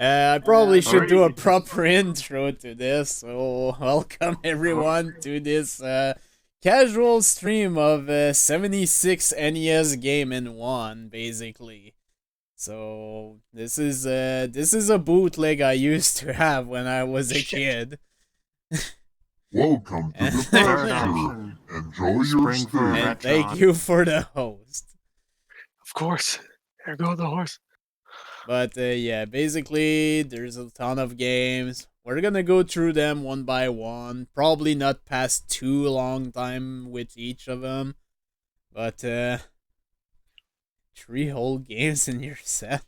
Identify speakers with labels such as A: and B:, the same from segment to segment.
A: I probably should do a proper intro to this. So, welcome everyone to this casual stream of 76 NES game in one, basically. So, this is a bootleg I used to have when I was a kid.
B: Welcome to the pasture. Enjoy your stay.
A: And thank you for the host.
C: Of course. There go the horse.
A: But yeah, basically, there's a ton of games. We're gonna go through them one by one. Probably not past too long time with each of them. But 3 whole games in your set.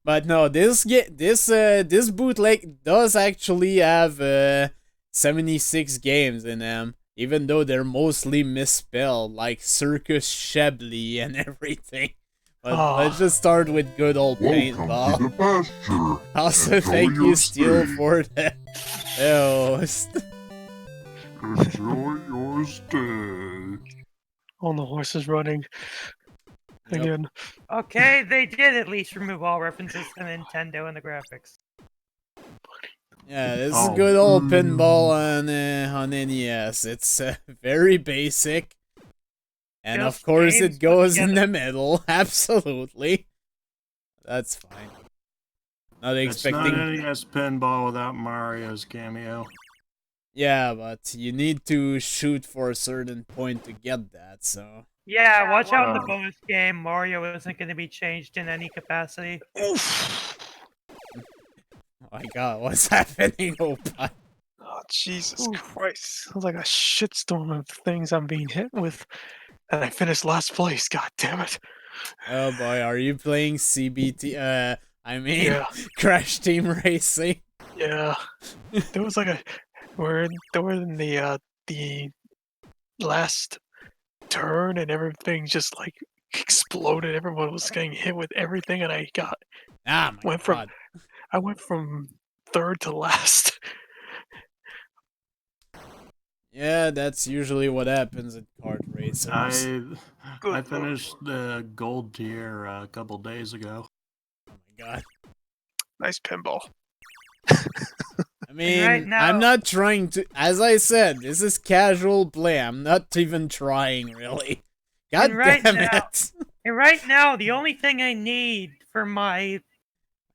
A: But no, this bootleg does actually have 76 games in them, even though they're mostly misspelled, like Circus Chablis and everything. But let's just start with good old paintball.
B: Welcome to the pasture.
A: Also,
B: Enjoy
A: thank you,
B: your
A: Steel,
B: stay.
A: for the host.
B: Enjoy your stay.
C: All the horses running.
A: Yep.
C: Again.
D: Okay, they did at least remove all references to Nintendo in the graphics.
A: Yeah, this is good old pinball on NES. It's very basic. And
D: Just
A: of course
D: games
A: it goes
D: put
A: in the middle, absolutely. That's fine. Not expecting...
E: It's not NES pinball without Mario's cameo.
A: Yeah, but you need to shoot for a certain point to get that, so...
D: Yeah, watch out in the bonus game. Mario isn't going to be changed in any capacity.
C: Oof.
A: Oh my god, what's happening, Opa?
C: Oh, Jesus Christ. Sounds like a shitstorm of things I'm being hit with. And I finished last place, god damn it.
A: Oh boy, are you playing CBT?
C: Yeah.
A: Crash Team Racing?
C: Yeah. There was like a... We're in the last turn and everything just like exploded. Everyone was getting hit with everything and I went from third to last.
A: Yeah, that's usually what happens at kart racers.
E: I finished the gold tier a couple days ago.
A: Oh my god.
C: Nice pinball.
A: I mean,
D: right now,
A: I'm not trying to... As I said, this is casual play. I'm not even trying, really. God damn it.
D: And right now, the only thing I need for my...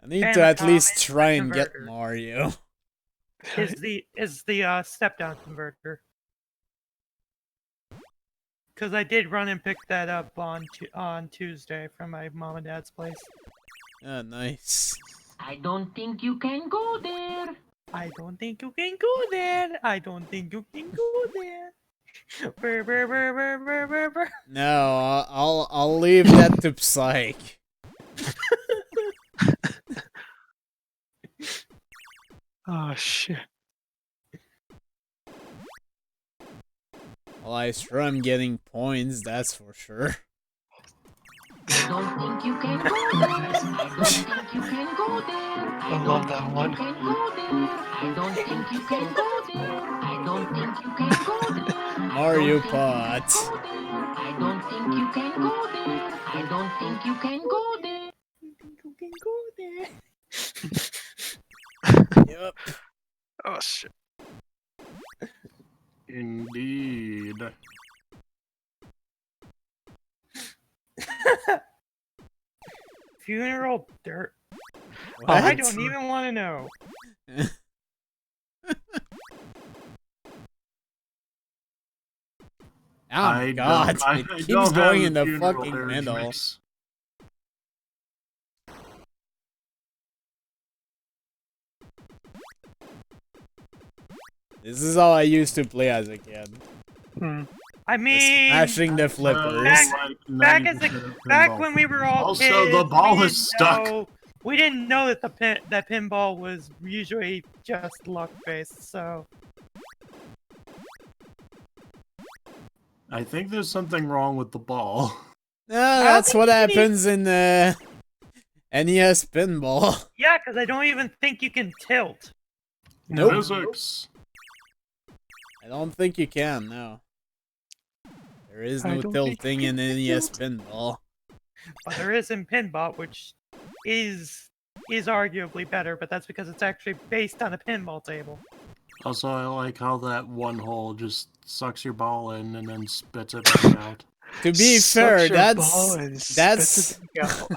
A: I need to at least try and get Mario.
D: Is the step-down converter. Because I did run and pick that up on Tuesday from my mom and dad's place.
A: Oh, nice.
F: I don't think you can go there.
D: I don't think you can go there. I don't think you can go there. Brr, brr, brr, brr, brr, brr, brr.
A: No, I'll leave that to Psych.
C: Oh shit.
A: Well, I sure am getting points, that's for sure.
F: I don't think you can go there. I don't think you can go there.
C: I love that one.
F: I don't think you can go there. I don't think you can go there.
A: Mario Pot.
F: I don't think you can go there. I don't think you can go there.
D: You can go there.
A: Yep.
C: Oh shit.
E: Indeed.
D: Funeral dirt.
A: What?
D: I don't even want to know.
A: Oh my god, it keeps going in the fucking middle. This is how I used to play as a kid.
D: I mean,
A: Smashing the flippers.
D: Back when we were all kids,
E: also, the ball is stuck.
D: We didn't know that that pinball was usually just luck based. So
E: I think there's something wrong with the ball.
A: No, that's what happens in NES pinball.
D: Yeah, because I don't even think you can tilt.
A: Nope.
E: Physics.
A: I don't think you can, no. There is no tilting in NES pinball.
D: But there is in pinball, which is is arguably better, but that's because it's actually based on a pinball table.
E: Also, I like how that one hole just sucks your ball in and then spits it back out.
A: To be
C: Sucks
A: fair,
C: your ball and
A: that's
C: spits it out.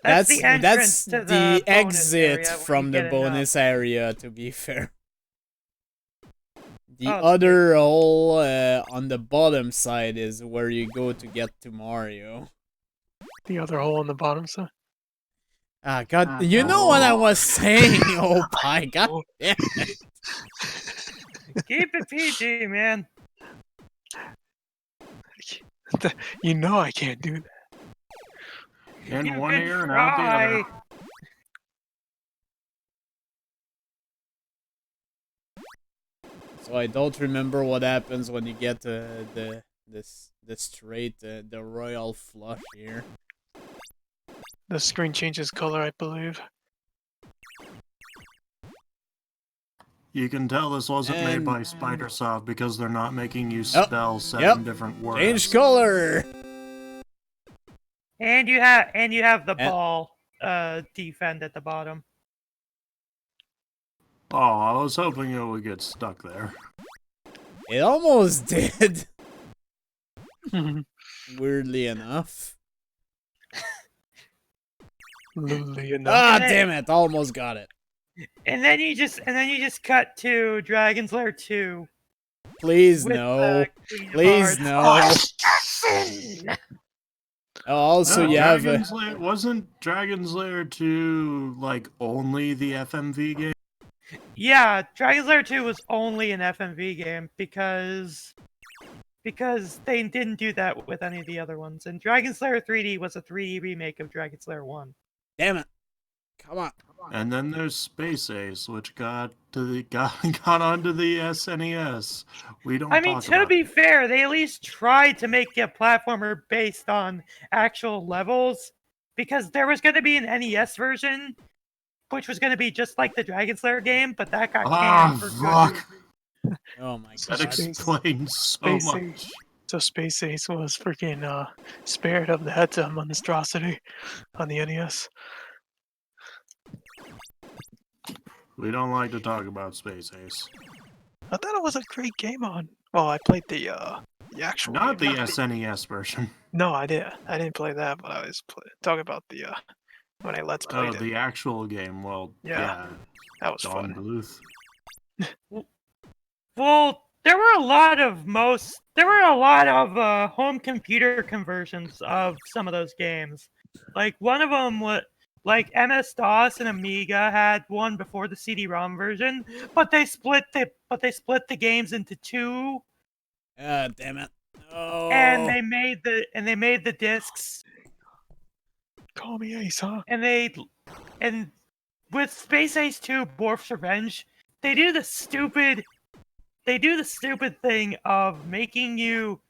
D: That's the entrance to the bonus
A: exit
D: area where
A: from
D: you
A: the
D: get
A: bonus area, to be fair. The
D: Oh, it's
A: other hole on the bottom side is where you go to get to Mario.
C: The other hole on the bottom side.
A: Ah, God, you know what I was saying, oh my God.
C: Oh.
A: Yeah.
D: Keep it PG, man.
C: You know I can't do that.
E: In
D: You
E: one
D: can
E: ear and out the
D: try.
E: other.
A: So I don't remember what happens when you get the straight the royal flush here.
C: The screen changes color, I believe.
E: You can tell this wasn't made
A: And-
E: by Spidersoft because they're not making you spell 7 different words.
A: Change color.
D: And you have the
A: And-
D: ball defend at the bottom.
E: Oh, I was hoping it would get stuck there.
A: It almost did. Weirdly enough.
C: Literally enough.
A: Ah,
D: And then-
A: damn it! Almost got it.
D: And then you just cut to Dragon's Lair 2.
A: Please
D: with,
A: no.
D: Queen of
A: Please
D: Hearts.
A: no. Oh, also
E: No,
A: you have
E: Dragon's Lair, wasn't Dragon's Lair 2 like only the FMV game?
D: Yeah, Dragon's Lair 2 was only an FMV game because they didn't do that with any of the other ones. And Dragon's Lair 3D was a 3D remake of Dragon's Lair 1.
A: damn it. Come on.
E: And then there's Space Ace, which got onto the SNES. We don't.
D: I mean,
E: talk
D: to
E: about
D: be fair, they at least tried to make a platformer based on actual levels, because there was going to be an NES version, which was going to be just like the Dragon's Lair game, but that got canned for good
E: fuck!
D: reason.
A: Oh my
E: That
A: god.
E: explains so
C: Space
E: much.
C: Ace. So Space Ace was freaking spared of that monstrosity on the NES.
E: We don't like to talk about Space Ace.
C: I thought it was a great game on. Well, I played the actual.
E: Not the
C: game,
E: SNES version.
C: No, I didn't. I didn't play that, but I was talking about the when I Let's
E: Oh,
C: played it.
E: the actual game. Well,
C: Yeah. That was
E: Don
C: fun.
E: Bluth.
D: Well, there were a lot of home computer conversions of some of those games. Like one of them was like MS-DOS and Amiga had one before the CD-ROM version, but they split the games into two,
A: Ah, damn it. Oh.
D: and they made the discs,
C: Call me Ace, huh?
D: and with Space Ace 2: Borf's Revenge, they do the stupid thing of making you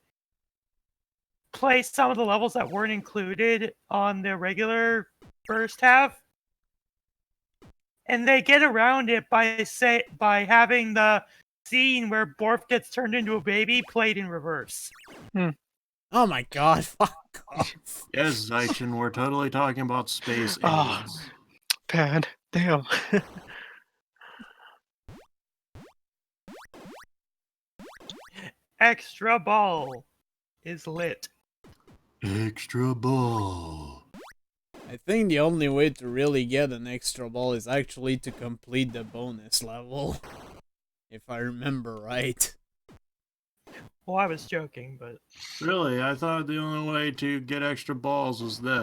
D: play some of the levels that weren't included on the regular first half, and they get around it by having the scene where Borf gets turned into a baby played in reverse.
A: Oh my god, fuck off.
E: Yes, Zaichin, we're totally talking about Space Ace.
C: Ah. Pan. Damn.
D: Extra Ball is lit.
E: Extra ball.
A: I think the only way to really get an extra ball is actually to complete the bonus level. If I remember right.
D: Well, I was joking, but
E: Really, I thought the only way to get extra balls was this.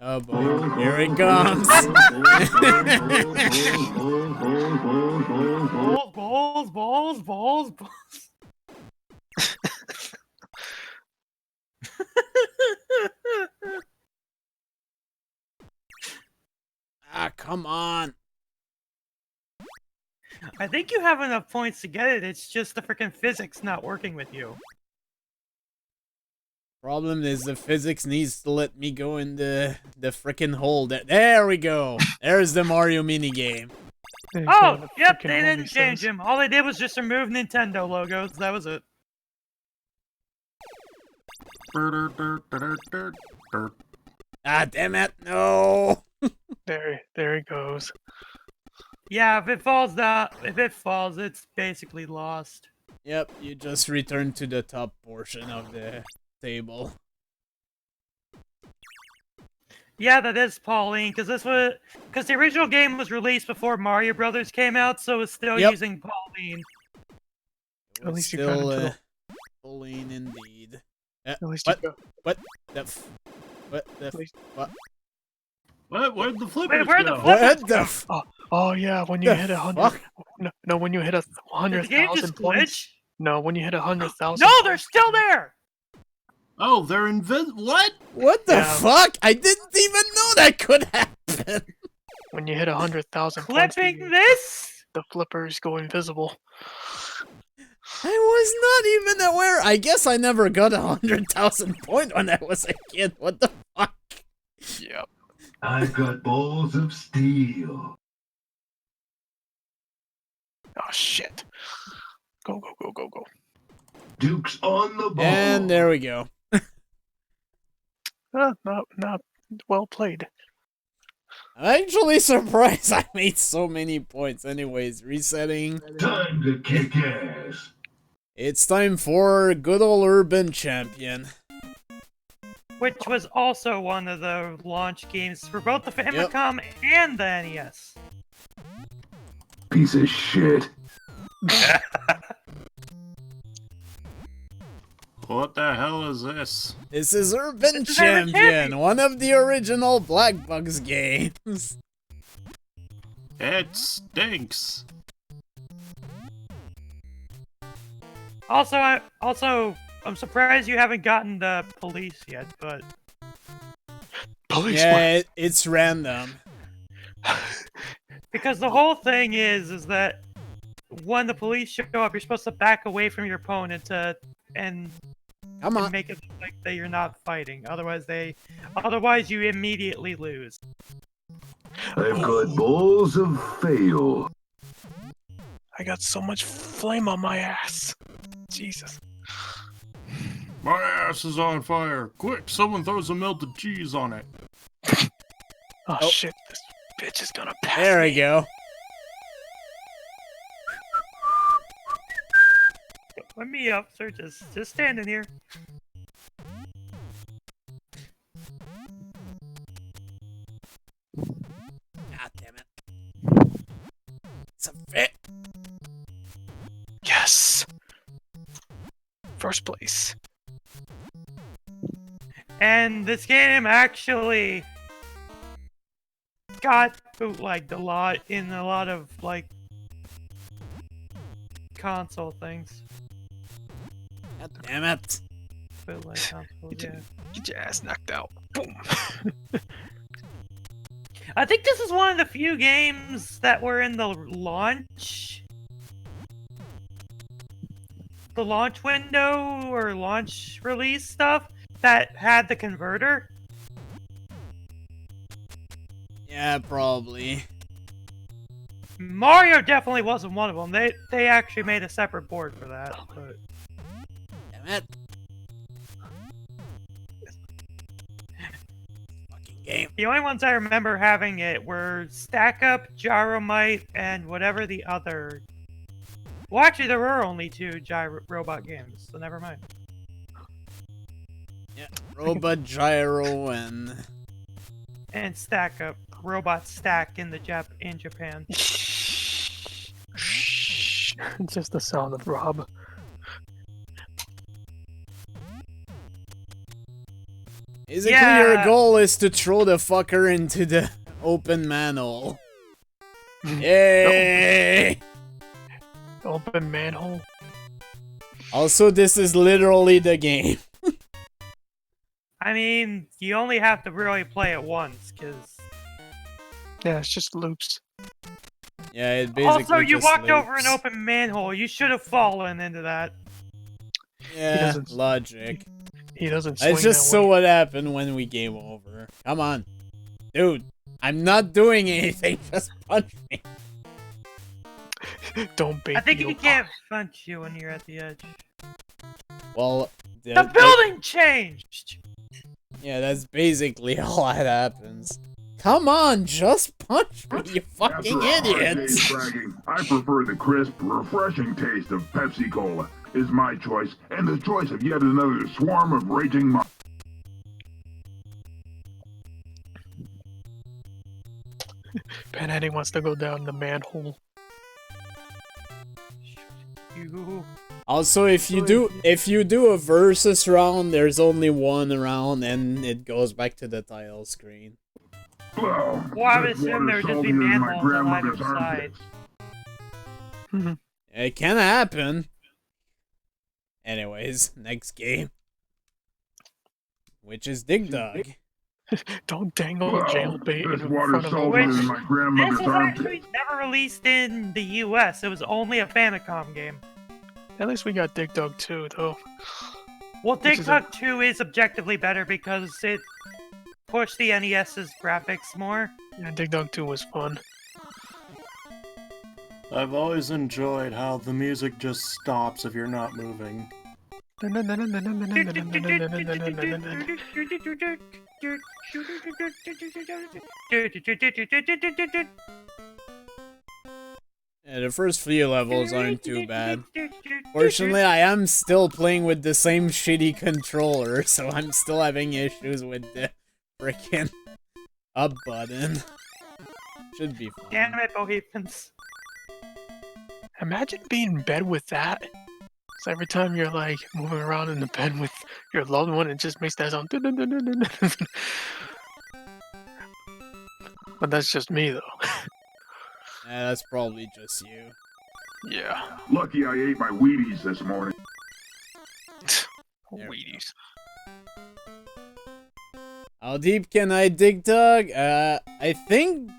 A: Oh boy, here it comes.
D: balls.
A: Ah, come on.
D: I think you have enough points to get it. It's just the freaking physics not working with you.
A: Problem is the physics needs to let me go in the frickin' hole. There we go. There's the Mario minigame.
D: Oh, yep, they didn't change him. All they did was just remove Nintendo logos. That was it.
A: Ah, damn it. No.
C: There he goes.
D: Yeah, if it falls, it's basically lost.
A: Yep, you just return to the top portion of the table.
D: Yeah, that is Pauline, because the original game was released before Mario Brothers came out, so it's still
A: Yep.
D: using Pauline.
A: It
C: At
A: was
C: least you got
A: still
C: into
A: Pauline indeed.
C: At least
A: what?
C: you got.
A: What the f... What the f... What?
E: What? Where'd the flippers
D: where'd the
E: go?
A: What the f...
C: Oh yeah, when you
A: The
C: hit 100.
A: fuck?
C: No, when you hit
D: Did the game
C: 100,000
D: just
C: points.
D: glitch?
C: No, when you hit 100,000.
D: No, they're still there!
E: Oh, they're invisible. What?
A: What the
C: Yeah.
A: fuck? I didn't even know that could happen.
C: When you hit 100,000 points,
D: Clipping this?
C: the flippers go invisible.
A: I was not even aware. I guess I never got 100,000 points when I was a kid. What the fuck?
C: Yep.
G: I've got balls of steel.
C: Oh shit. Go.
G: Duke's on the ball.
A: And there we go.
C: Not well played.
A: I'm actually surprised I made so many points. Anyways, resetting.
G: Time to kick ass.
A: It's time for good old Urban Champion.
D: Which was also one of the launch games for both the Famicom and the NES.
G: Piece of shit.
E: What the hell is this?
A: This is Urban
D: This is Urban
A: Champion, one of the original Black Bugs games.
E: It stinks.
D: Also, I'm surprised you haven't gotten the police yet, but
C: Police.
A: Yeah, it's random.
D: because the whole thing is that when the police show up, you're supposed to back away from your opponent and
A: Come on.
D: make it look like that you're not fighting. Otherwise you immediately lose.
G: I've got balls of fail.
C: I got so much flame on my ass. Jesus.
E: My ass is on fire. Quick, someone throw some melted cheese on it.
C: Oh shit, this bitch is gonna pass
A: There we
C: me.
A: go.
D: Let me up, sir. Just standing here.
A: God damn it. It's a fit.
C: Yes. First place.
D: And this game actually got bootlegged in a lot of like console things.
A: God damn it.
D: Bootleg console, yeah.
C: Get your ass knocked out. Boom.
D: I think this is one of the few games that were in the launch window or launch release stuff that had the converter.
A: Yeah, probably.
D: Mario definitely wasn't one of them. They actually made a separate board for that. But
A: Damn it. Fucking game.
D: the only ones I remember having it were Stack Up, Gyromite, and whatever the other. Well, actually, there were only two robot games, so never mind.
A: Yeah, Robot Gyro and...
D: And Stack Up, Robot Stack in Japan.
C: Just the sound of Rob.
A: Basically,
D: Yeah.
A: your goal is to throw the fucker into the open manhole. Yay!
C: Open manhole.
A: Also, this is literally the game.
D: I mean, you only have to really play it once, because...
C: Yeah, it's just loops.
A: Yeah, it basically
D: Also, you
A: just
D: walked over an
A: loops.
D: open manhole. You should have fallen into that.
A: Yeah,
C: doesn't-
A: logic.
C: He doesn't swing
A: I just
C: that
A: saw
C: way.
A: what happened when we game over. Come on. Dude, I'm not doing anything. Just punch me.
C: Don't bait
D: I think
C: the
D: he
C: Opa.
D: can't punch you when you're at the edge.
A: Well,
D: The building changed!
A: yeah, that's basically all that happens. Come on, just punch me, you fucking
G: After a hard
A: idiot!
G: day's bragging, I prefer the crisp, refreshing taste of Pepsi Cola. Is my choice, and the choice of yet another swarm of raging
C: PanAnning wants to go down the manhole.
D: You.
A: Also, if you do a versus round, there's only one round, and it goes back to the title screen.
G: Well,
D: I would assume there would just be manholes on either side.
A: It can happen. Anyways, next game. Which is Dig Dug.
C: Don't dangle the jail bait in
G: this
C: front
G: water's
C: of
G: saltier
C: him.
G: than my
D: This
G: grandmother's
D: was
G: armpit.
D: actually never released in the US. It was only a Famicom game.
C: At least we got Dig Dug 2, though.
D: Well,
C: Which
D: Dig
C: is
D: Dug 2 is objectively better because it pushed the NES's graphics more.
C: Yeah, Dig Dug 2 was fun.
E: I've always enjoyed how the music just stops if you're not moving.
A: Yeah, the first few levels aren't too bad. Fortunately, I am still playing with the same shitty controller, so I'm still having issues with the frickin' up button. Should be fine.
D: Damn it, Bohemians.
C: Imagine being in bed with that. So every time you're like moving around in the bed with your loved one, it just makes that sound. But that's just me, though.
A: Yeah, that's probably just you.
C: Yeah.
G: Lucky I ate my Wheaties this morning.
A: There we
C: Wheaties.
A: How deep can I dig dug? I think...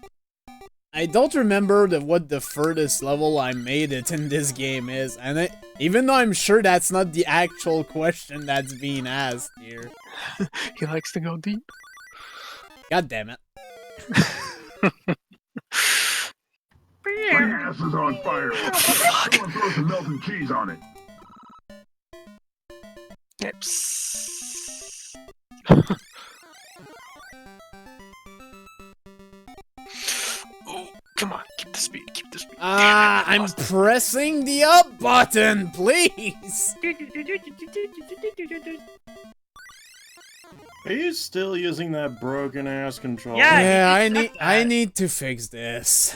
A: I don't remember what the furthest level I made it in this game is, and even though I'm sure that's not the actual question that's being asked here.
C: He likes to go deep.
A: God damn it.
G: My ass is on fire. Someone throw some melted cheese on it.
C: Yips. Oh, come on, keep the speed, keep the speed.
A: I'm pressing the up button, please!
E: Are you still using that broken ass controller?
D: Yeah.
A: Yeah, I need to fix this.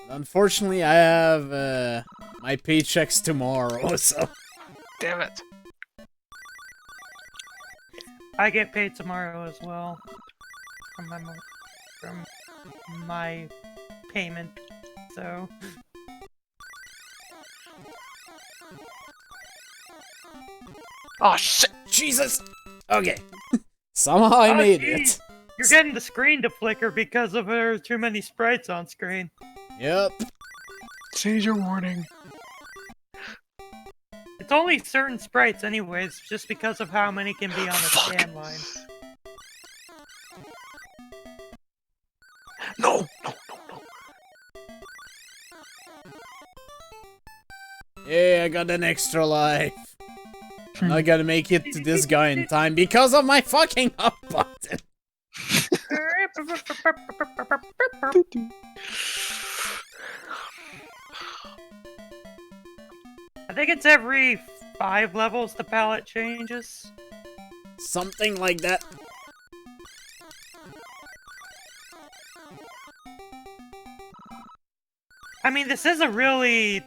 A: Unfortunately, I have my paychecks tomorrow, so...
C: Damn it.
D: I get paid tomorrow as well. From my payment, so...
C: Oh, shit.
A: Jesus! Okay. Somehow I made
D: geez.
A: it.
D: You're getting the screen to flicker because of there are too many sprites on screen.
A: Yep.
C: Seizure warning.
D: It's only certain sprites anyways, just because of how many can be on a scan line.
C: No, no, no, no.
A: Hey, I got an extra life. I'm not gonna make it to this guy in time because of my fucking up button.
D: I think it's every 5 levels the palette changes.
A: Something like that.
D: I mean, this is a really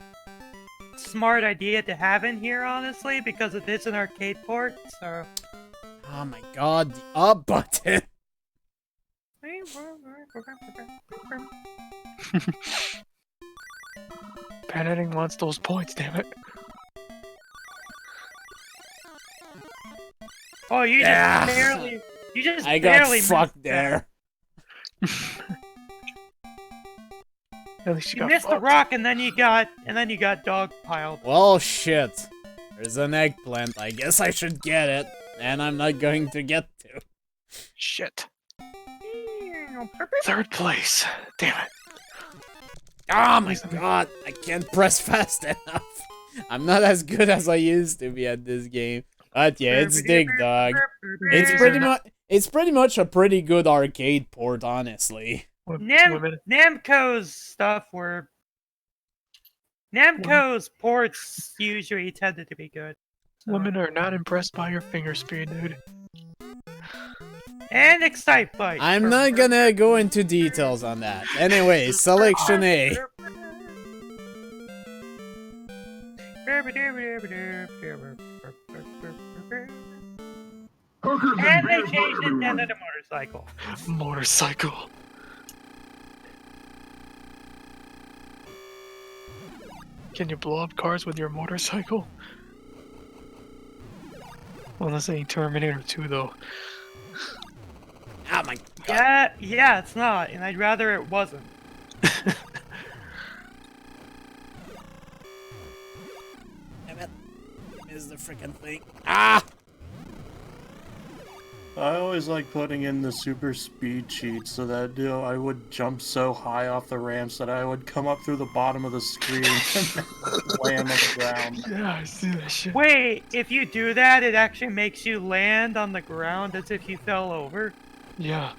D: smart idea to have in here, honestly, because it is an arcade port, so...
A: Oh my god, the up button.
C: PanAnning wants those points, damn it.
D: Oh, you
A: Yeah.
D: just barely... You just
A: I got
D: barely
A: fucked
D: missed
A: there.
C: At least
D: You missed the rock, and then you got dog piled.
A: Well, shit. There's an eggplant. I guess I should get it. And I'm not going to get to.
C: Shit. Third place. Damn it.
A: Oh my god, I can't press fast enough. I'm not as good as I used to be at this game. But yeah, it's Dig Dug. It's pretty much a pretty good arcade port, honestly.
D: Namco's stuff were... Namco's ports usually tended to be good.
C: Women are not impressed by your finger speed, dude.
D: And Excite Bike.
A: I'm not gonna go into details on that. Anyway, selection A.
G: Hookers
D: And
G: and
D: they
G: beer for
D: changed it down
G: everyone.
D: to the motorcycle.
C: Motorcycle. Can you blow up cars with your motorcycle? Well, this ain't Terminator 2, though.
A: Oh my god.
D: Yeah, it's not, and I'd rather it wasn't.
A: Damn it. Missed the freaking thing. Ah!
E: I always like putting in the super speed cheat so that I would jump so high off the ramps that I would come up through the bottom of the screen and land on the ground.
C: Yeah, I see that shit.
D: Wait, if you do that, it actually makes you land on the ground as if you fell over?
C: Yeah.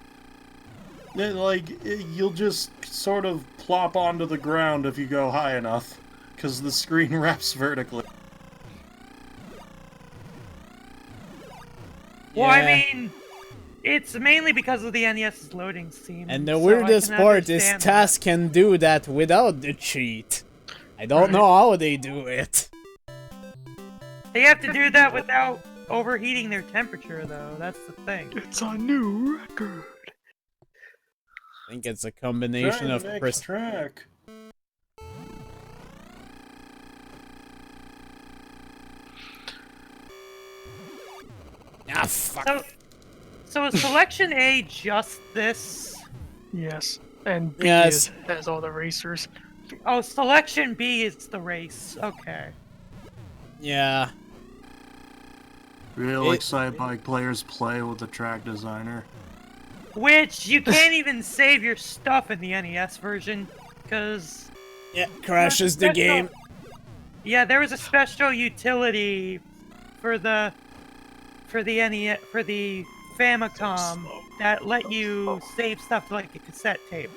E: You'll just sort of plop onto the ground if you go high enough, because the screen wraps vertically.
D: Well, I
A: Yeah.
D: mean, it's mainly because of the NES's loading scene.
A: And the
D: so I
A: weirdest
D: can
A: part is
D: understand
A: TAS can do that without the cheat. I don't
C: Right.
A: know how they do it.
D: that. They have to do that without overheating their temperature, though. That's the thing.
C: It's a new record.
A: I think it's a combination of
E: track.
A: Ah, fuck.
D: So is Selection A just this?
C: Yes. And B
A: Yes.
C: has all the racers.
D: Oh, Selection B is the race. Okay.
A: Yeah.
E: Real
A: It-
E: Excite Bike players play with the track designer.
D: Which, you can't even save your stuff in the NES version, because...
A: Yeah, crashes the game.
D: Yeah, there was a special utility for the NES, for the Famicom that let you save stuff to, like a cassette tape.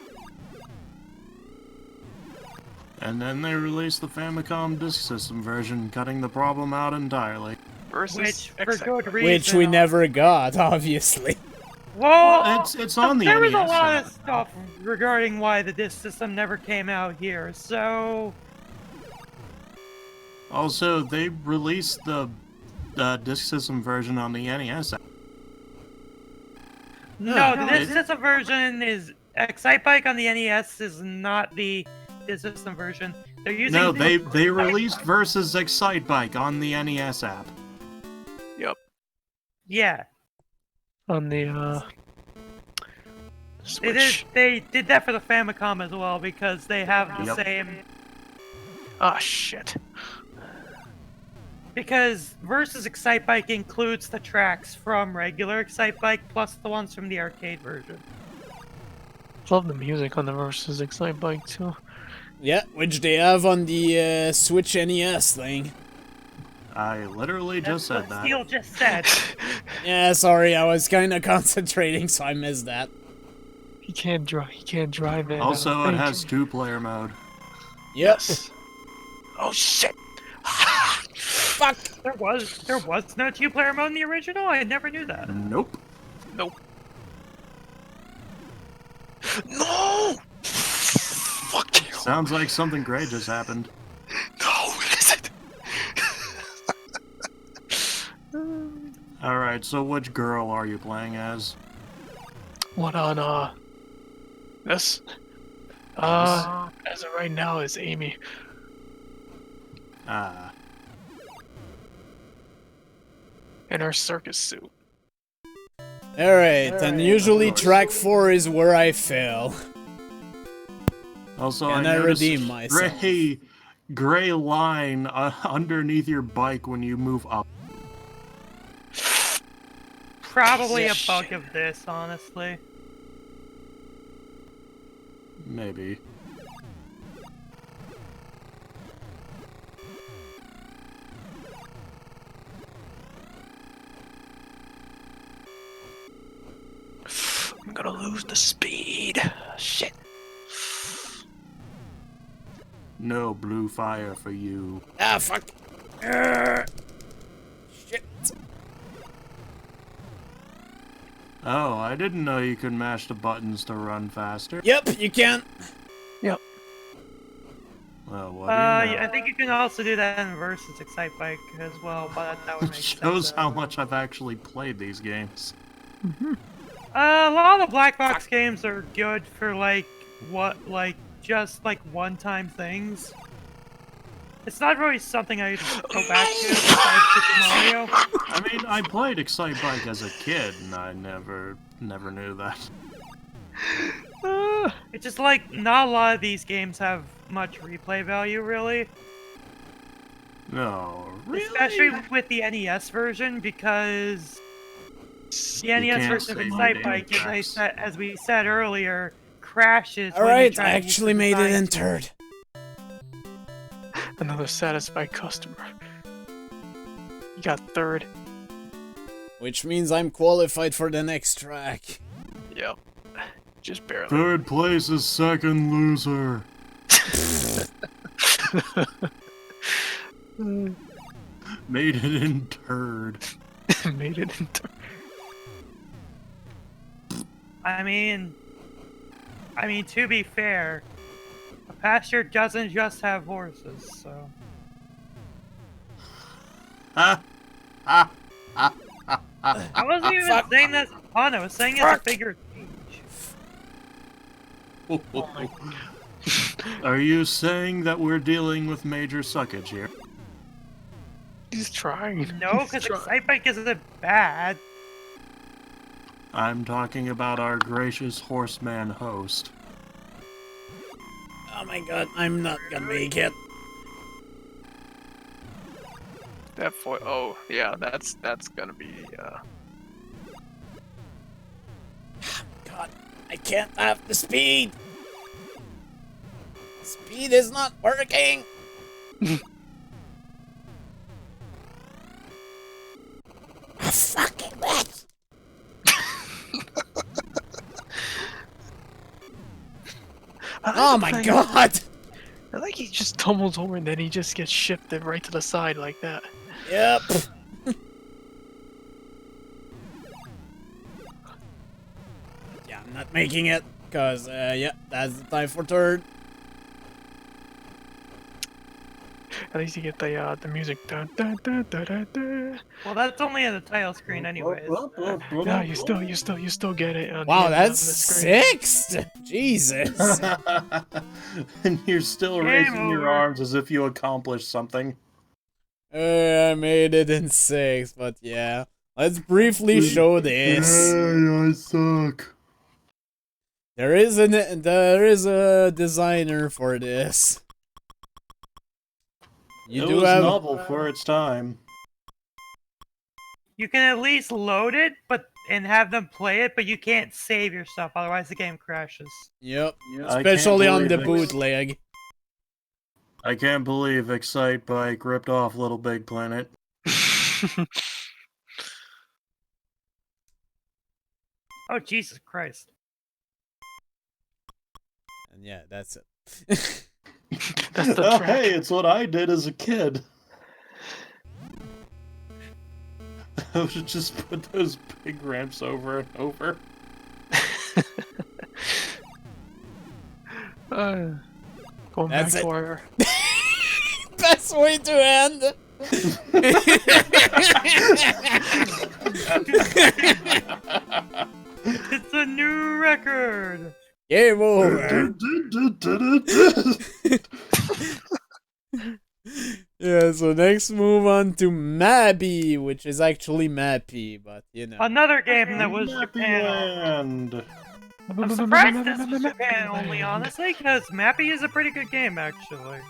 E: And then they released the Famicom Disk System version, cutting the problem out entirely.
C: Versus
D: Which, for
C: Excite
D: good
C: Bike.
D: reason.
A: Which we never got, obviously.
D: Well,
E: It's on the
D: there was
E: NES
D: a lot
E: app.
D: of stuff regarding why the disc system never came out here, so...
E: Also, they released the Disk System version on the NES app.
D: No, the disc system version is... Excite Bike on the NES is not the disc system version. They're using...
E: No, they released Versus Excite Bike on the NES app.
D: Yeah.
C: On the, Switch.
D: They did that for the Famicom as well, because they have the
E: Yep.
D: same...
C: Ah, shit.
D: Because Versus Excite Bike includes the tracks from regular Excite Bike, plus the ones from the arcade version.
C: Love the music on the Versus Excite Bike, too.
A: Yeah, which they have on the Switch NES thing.
E: I literally just
D: That's
E: said
D: what
E: that.
D: Steel just said.
A: Yeah, sorry, I was kind of concentrating, so I missed that.
C: He can't drive it.
E: Also, it has two-player mode.
A: Yep.
C: Oh, shit!
A: Fuck.
D: There was no two-player mode in the original? I never knew that.
E: Nope.
C: Nope. No! Fuck you!
E: Sounds like something great just happened.
C: No, it isn't!
E: Alright, so which girl are you playing as?
C: What on, this? As of right now, is Amy.
E: Ah.
C: In her circus suit.
A: Alright, and usually
E: of course.
A: track 4 is where I fail.
E: Also,
A: And
E: I
A: I
E: noticed
A: redeem myself.
E: gray line underneath your bike when you move up.
D: Probably
C: Yeah,
D: a bug
C: shit.
D: of this, honestly.
E: Maybe.
C: lose the speed. Shit.
E: No blue fire for you.
A: Ah, fuck. Shit.
E: Oh, I didn't know you could mash the buttons to run faster.
A: Yep, you can.
C: Yep.
E: Well, what do you know?
D: I think you can also do that in versus Excite Bike as well, but that would make sense.
E: Shows how much I've actually played these games.
D: A lot of the black box games are good for just one-time things. It's not really something I go back to besides Super Mario.
E: I mean, I played Excite Bike as a kid, and I never knew that.
D: It's just like, not a lot of these games have much replay value, really.
E: No, really?
D: Especially with the NES version, because the NES
E: can't
D: version of
E: save
D: Excite
E: your
D: Bike,
E: tracks.
D: as we said earlier, crashes.
A: Alright, I actually made it in third.
C: Another satisfied customer. You got third.
A: Which means I'm qualified for the next track.
C: Yep. Just barely.
E: Third place is second loser. Made it in third.
C: Made it in third.
D: I mean, to be fair, a pasture doesn't just have horses, so. I wasn't even saying that as a pun, I was saying it as a figure of speech.
E: Are you saying that we're dealing with major suckage here?
C: He's trying.
D: No, because Excite Bike isn't bad.
E: I'm talking about our gracious horseman host.
A: Oh my god, I'm not gonna make it.
C: That oh yeah, that's gonna be
A: God, I can't have the speed. Speed is not working. Ah, fucking bitch. Oh my god.
C: I like he just tumbles over and then he just gets shifted right to the side like that.
A: Yep. Yeah, I'm not making it, cause yeah, that's the time for third.
C: At least you get the music. Dun, dun, dun, dun, dun, dun.
D: Well, that's only on the title screen anyways.
C: No, you still get it. On
A: Wow,
C: the,
A: that's
C: on the screen.
A: sixth. Jesus.
E: And you're still
D: Game
E: raising your
D: over.
E: arms as if you accomplished something.
A: I made it in sixth, but yeah. Let's briefly show this.
E: Hey, I suck.
A: There is a designer for this. You
E: It
A: do
E: was
A: have
E: novel for its time.
D: You can at least load it, and have them play it, but you can't save your stuff, otherwise the game crashes.
A: Yep,
E: I
A: especially
E: can't
A: on the
E: believe
A: bootleg.
E: I can't believe Excite Bike ripped off Little Big Planet.
D: Oh, Jesus Christ.
A: And yeah, that's it.
C: That's the
E: Oh,
C: track.
E: hey, it's what I did as a kid. I would just put those big ramps over and over.
C: Going
A: That's
C: back
A: it.
C: to our
A: Best way to end.
D: It's a new record!
A: Game over. Yeah, so next move on to Mabby, which is actually Mappy, but you know.
D: Another game that was
E: Happy
D: Japan.
E: Land.
D: I'm surprised this was Japan only, honestly, because Mappy is a pretty good game, actually.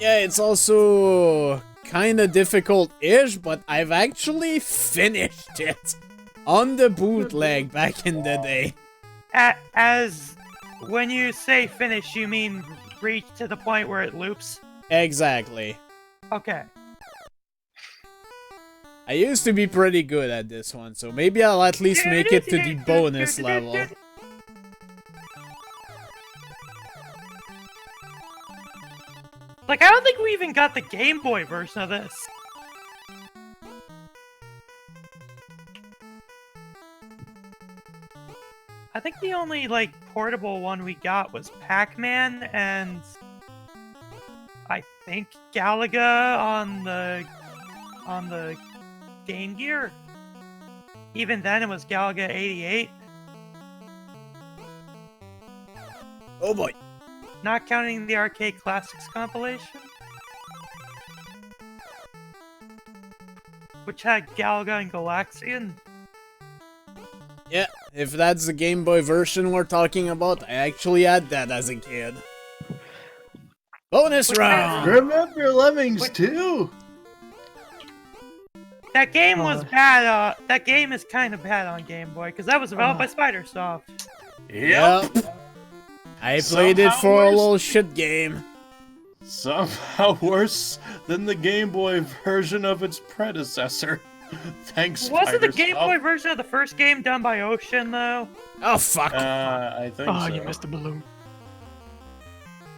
A: Yeah, it's also kinda difficult-ish, but I've actually finished it on the bootleg back in the day.
D: As when you say finish, you mean reach to the point where it loops?
A: Exactly.
D: Okay.
A: I used to be pretty good at this one, so maybe I'll at least make it to the bonus level.
D: Like, I don't think we even got the Game Boy version of this. I think the only, like, portable one we got was Pac-Man and I think Galaga on the Game Gear. Even then, it was Galaga 88.
A: Oh boy.
D: Not counting the Arcade Classics compilation, which had Galaga and Galaxian.
A: Yeah, if that's the Game Boy version we're talking about, I actually had that as a kid. Bonus round!
E: Remember Lemmings too?
D: That game was bad, that game is kind of bad on Game Boy, because that was developed by Spidersoft.
A: Yep. I played it for a little shit game.
E: Somehow worse than the Game Boy version of its predecessor. Thanks,
D: Wasn't the Game Boy version of the first game done by Ocean, though?
A: Oh, fuck.
E: I think so.
C: Oh, you missed the balloon.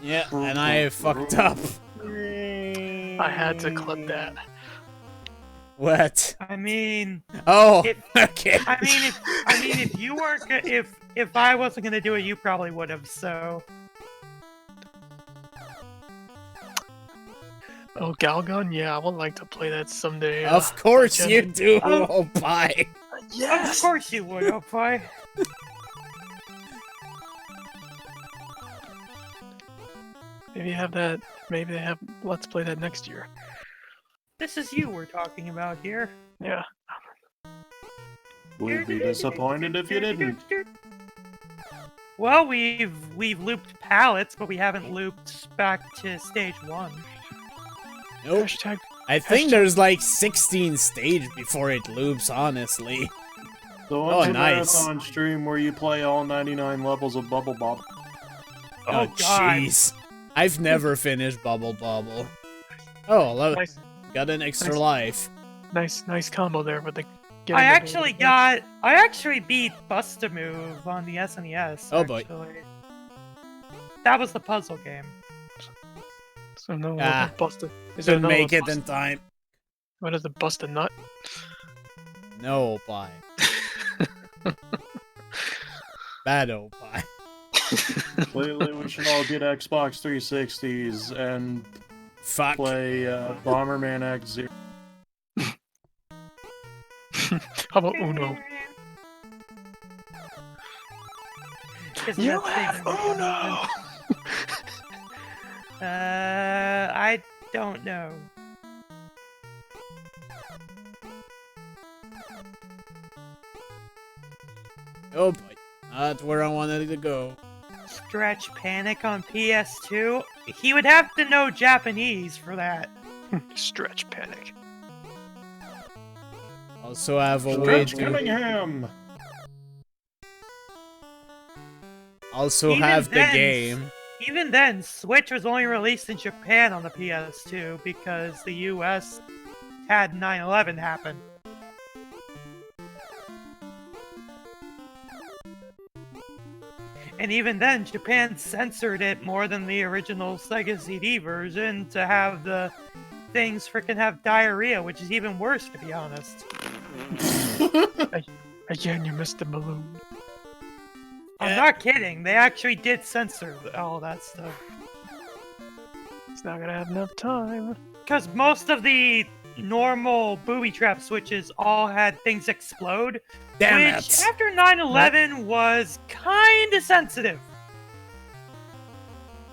A: Yeah, and I fucked up.
C: I had to clip that.
A: What?
D: I mean...
A: Oh,
D: okay.
A: okay.
D: If you weren't... If I wasn't gonna do it, you probably would have, so...
C: Oh, Galgun? Yeah, I would like to play that someday.
A: Of course you do, oh bye.
C: Yes!
D: Of course you would, oh bye.
C: Maybe have that. Maybe they have. Let's play that next year.
D: This is you we're talking about here.
C: Yeah.
E: We'd be disappointed if you didn't.
D: Well, we've looped pallets, but we haven't looped back to stage 1.
A: Nope.
C: Hashtag.
A: I think there's like 16 stage before it loops, honestly.
E: So
A: Oh,
E: when's your
A: nice.
E: marathon stream where you play all 99 levels of Bubble Bob?
A: Oh,
D: God.
A: jeez. I've never finished Bubble Bobble. Oh, look.
C: Nice,
A: Got an extra
C: Nice.
A: life.
C: nice combo there with the.
D: I actually beat Bust-A-Move on the SNES.
A: Oh, boy.
D: actually. That was the puzzle game.
C: So no
A: Ah,
C: busted. Is there
A: Didn't
C: another
A: make it
C: bust-
A: in time.
C: What is the busted nut?
A: No, bye. Bad oh bye.
E: Lately, we should all get Xbox 360s and
A: Fuck.
E: play Bomberman X0.
C: How about Uno?
D: Isn't
C: You
D: that
C: have
D: thing-
C: Uno!
D: I don't know.
A: Oh boy. Not where I wanted to go.
D: Stretch Panic on PS2? He would have to know Japanese for that.
C: Stretch Panic.
A: Also have a way
E: Stretch
A: to...
E: Cunningham!
A: Also
D: Even
A: have the
D: then,
A: game.
D: Even then, Switch was only released in Japan on the PS2 because the US had 9/11 happen. And even then, Japan censored it more than the original Sega CD version to have the things frickin' have diarrhea, which is even worse, to be honest.
C: Again, you missed the balloon.
D: I'm not kidding. They actually did censor all that stuff.
C: It's not gonna have enough time.
D: Because most of the normal booby trap switches all had things explode,
A: Damn
D: which
A: it.
D: after 9/11 was kinda sensitive.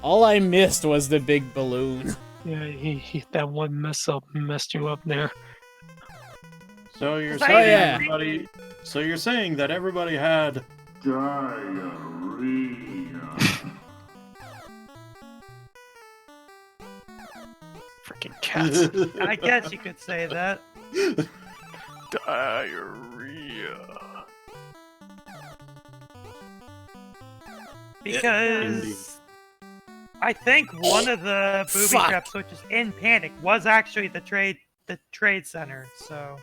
A: All I missed was the big balloon.
C: Yeah, that one messed you up there.
E: So you're
D: Oh,
E: saying
A: yeah.
E: everybody. So you're saying that everybody had.
G: Diarrhea.
C: Freaking cats.
D: I guess you could say that.
C: Diarrhea.
D: Because I think one of the booby
A: Fuck.
D: trap switches in Panic was actually the the trade center. So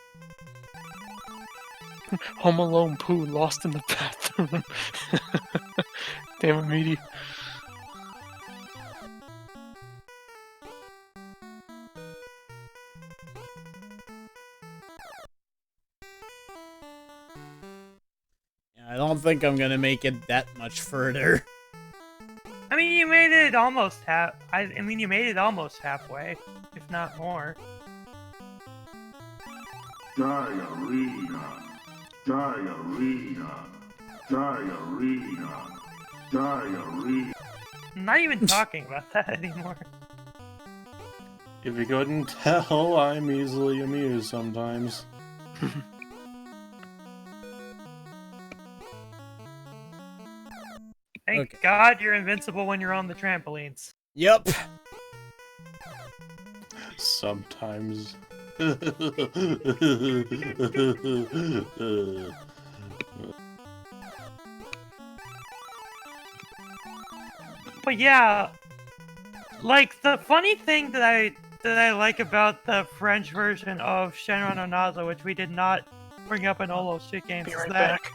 C: Home Alone poo lost in the bathroom. Damn it, Meaty.
A: I don't think I'm gonna make it that much further.
D: I mean, you made it almost half. I mean, you made it almost halfway, if not more.
G: Diarrhea. Diarrhea. Diarrhea. Diarrhea.
D: I'm not even talking about that anymore.
E: If you couldn't tell, I'm easily amused sometimes.
D: Thank God you're invincible when you're on the trampolines.
A: Yep.
E: Sometimes.
D: But yeah, like the funny thing that I like about the French version of Shenron no Nazo, which we did not bring up in all those shit games,
C: Be
D: is
C: right
D: that
C: back.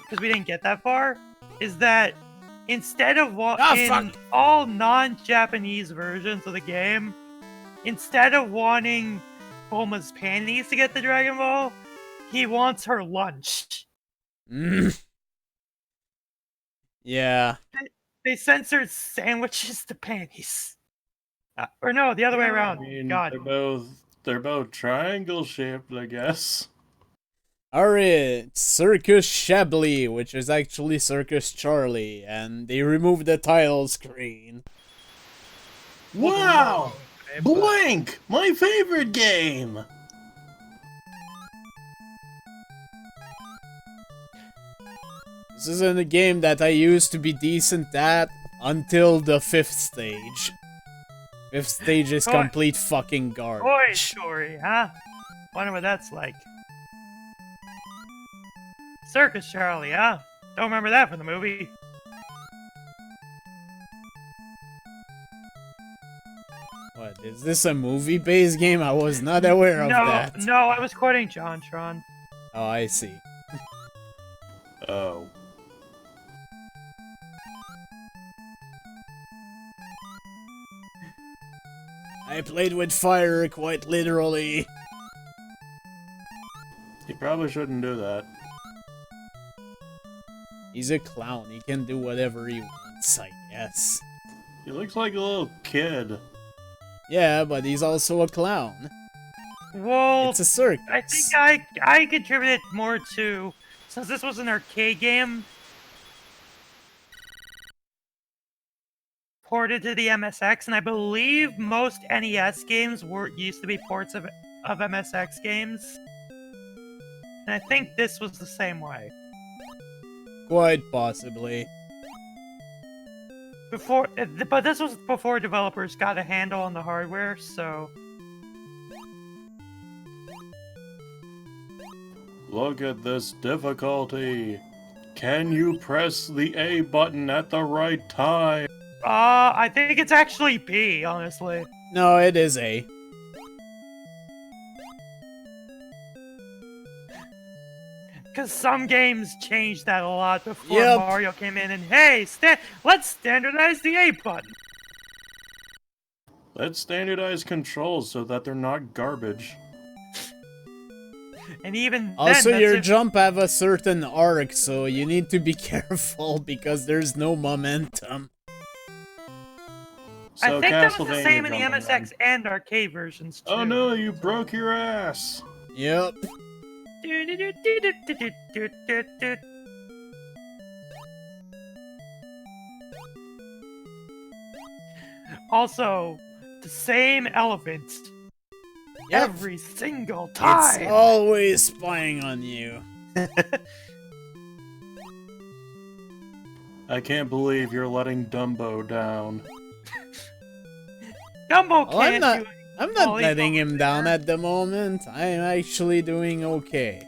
D: because we didn't get that far, is that instead of
A: Ah,
D: in
A: fuck.
D: all non-Japanese versions of the game, instead of wanting Bulma's panties to get the Dragon Ball, he wants her lunch.
A: Yeah.
D: They censored sandwiches to panties. Or no, the other way around.
E: I mean,
D: God.
E: they're both triangle shaped, I guess.
A: Alright, Circus Chablis, which is actually Circus Charlie, and they removed the title screen.
E: Wow! Blank! My favorite game!
A: This isn't a game that I used to be decent at until the 5th stage. 5th stage is complete fucking
D: Toy
A: garbage.
D: Story, huh? Wonder what that's like. Circus Charlie, huh? Don't remember that from the movie.
A: What, is this a movie-based game? I was not aware of that.
D: No, I was quoting JonTron.
A: Oh, I see.
E: Oh.
A: I played with fire, quite literally.
E: You probably shouldn't do that.
A: He's a clown, he can do whatever he wants, I guess.
E: He looks like a little kid.
A: Yeah, but he's also a clown.
D: Well,
A: It's a circus.
D: I think I contributed more to, since this was an arcade game, ported to the MSX, and I believe most NES games used to be ports of MSX games. And I think this was the same way.
A: Quite possibly.
D: But this was before developers got a handle on the hardware, so...
E: Look at this difficulty. Can you press the A button at the right time?
D: I think it's actually B, honestly.
A: No, it is A.
D: Because some games changed that a lot before
A: Yep.
D: Mario came in and, hey, let's standardize the A button.
E: Let's standardize controls so that they're not garbage.
D: And even then,
A: Also,
D: that's
A: your
D: if-
A: jump have a certain arc, so you need to be careful because there's no momentum.
D: I
E: So
D: think that was the
E: Castlevania
D: same in the
E: jumping
D: MSX
E: then.
D: and arcade versions, too.
E: Oh no, you broke your ass!
A: Yep.
D: Also, the same elephant.
A: Yep.
D: Every single time.
A: It's always spying on you.
E: I can't believe you're letting Dumbo down.
D: Dumbo
A: Well, I'm
D: can't
A: not-
D: do it.
A: I'm not
D: Oh, he's
A: letting
D: over
A: him down
D: there.
A: at the moment. I'm actually doing okay.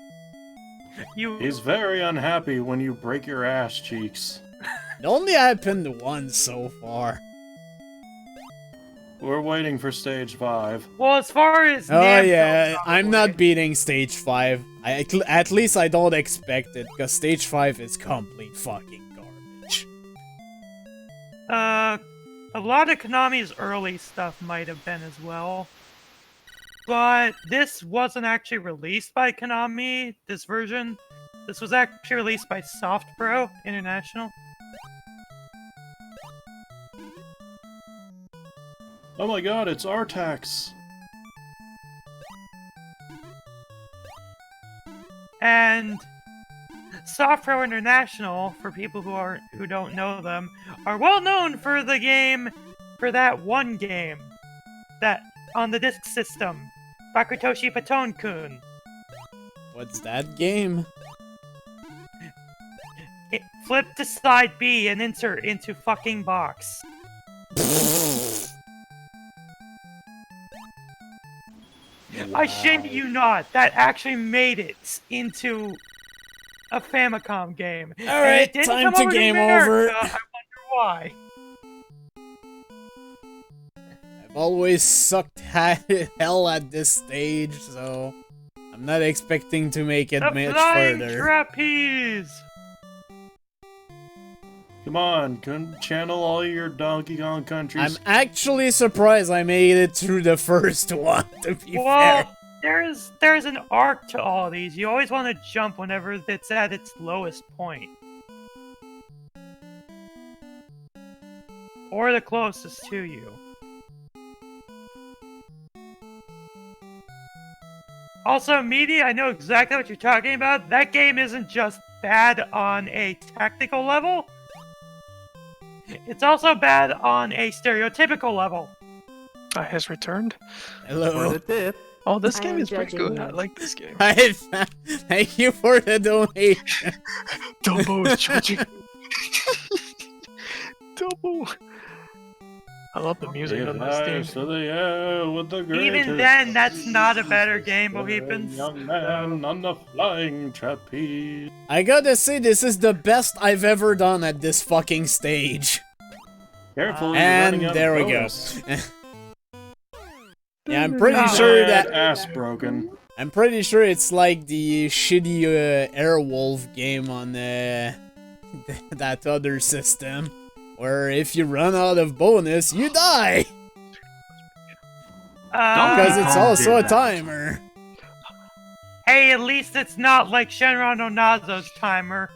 E: He's very unhappy when you break your ass cheeks.
A: It only happened once so far.
E: We're waiting for stage 5.
D: Well, as far as
A: Oh
D: Namco,
A: yeah, I'm not
D: probably.
A: beating stage 5. At least I don't expect it, because stage 5 is complete fucking garbage.
D: A lot of Konami's early stuff might have been as well. But this wasn't actually released by Konami, this version. This was actually released by SoftPro International.
E: Oh my god, it's Artax!
D: And SoftPro International, for people who don't know them, are well known for the game, for that one game that on the disk system, Bakutoshi Paton-kun.
A: What's that game?
D: Flip to side B and insert into fucking box. I shit you not, that actually made it into a Famicom game.
A: Alright, time to game over.
D: I wonder why.
A: I've always sucked hell at this stage, so I'm not expecting to make it
D: The
A: much
D: flying
A: further.
D: trapeze!
E: Come on, channel all your Donkey Kong countries.
A: I'm actually surprised I made it through the first one, to be fair.
D: Well, there's an arc to all these. You always want to jump whenever it's at its lowest point. Or the closest to you. Also, Meaty, I know exactly what you're talking about. That game isn't just bad on a technical level. It's also bad on a stereotypical level.
C: Has returned.
A: Hello.
C: Oh, this
F: I
C: game
F: am
C: is pretty
F: judging
C: good.
F: you.
C: I like this game.
A: Thank you for the donation.
C: Dumbo is judging. Dumbo. I love the music on this game.
E: To the air with the
D: Even then, that's not a better game, Bohemians.
E: Young man on the flying trapeze.
A: I gotta say, this is the best I've ever done at this fucking stage.
E: Careful,
A: And
E: you're running out
A: there
E: of
A: we go.
E: bonus.
A: Yeah, I'm pretty sure that
E: ass broken.
A: I'm pretty sure it's like the shitty Airwolf game on that other system, where if you run out of bonus, you die. Because it's
E: Kong
A: also a
E: did that.
A: timer.
D: Hey, at least it's not like Shenron Onazo's timer.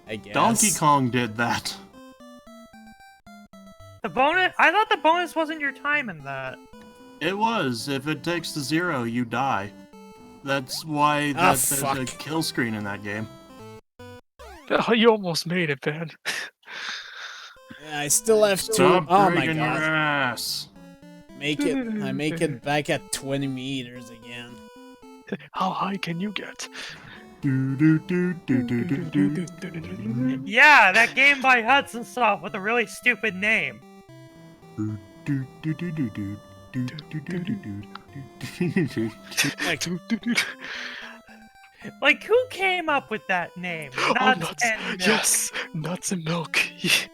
A: I guess.
E: Donkey Kong did that.
D: The bonus? I thought the bonus wasn't your time in that.
E: It was. If it takes to 0, you die. That's why there's a
A: fuck.
E: kill screen in that game.
C: Oh, you almost made it, Ben.
A: Yeah, I still have to.
E: Stop
A: Oh my
E: breaking your
A: god.
E: ass.
A: I make it back at 20 meters again.
C: How high can you get?
D: Yeah, that game by Hudson Soft with a really stupid name. Like, who came up with that name?
C: Oh,
D: Nuts
C: nuts.
D: and milk.
C: Yes, nuts and milk.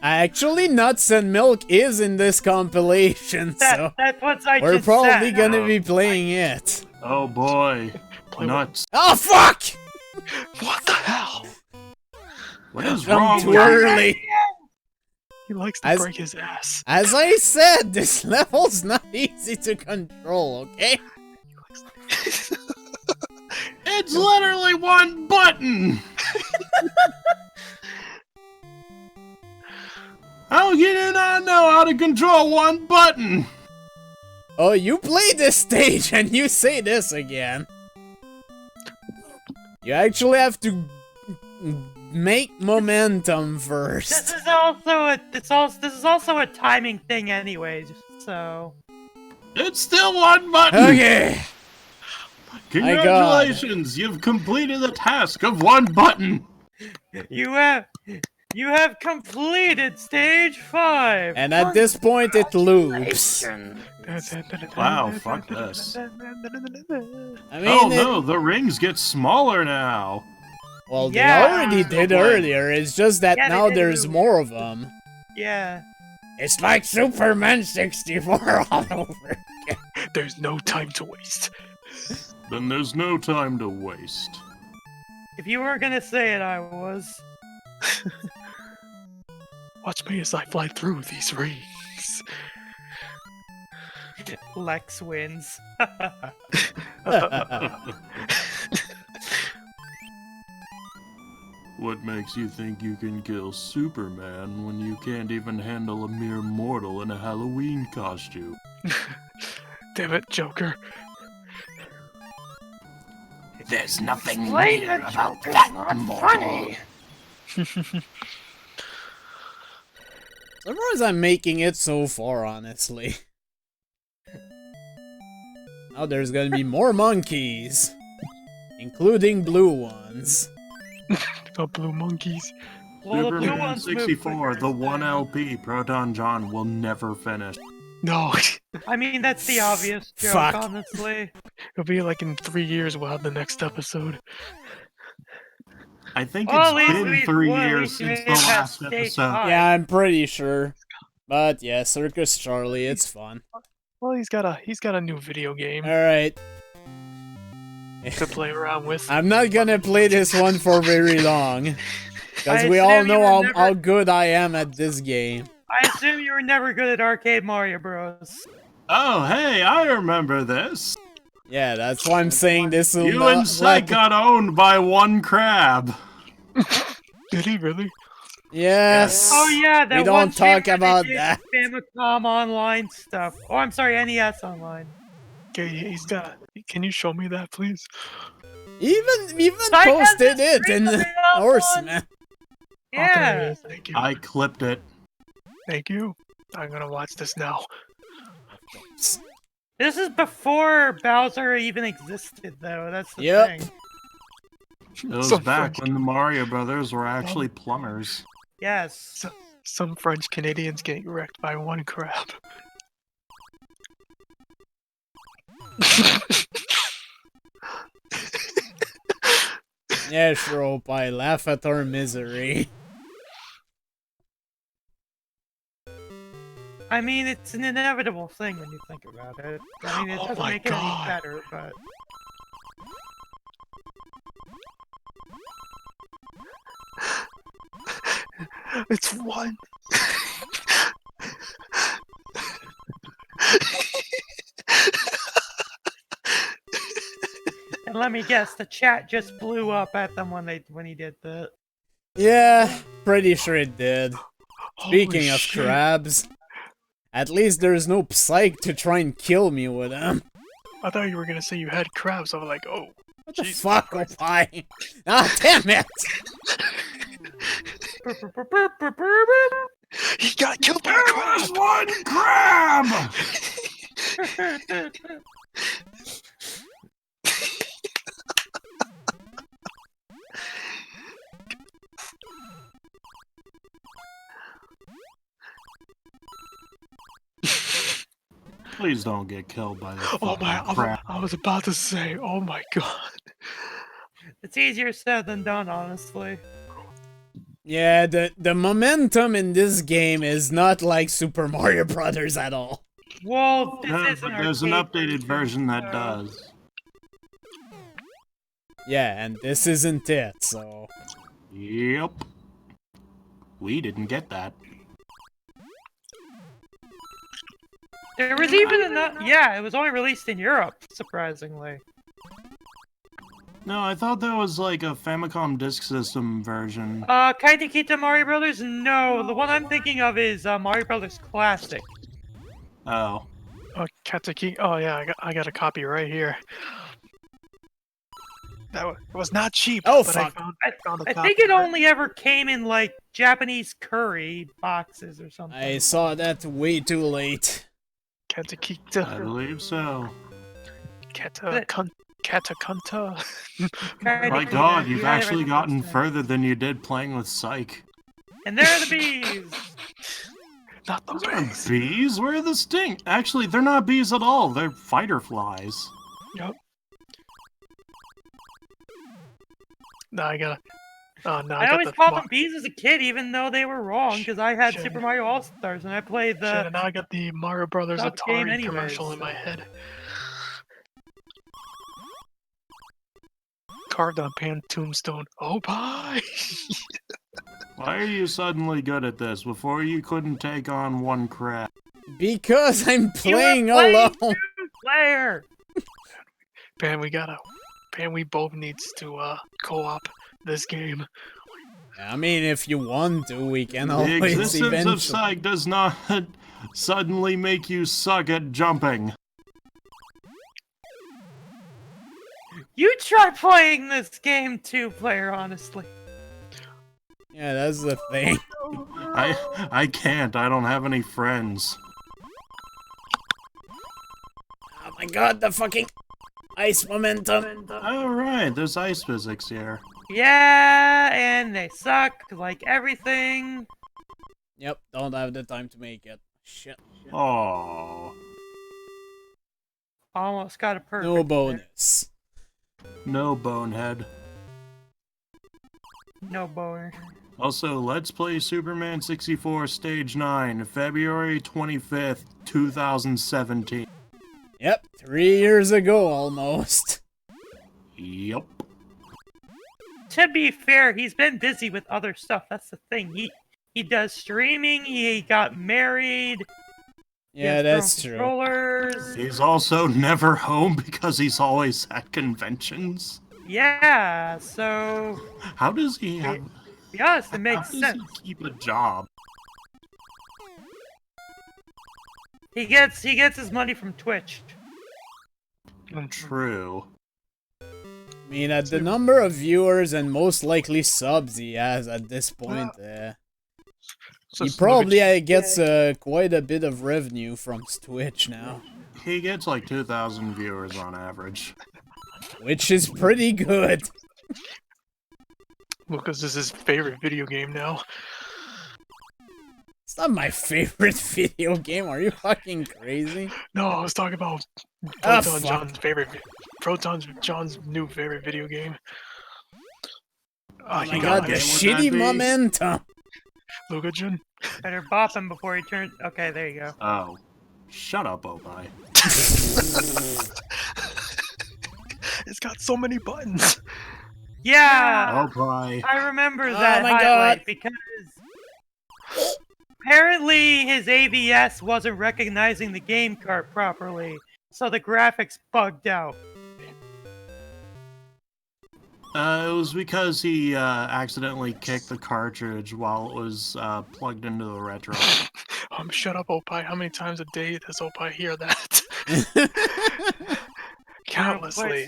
A: Actually, Nuts and Milk is in this compilation, so
D: That's what I
A: we're
D: just
A: probably
D: said.
A: gonna be playing it.
E: Oh boy.
C: Play
E: Nuts.
A: Oh fuck!
C: What the hell?
E: What is
A: I'm
E: wrong
A: too
E: with you?
A: early.
C: He likes to
A: As-
C: break his ass.
A: As I said, this level's not easy to control, okay?
E: It's literally one button! How can you not know how to control one button?
A: Oh, you play this stage and you say this again. You actually have to make momentum
D: This
A: first.
D: is also a timing thing anyways, so
E: It's still one button!
A: Okay.
E: Congratulations, you've completed the task of one button!
D: you have completed stage 5.
A: And at this point, it loops.
E: Wow, fuck this.
A: I mean,
E: Oh no, the rings get smaller now!
A: well,
D: Yeah.
A: they already did earlier. It's just that
D: Yeah, they
A: now
D: did
A: there's
D: earlier.
A: more of them.
D: Yeah.
A: It's like Superman 64 all over.
C: There's no time to waste.
E: Then there's no time to waste.
D: If you were gonna say it, I was.
C: Watch me as I fly through these rings.
D: Lex wins.
E: What makes you think you can kill Superman when you can't even handle a mere mortal in a Halloween costume?
C: Damn it, Joker.
E: There's nothing
D: Explain
E: weird
D: the
E: about
D: Joker's
E: that
D: not
E: mortal.
D: funny.
A: Surprised I'm making it so far, honestly. Now there's gonna be more monkeys, including blue ones.
C: The blue monkeys.
D: Well, the blue
E: Superman
D: ones move
E: 64,
D: quicker
E: the
D: than-
E: one LP Proton John will never finish.
C: No.
D: I mean, that's the obvious joke,
A: Fuck.
D: honestly.
C: It'll be like in 3 years we'll have the next episode.
E: I think
D: Well,
E: it's
D: at
E: been
D: least-
E: 3
D: well, at
E: years
D: least you
E: since
D: may
E: the
D: have
E: last
D: staked
E: episode.
D: high.
A: Yeah, I'm pretty sure. But yeah, Circus Charlie, it's fun.
C: Well, he's got a new video game
A: Alright.
C: to play around with.
A: I'm not gonna play this one for very long. Because
D: I
A: we all
D: assume
A: know
D: you
A: how,
D: were never-
A: how good I am at this game.
D: I assume you were never good at Arcade Mario Bros.
E: Oh, hey, I remember this.
A: Yeah, that's why I'm saying this will
E: You
A: not
E: and Psych got owned by one crab.
C: Did he really?
A: Yes.
D: Oh yeah, that
A: We
D: one
A: don't
D: stream
A: talk
D: where they
A: about
D: did
A: that.
D: Famicom Online stuff. Oh, I'm sorry, NES Online.
C: Okay, he's got. Can you show me that, please?
A: Even
D: I have
A: posted
D: this
A: it
D: stream
A: in
D: of it on
A: Horseman.
C: Oh, there he
D: Yeah.
C: is. Thank you.
E: I clipped it.
C: Thank you. I'm gonna watch this now.
D: This is before Bowser even existed, though. That's the
A: Yep.
D: thing.
E: It was
C: Some
E: back
C: French-
E: when the Mario Brothers were actually plumbers.
D: Yes.
C: Some French Canadians getting wrecked by one crab.
A: Yeah, sure, I laugh at our misery.
D: I mean, it's an inevitable thing when you think about it. I mean, it
C: Oh
D: doesn't
C: my
D: make it any
C: God.
D: better, but...
C: It's one.
D: And let me guess, the chat just blew up at them when he did that.
A: Yeah, pretty sure it did.
C: Holy
A: Speaking of
C: shit.
A: crabs, at least there's no Psych to try and kill me with them.
C: I thought you were gonna say you had crabs. I was like, oh.
A: What the
C: Jesus
A: fuck,
C: Christ.
A: Opie? Ah, damn it!
C: He got killed by a crab.
E: one crab! Please don't get killed by the
C: Oh my!
E: crab.
C: I was about to say, oh my god.
D: It's easier said than done, honestly.
A: Yeah, the momentum in this game is not like Super Mario Brothers at all.
D: Well, this
E: No,
D: is
E: but there's an updated version that does.
A: Yeah, and this isn't it, so...
E: Yep. We didn't get that.
D: There was even enough. Yeah, it was only released in Europe, surprisingly.
E: No, I thought that was like a Famicom Disk System version.
D: Kaitikita Mario Brothers? No, the one I'm thinking of is Mario Brothers Classic.
E: Oh.
C: Oh, Katsuki. Oh yeah, I got a copy right here. It was not cheap.
A: Oh,
C: but
A: fuck.
C: I found a
D: I
C: copy.
D: think it only ever came in like Japanese curry boxes or something.
A: I saw that way too late.
E: I
C: Katakita.
E: believe so.
C: Katakanta.
E: My god, you've actually gotten further than you did playing with Psych.
D: And there are the bees!
C: Not the
E: Those aren't
C: bees.
E: bees? Where are the sting? Actually, they're not bees at all. They're fighter flies.
C: Yup. No, I gotta Oh no,
D: I
C: got
D: always
C: the
D: called them B's as a kid, even though they were wrong, because I had
C: Shit.
D: Super Mario All Stars and I played
C: Shit,
D: the
C: and now I got the Mario Brothers
D: sub game
C: Atari
D: anyways,
C: commercial in
D: so-
C: my head. Carved on pan tombstone. Oh pie!
E: Why are you suddenly good at this? Before you couldn't take on one crab.
A: Because I'm
D: You were
A: playing
D: playing
A: alone.
D: two-player.
C: Pan, we both needs to co-op this game.
A: I mean, if you want to, we can
E: The
A: always
E: existence
A: eventually.
E: of psych does not suddenly make you suck at jumping.
D: You try playing this game two-player, honestly.
A: Yeah, that's the thing.
E: I can't. I don't have any friends.
A: Oh my god, the fucking ice momentum.
E: Alright, there's ice physics here.
D: Yeah, and they suck like everything.
A: Yep, don't have the time to make it. Shit.
E: Oh,
D: Almost got a perfect.
A: No
D: there.
A: bonus.
E: no bonehead.
D: No boner.
E: Also, Let's Play Superman 64 Stage 9, February 25th, 2017.
A: Yep, 3 years ago almost.
E: Yup.
D: To be fair, he's been busy with other stuff. That's the thing. He does streaming. He got married. he
A: Yeah,
D: has
A: that's
D: drone
A: true.
D: Controllers.
E: He's also never home because he's always at conventions.
D: Yeah, so
E: How does he have...
D: to be honest, it
E: How
D: makes
E: does
D: sense.
E: he keep a job?
D: He gets his money from Twitch.
E: True.
A: I mean, at the number of viewers and most likely subs he has at this point,
C: So
A: he
C: it's
A: probably gets quite a bit of revenue from Twitch now.
E: He gets like 2,000 viewers on average.
A: Which is pretty good.
C: Lucas is his favorite video game now.
A: It's not my favorite video game, are you fucking crazy?
C: No, I was talking about
A: Ah,
C: Proton
A: fuck.
C: John's favorite. Proton John's new favorite video game.
A: Oh
C: he
A: my
C: got
A: god, the
E: it.
C: it.
E: Would that
A: shitty
E: be-
A: momentum!
C: Luca Jun.
D: Better bop him before he turns. Okay, there you go.
E: Oh. Shut up, Opie.
C: It's got so many buttons.
D: Yeah,
E: Opie.
D: I remember
A: Oh
D: that
A: my
D: highlight
A: God.
D: because apparently his AVS wasn't recognizing the game cart properly, so the graphics bugged out.
E: It was because he accidentally kicked the cartridge while it was plugged into the retro.
C: Shut up, Opie. How many times a day does Opie hear that? Countlessly.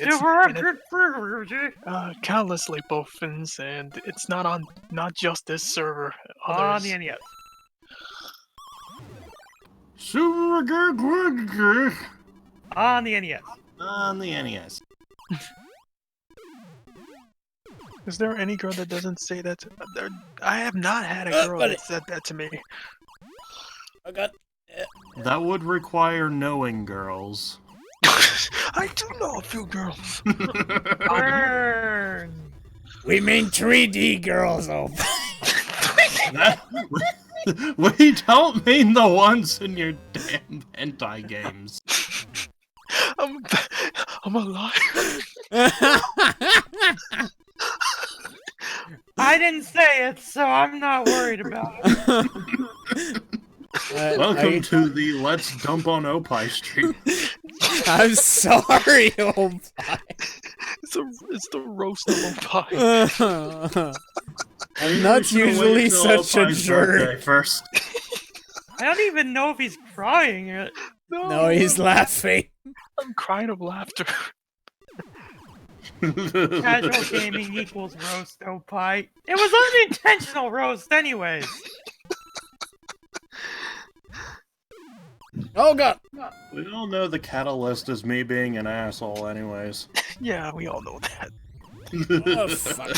C: Countlessly, both fins, and it's not just this server.
D: On
C: Others.
D: the NES.
E: Super
D: On the NES.
E: on the NES.
C: Is there any girl that doesn't say that? I have not had a girl
A: but
C: that said that to me.
A: Oh god.
E: That would require knowing girls.
C: I do know a few girls.
D: Burn.
A: We mean 3D girls, oh.
E: We don't mean the ones in your damn hentai games.
C: I'm alive.
D: I didn't say it, so I'm not worried about it.
E: Welcome to the Let's Dump on Opie stream.
A: I'm sorry, oh.
C: It's the roast of Opie.
A: I'm not usually such a jerk.
E: First.
D: I don't even know if he's crying.
A: No, he's laughing.
C: I'm crying of laughter.
D: Casual gaming equals roast, oh pie. It was unintentional roast anyways.
A: Oh god.
E: We all know the catalyst is me being an asshole anyways.
C: Yeah, we all know that.
A: Oh fuck.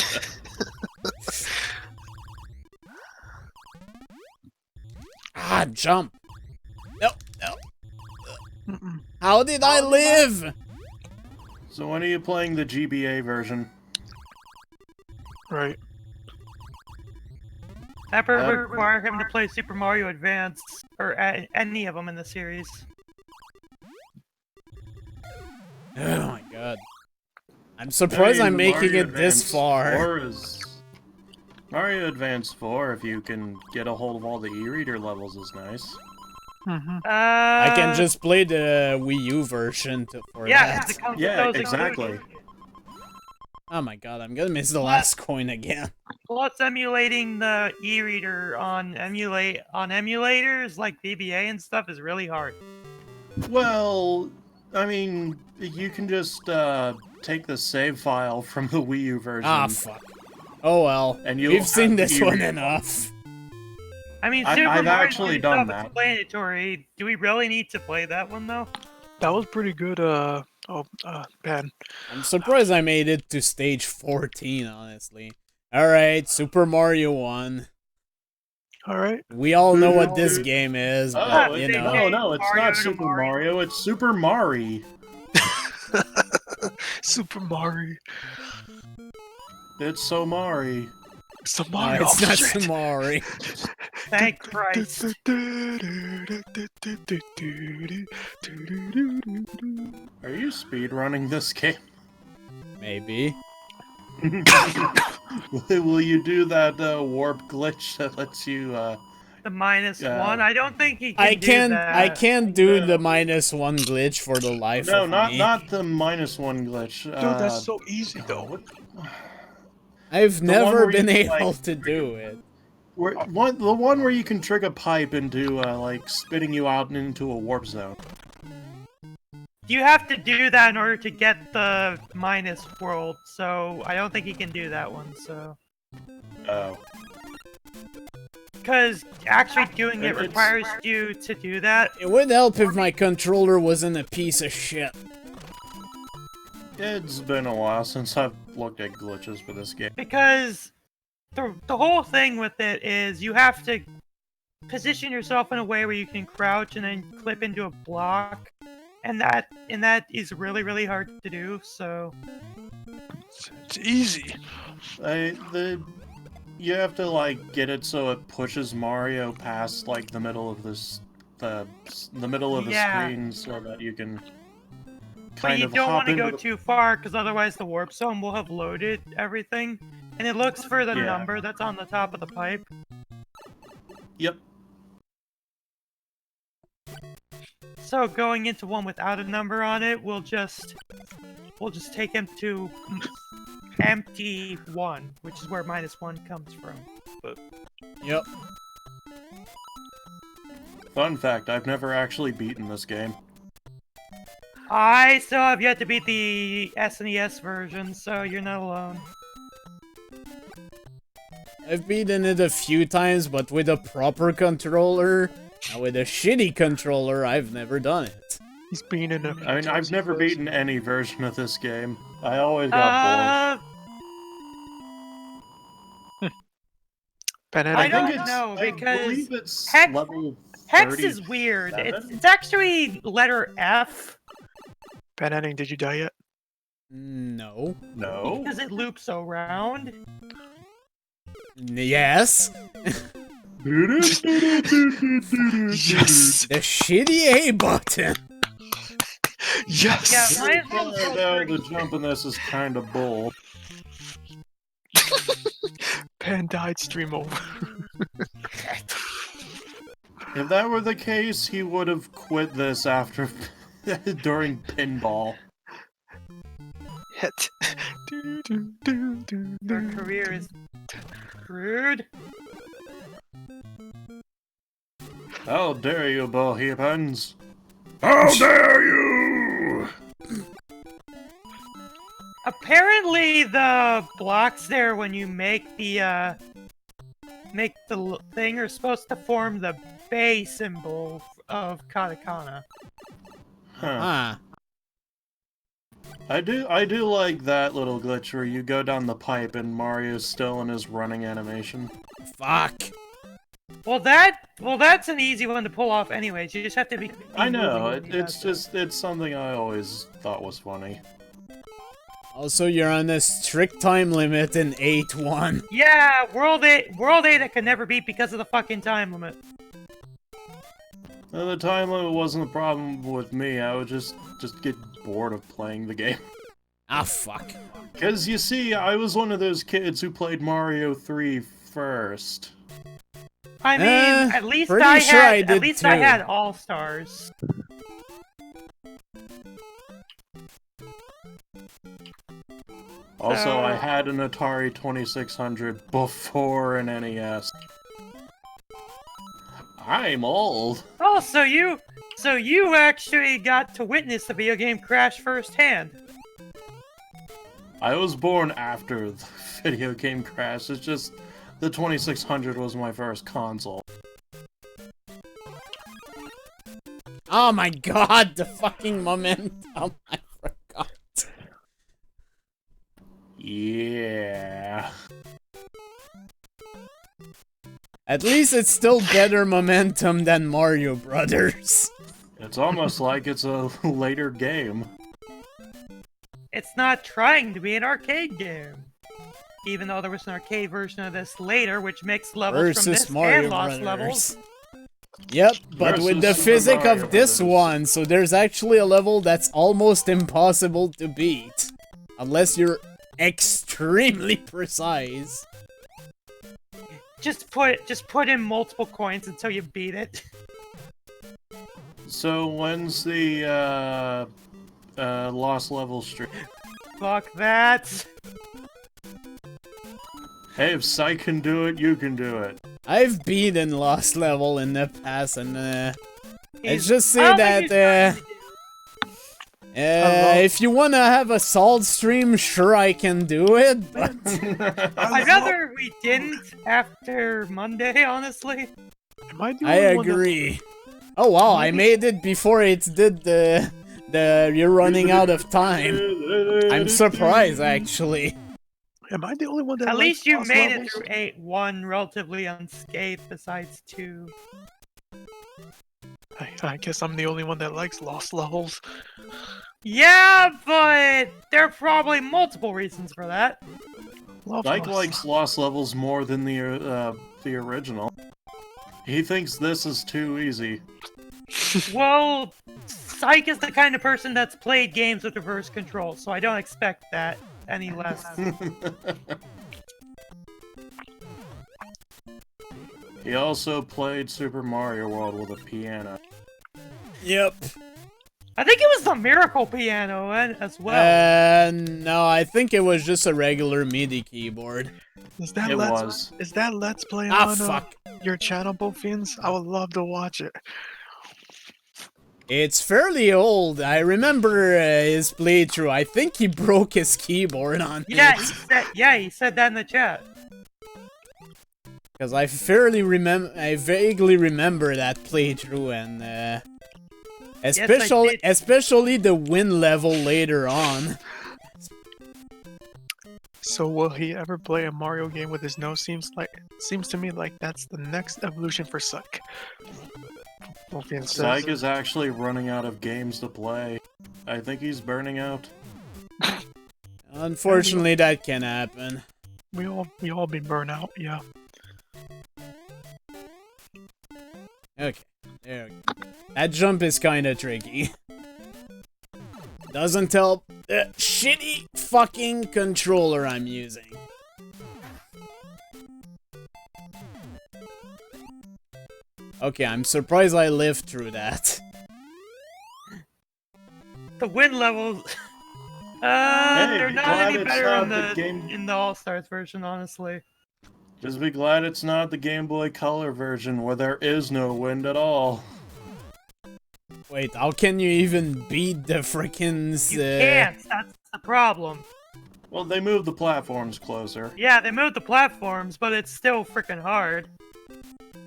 A: Ah, jump. No, no.
C: Mm-mm.
A: How did I live?
E: So when are you playing the GBA version?
C: Right.
D: That would require him to play Super Mario Advance, or any of them in the series.
A: Oh my god. I'm surprised I'm making it this far.
E: Mario Advance 4, if you can get a hold of all the e-reader levels, is nice.
A: I can just play the Wii U version for that.
D: It comes with
E: Yeah,
D: those
E: exactly.
D: included.
A: Oh my god, I'm gonna miss the last coin again.
D: Plus, emulating the e-reader on emulators like VBA and stuff is really hard.
E: Well, I mean, you can just take the save file from the Wii U version.
A: Ah, fuck. Oh well,
E: And
A: we've seen this one enough.
D: I mean,
E: I've
D: Super Mario
E: actually done
D: stuff is
E: that.
D: explanatory. Do we really need to play that one though?
C: That was pretty good, Ben.
A: I'm surprised I made it to stage 14, honestly. Alright, Super Mario 1.
C: Alright.
A: We all know what this game is, but,
E: Oh,
A: you know.
E: no, it's not Super Mario, it's Super Mario.
C: Super Mario.
E: It's so Mario.
C: Super
A: No,
C: Mario.
A: it's not Samari.
D: Thank Christ.
E: Are you speedrunning this game?
A: Maybe.
E: Will you do that warp glitch that lets you,
D: The -1? I don't think he can
A: I
D: do that.
A: I can't do the -1 glitch for the life
E: No,
A: of
E: not
A: me.
E: not the -1 glitch.
C: Dude, that's so easy though.
A: I've
E: The one
A: never
E: where
A: been
E: you,
A: able
E: like,
A: to do it.
E: The one where you can trick a pipe into, like, spitting you out into a warp zone.
D: You have to do that in order to get the minus world, so I don't think he can do that one, so...
E: Oh.
D: Because actually doing it requires you to do that.
A: It would help if my controller wasn't a piece of shit.
E: It's been a while since I've looked at glitches for this game.
D: Because the whole thing with it is you have to position yourself in a way where you can crouch and then clip into a block. And that is really, really hard to do, so...
C: It's easy.
E: You have to, like, get it so it pushes Mario past, like, the middle of the middle of the screen so that you can
D: But you don't want to go too far, because otherwise the warp zone will have loaded everything. And it looks for the number that's on the top of the pipe.
E: Yep.
D: So going into one without a number on it, we'll just take him to empty 1, which is where -1 comes from. But...
A: Yep.
E: Fun fact, I've never actually beaten this game.
D: I still have yet to beat the SNES version, so you're not alone.
A: I've beaten it a few times, but with a proper controller. Now with a shitty controller, I've never done it.
C: He's been in a...
E: I mean, I've never beaten any version of this game. I always got bored.
D: I don't know, because
E: it's
D: Hex,
E: level
D: Hex is weird. It's actually letter F.
C: PanAnning, did you die yet?
A: No.
E: No.
D: Because it loops around.
A: Yes.
C: Yes.
A: The shitty A button.
C: Yes.
D: Yeah, mine's
E: No, the jump in this is kind of bull.
C: Pan died, stream over.
E: If that were the case, he would have quit this after during pinball.
C: Hit.
D: Their career is screwed.
E: How dare you, Bohemians!
B: How dare you!
D: Apparently, the blocks there when you make the thing are supposed to form the Bay symbol of katakana.
E: Huh.
A: Ah.
E: I do like that little glitch where you go down the pipe and Mario's still in his running animation.
A: Fuck.
D: Well, that's an easy one to pull off anyways. You just have to be...
E: I know, it's something I always thought was funny.
A: Also, you're on a strict time limit in 8-1.
D: Yeah, World 8 I can never beat because of the fucking time limit.
E: The time limit wasn't a problem with me. I would just get bored of playing the game.
A: Ah, fuck.
E: Because, you see, I was one of those kids who played Mario 3 first.
D: I mean, at least
A: pretty
D: I
A: sure I
D: had
A: did
D: at least
A: too.
D: I had All-Stars.
E: Also, I had an Atari 2600 before an NES. I'm old.
D: Oh, so you actually got to witness the video game crash firsthand.
E: I was born after the video game crash. It's just the 2600 was my first console.
A: Oh my god, the fucking momentum. I forgot.
E: Yeah.
A: At least it's still better momentum than Mario Brothers.
E: It's almost like it's a later game.
D: It's not trying to be an arcade game. Even though there was an arcade version of this later, which makes levels from
A: Versus
D: this
A: Mario
D: and Lost
A: Brothers.
D: levels.
A: Yep, but with the
E: Versus Super
A: physic
E: Mario
A: of this
E: Brothers.
A: one, so there's actually a level that's almost impossible to beat. Unless you're extremely precise.
D: Just put in multiple coins until you beat it.
E: So when's the Lost Level stream?
D: Fuck that.
E: Hey, if Psy can do it, you can do it.
A: I've beaten Lost Level in the past, and let's
D: He's-
A: just
D: I
A: say
D: don't think
A: that
D: he's trying to do-
A: if you wanna have a solid stream, sure I can do it, but
D: I'd rather we didn't after Monday, honestly.
C: Am I the
A: I
C: only one that-
A: agree. Oh wow, I made it before it did the you're running out of time. I'm surprised actually.
C: Am I the only one that
D: At
C: likes
D: least you
C: Lost
D: made
C: levels?
D: it through 8-1 relatively unscathed, besides 2.
C: I guess I'm the only one that likes Lost levels.
D: Yeah, but there are probably multiple reasons for that.
C: Love
E: Mike
C: Lost.
E: likes Lost Levels more than the original. He thinks this is too easy.
D: Well, Psych is the kind of person that's played games with reverse control, so I don't expect that any less.
E: He also played Super Mario World with a piano.
A: Yep.
D: I think it was the Miracle Piano as well.
A: No, I think it was just a regular MIDI keyboard.
C: Is that
E: It
C: let's,
E: was.
C: Is that Let's Play
A: Ah,
C: on
A: fuck.
C: your channel, Bofians? I would love to watch it.
A: It's fairly old. I remember his playthrough. I think he broke his keyboard on
D: Yeah,
A: it.
D: he said that in the chat.
A: Because I vaguely remember that playthrough, and especially the win level later on.
C: So will he ever play a Mario game with his nose? Seems to me like that's the next evolution for Psych. Bofians says,
E: Psych is actually running out of games to play. I think he's burning out.
A: Unfortunately, that can happen.
C: we all be burnt out, yeah.
A: Okay, there we go. That jump is kinda tricky. Doesn't help the shitty fucking controller I'm using. Okay, I'm surprised I lived through that.
D: The win levels.
E: Hey,
D: They're
E: be
D: not
E: glad
D: any
E: it's
D: better
E: not
D: in
E: the
D: the
E: game-
D: All-Stars version, honestly.
E: Just be glad it's not the Game Boy Color version where there is no wind at all.
A: Wait, how can you even beat the frickin'
D: You can't. That's the problem.
E: Well, they moved the platforms closer.
D: Yeah, they moved the platforms, but it's still freaking hard.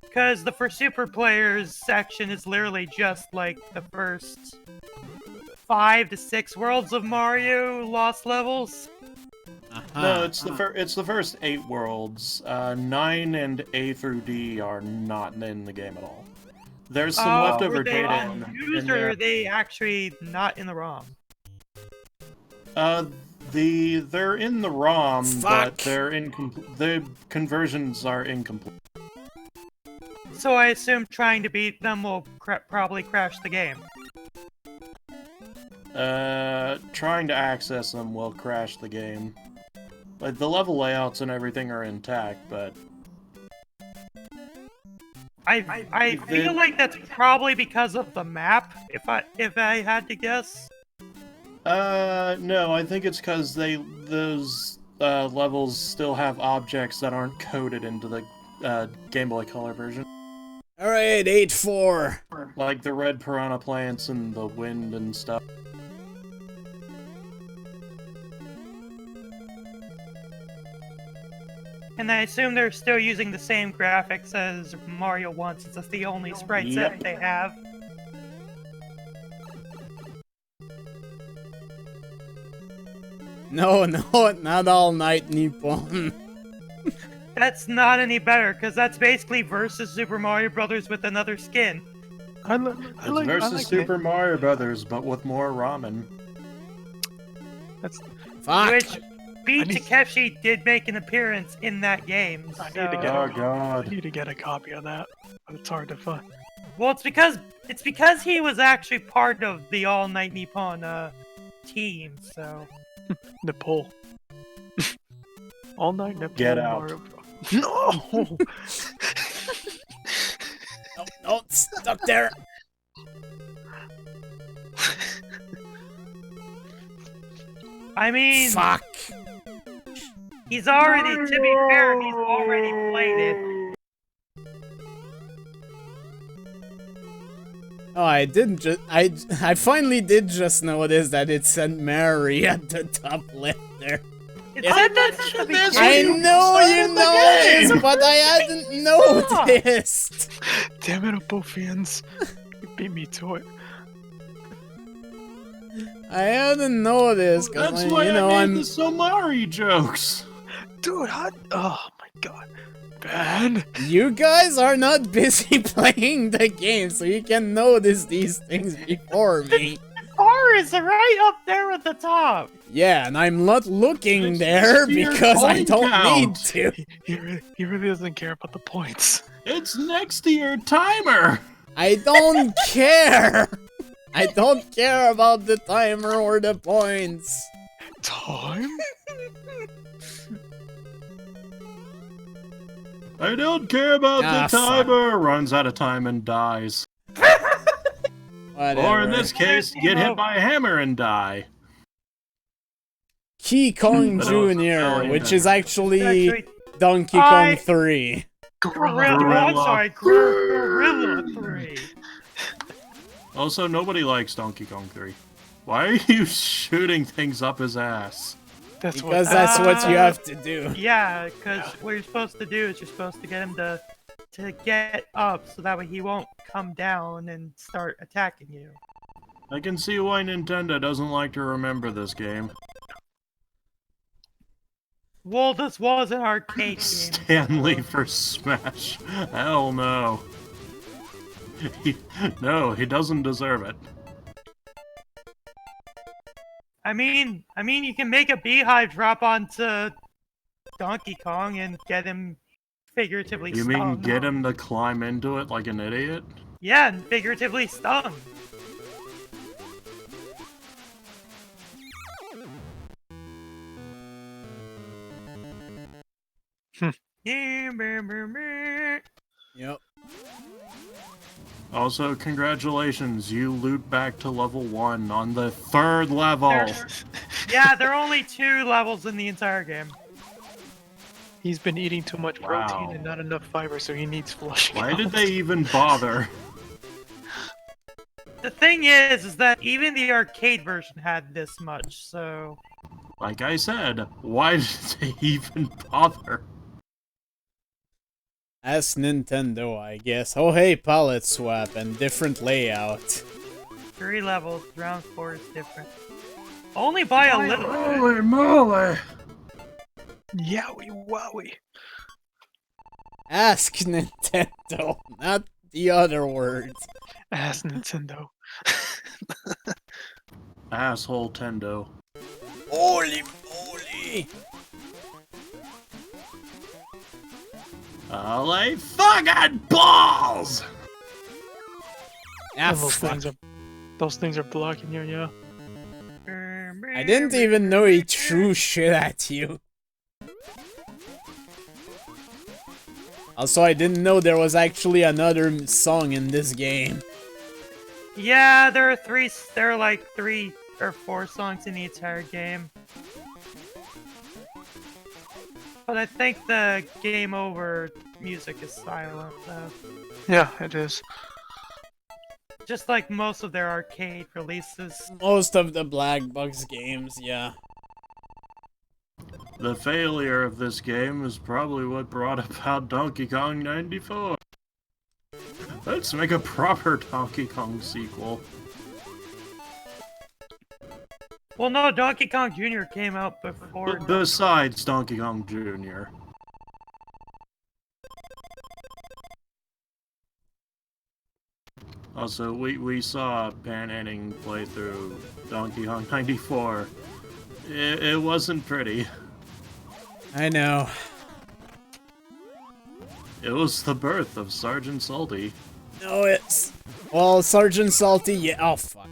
D: Because the For Super Players section is literally just like the first 5 to 6 worlds of Mario Lost Levels.
E: No, it's the first 8 worlds. 9 and A through D are not in the game at all. There's some leftover
D: were they
E: data
D: unused,
E: in
D: or
E: there.
D: are they actually not in the ROM?
E: They're in the ROM,
A: Fuck.
E: but they're incomplete. The conversions are incomplete.
D: So I assume trying to beat them will probably crash the game.
E: Trying to access them will crash the game. Like, the level layouts and everything are intact, but...
D: I feel like that's probably because of the map, if I had to guess.
E: No, I think it's because those levels still have objects that aren't coded into the Game Boy Color version.
A: Alright, 8-4.
E: Like the red piranha plants and the wind and stuff.
D: And I assume they're still using the same graphics as Mario 1, since it's the only sprite set they have.
A: No, not all night Nippon.
D: That's not any better, because that's basically versus Super Mario Brothers with another skin.
E: It's versus Super Mario Brothers, but with more ramen.
A: Fuck.
D: Which Beat Takeshi did make an appearance in that game.
C: I
D: So...
C: need to get
E: Oh god.
C: I need to get a copy of that, but it's hard to find.
D: Well, it's because he was actually part of the All Night Nippon team. So
C: Nepal. All night Nepal.
E: Get out.
C: Mario Bros. No!
A: No, stuck there.
D: I mean,
A: Fuck.
D: he's already. To be fair, he's already played it.
A: Oh, I didn't just. I finally did just notice that it said Mary at the top left there.
D: It said that's at the beginning.
A: I know you noticed, but I hadn't noticed.
C: Damn it, Oppo-fans. You beat me to it.
A: I hadn't noticed,
E: That's
A: cause
E: why
A: you know
E: I made the Somari jokes.
C: Dude, oh my god. Ben!
A: You guys are not busy playing the game, so you can notice these things before me.
D: R is right up there at the top.
A: Yeah, and I'm not looking there because I don't need to.
C: He really doesn't care about the points.
E: It's next to your timer.
A: I don't care. I don't care about the timer or the points.
C: Time?
E: I don't care about
A: Ah,
E: the timer. Runs out of time and dies.
A: Whatever.
E: Or in this case, get hit by a hammer and die.
A: Key Kong
E: But also
A: Jr.,
E: Italian
A: which is
E: better.
A: actually Donkey Kong 3.
D: Gorilla 3.
E: Also, nobody likes Donkey Kong 3. Why are you shooting things up his ass?
A: Because that's what you have to do.
D: Yeah, because what you're supposed to do is you're supposed to get him to get up, so that way he won't come down and start attacking you.
E: I can see why Nintendo doesn't like to remember this game.
D: Well, this was an arcade game.
E: Stanley for Smash. Hell no. No, he doesn't deserve it.
D: I mean, you can make a beehive drop onto Donkey Kong and get him figuratively
E: You
D: stung.
E: mean get him to climb into it like an idiot?
D: Yeah, and figuratively stung.
A: Yep.
E: Also, congratulations, you loot back to level 1 on the 3rd level!
D: Yeah, there are only 2 levels in the entire game.
C: He's been eating too much protein
E: Wow.
C: and not enough fiber, so he needs flushing.
E: Why
C: out.
E: did they even bother?
D: The thing is that even the arcade version had this much, so...
E: Like I said, why did they even bother?
A: As Nintendo, I guess. Oh hey, palette swap and different layout.
D: 3 levels, round 4 is different. Only by a little.
E: Holy moly!
C: Yowie wowie.
A: Ask Nintendo, not the other words.
C: Ass Nintendo.
E: Asshole Tendo.
A: Holy me.
E: Holy fucking balls!
A: Ah,
C: And
A: fuck.
C: those things are blocking you, yeah.
A: I didn't even know he threw shit at you. Also, I didn't know there was actually another song in this game.
D: Yeah, there are like 3 or 4 songs in the entire game. But I think the game over music is silent, though.
C: Yeah, it is.
D: Just like most of their arcade releases.
A: Most of the Black Box games, yeah.
E: The failure of this game is probably what brought about Donkey Kong 94. Let's make a proper Donkey Kong sequel.
D: Well, no, Donkey Kong Jr. came out before.
E: Besides Donkey Kong Jr. Also, we saw PanAnning play through Donkey Kong 94. It wasn't pretty.
A: I know.
E: It was the birth of Sergeant Salty.
A: No, it's... Well, Sergeant Salty, yeah. Oh, fuck.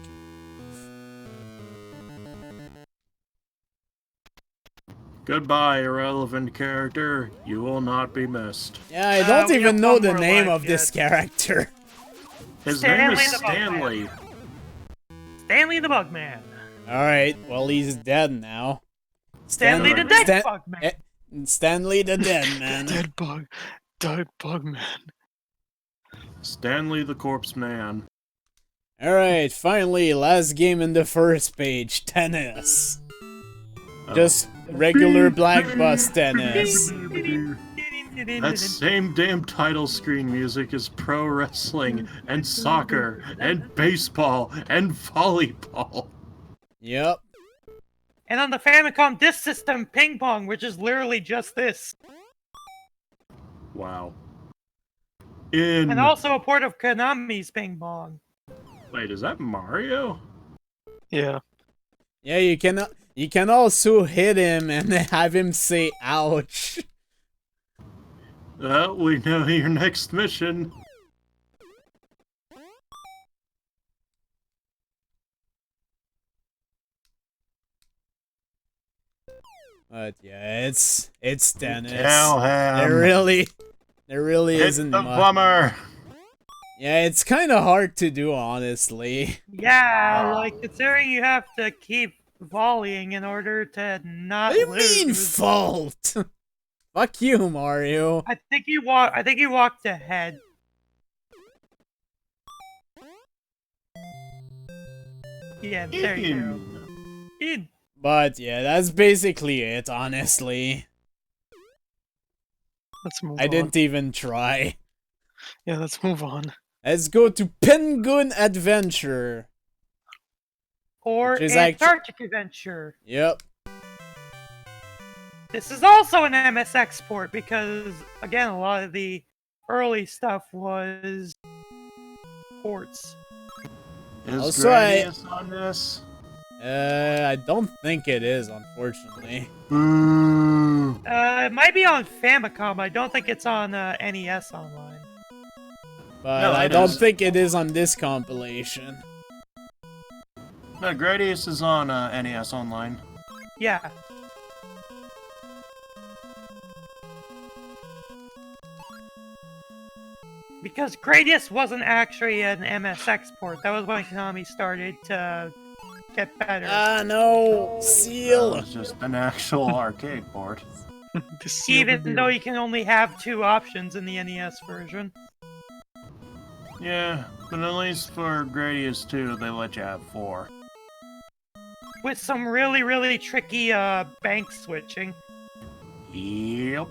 E: Goodbye, irrelevant character. You will not be missed.
A: Yeah, I don't
D: we
A: even
D: have
A: know
D: one
A: the
D: more
A: name
D: life
A: of this
D: yet.
A: character.
E: His name is
D: Stanley the Bugman.
E: Stanley.
D: Stanley the Bugman.
A: Alright, well, he's dead now.
D: Stanley the Dead Bugman.
A: Eh, Stanley the Dead Man.
C: Dead bug man.
E: Stanley the Corpse Man.
A: Alright, finally, last game in the first page, tennis. Just regular black bus tennis.
E: That same damn title screen music is pro wrestling, and soccer, and baseball, and volleyball.
A: Yep.
D: And on the Famicom Disk System, ping pong, which is literally just this.
E: Wow.
D: And also a port of Konami's ping pong.
E: Wait, is that Mario?
C: Yeah.
A: Yeah, you can also hit him and have him say ouch.
E: Well, we know your next mission.
A: But yeah, it's tennis.
E: Cowham.
A: There really
E: Hit
A: isn't
E: the
A: much.
E: bummer.
A: Yeah, it's kind of hard to do, honestly.
D: Yeah, like considering you have to keep volleying in order to not
A: What do you
D: lose.
A: mean fault? Fuck you, Mario.
D: I think you walked ahead. Yeah, there you go. In.
A: But yeah, that's basically it, honestly.
C: Let's move on.
A: I didn't even try.
C: Yeah, let's move on.
A: Let's go to Penguin Adventure.
D: Or
A: Which is
D: Antarctic Adventure.
A: Yep.
D: This is also an MS export because, again, a lot of the early stuff was ports.
E: Is
A: Also,
E: Gradius on this?
A: I don't think it is, unfortunately.
E: Boo.
D: It might be on Famicom. I don't think it's on NES Online.
A: But
E: No,
A: I
E: it
A: don't
E: is.
A: think it is on this compilation.
E: No, Gradius is on NES Online.
D: Yeah. Because Gradius wasn't actually an MS export. That was when Konami started to get better.
A: Ah, no!
E: That
A: Seal!
E: was just an actual arcade port.
D: Even though you can only have 2 options in the NES version.
E: Yeah, but at least for Gradius 2, they let you have 4.
D: With some really, really tricky bank switching.
E: Yep.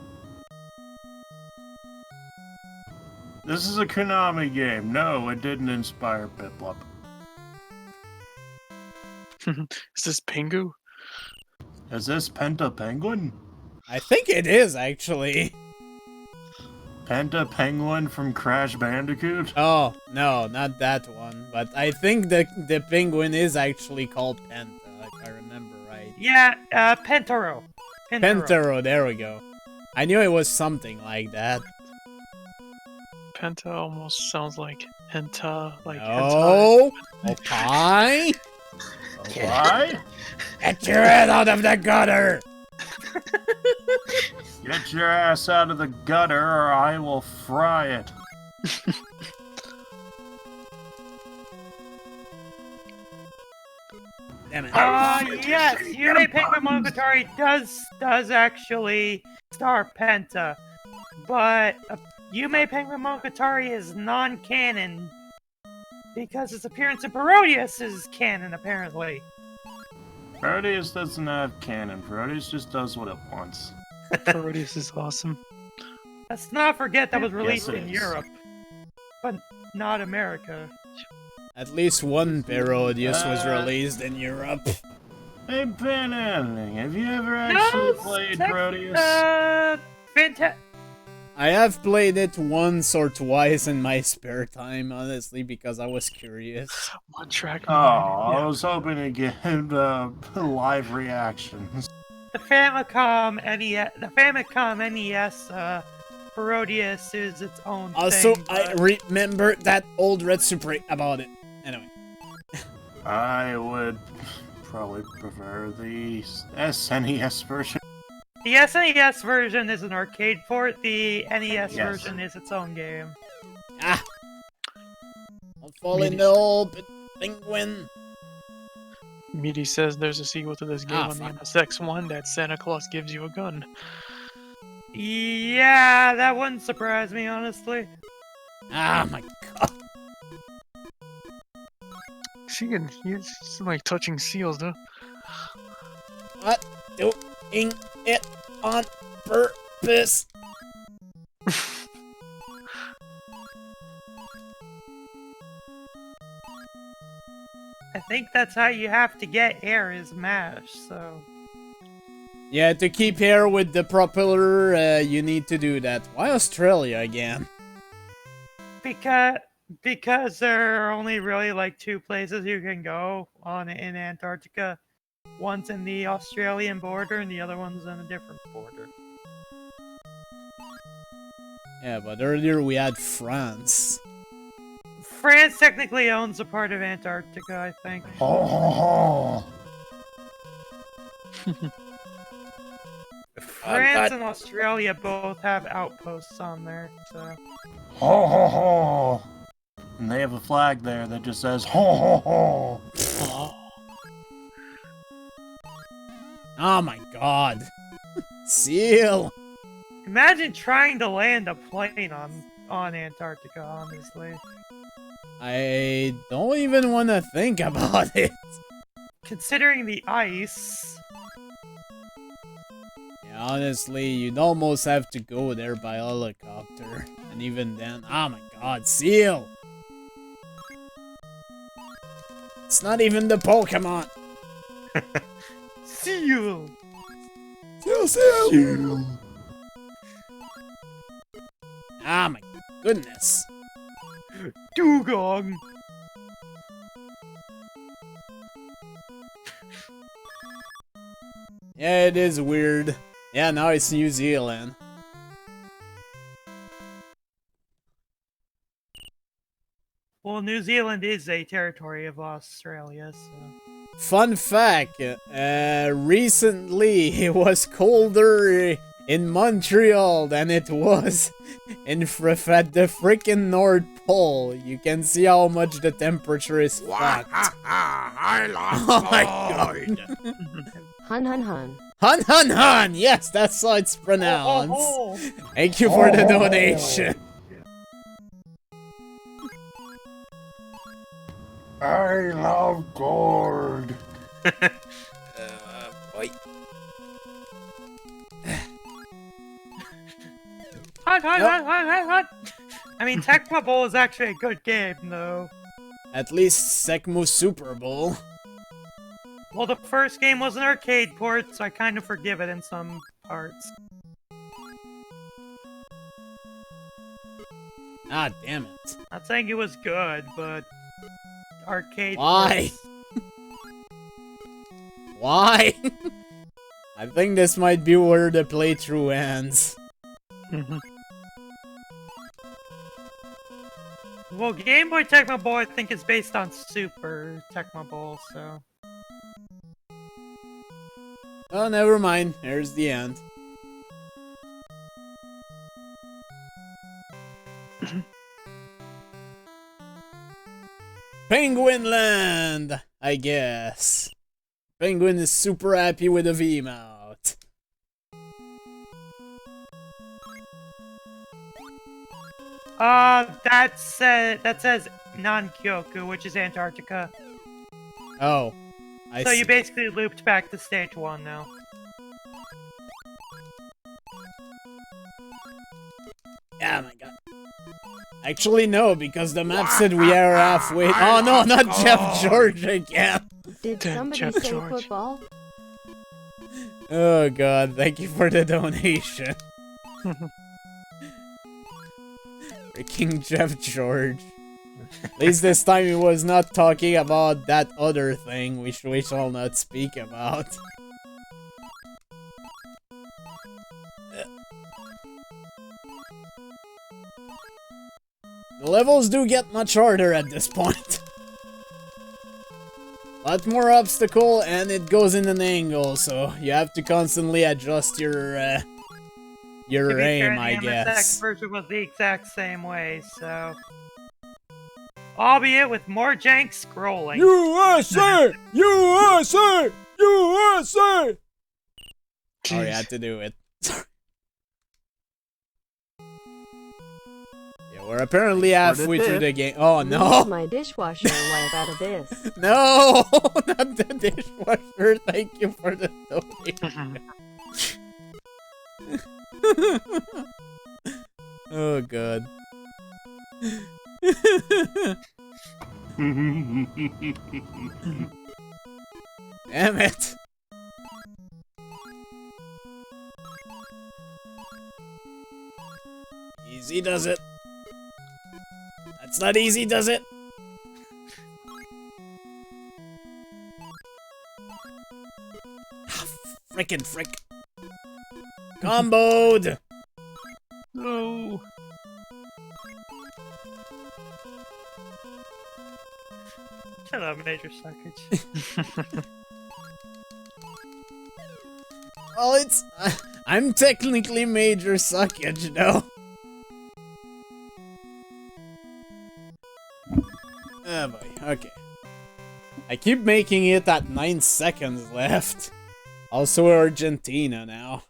E: This is a Konami game. No, it didn't inspire Piplup.
C: Is this Pingu?
E: Is this Penta Penguin?
A: I think it is, actually.
E: Penta Penguin from Crash Bandicoot?
A: Oh, no, not that one. But I think the penguin is actually called Penta, if I remember right.
D: Yeah, Pentaro.
A: Pentaro, there we go. I knew it was something like that.
C: Penta almost sounds like henta, like hentai.
A: Oh, okay.
E: Why?
A: Get your head out of the gutter!
E: Get your ass out of the gutter or I will fry it.
A: Damn it.
D: Yes, Yume Penguin Monogatari does actually star Penta, but Yume Penguin Monogatari is non-canon because its appearance in Parodius is canon, apparently.
E: Parodius doesn't have canon. Parodius just does what it wants.
C: Parodius is awesome.
D: Let's not forget that was released
E: it
D: in
E: is.
D: Europe, but not America.
A: At least one Parodius was released in Europe.
E: Hey, PanAnning, have you ever actually played Parodius?
A: I have played it once or twice in my spare time, honestly, because I was curious.
C: One track.
E: Oh, I was hoping to get live reactions.
D: The Famicom NES Parodius is its own
A: Also,
D: thing.
A: I remember that old Red Super about it. Anyway.
E: I would probably prefer the SNES version.
D: The SNES version is an arcade port, the NES
E: Yes.
D: version is its own game.
A: Ah! Don't fall in the hole, penguin.
C: Meaty says there's a sequel to this game on the MSX1 that Santa Claus gives you a gun.
D: Yeah, that wouldn't surprise me, honestly.
A: Ah, my god.
C: He's like touching seals, though.
A: What? Doing it on purpose.
D: I think that's how you have to get air is mash, so...
A: Yeah, to keep air with the propeller, you need to do that. Why Australia again?
D: Because there are only really like 2 places you can go in Antarctica. One's in the Australian border and the other one's in a different border.
A: Yeah, but earlier we had France.
D: France technically owns a part of Antarctica, I think.
E: Ho ho ho!
D: France and Australia both have outposts on there, so...
E: Ho ho ho! And they have a flag there that just says ho ho ho!
A: Oh my god. Seal!
D: Imagine trying to land a plane on Antarctica, honestly.
A: I don't even want to think about it.
D: Considering the ice...
A: Yeah, honestly, you'd almost have to go there by helicopter. And even then, oh my god, seal! It's not even the Pokemon!
D: Seal!
A: Seal! Ah my goodness.
D: Dugong!
A: Yeah, it is weird. Yeah, now it's New Zealand.
D: Well, New Zealand is a territory of Australia, so...
A: Fun fact, recently it was colder in Montreal than it was at the freaking North Pole. You can see how much the temperature is fucked. Oh my god.
H: Hun hun hun.
A: Hun hun hun! Yes, that's how it's pronounced. Thank you for the donation.
E: I love gold.
A: Boy.
D: Hot. I mean, Tecmo Bowl is actually a good game, though.
A: At least Secmo Super Bowl.
D: Well, the first game was an arcade port, so I kind of forgive it in some parts.
A: Ah, damn it.
D: Not saying it was good, but... Arcade
A: Why?
D: ports...
A: Why? I think this might be where the playthrough ends.
D: Well, Game Boy Tecmo Bowl I think is based on Super Tecmo Bowl, so...
A: Oh, never mind. Here's the end. Penguin Land, I guess. Penguin is super happy with the Wiimote.
D: That says Non-Kyoku, which is Antarctica.
A: Oh.
D: So you basically looped back to stage 1 now.
A: Oh my god. Actually, no, because the map said we are halfway. Oh no, not Jeff George again.
H: Did somebody
C: Jeff
H: say
C: George.
H: football?
A: Oh god, thank you for the donation. Freaking Jeff George. At least this time he was not talking about that other thing which we shall not speak about. The levels do get much harder at this point. Lot more obstacle and it goes in an angle, so you have to constantly adjust your aim, I guess.
D: The MSX version was the exact same way, so... Albeit with more jank scrolling.
A: USA! USA! USA! Oh, you had to do it. Yeah, we're apparently halfway through the game. Oh no!
H: Use my dishwasher wipe out of this.
A: No! Not the dishwasher. Thank you for the donation. Oh god. Damn it! Easy does it. That's not easy, does it? Frickin' frick. Comboed!
C: No.
D: Shut up, Major Suckage.
A: Well, it's... I'm technically Major Suckage, though. Oh boy, okay. I keep making it at 9 seconds left. Also Argentina now.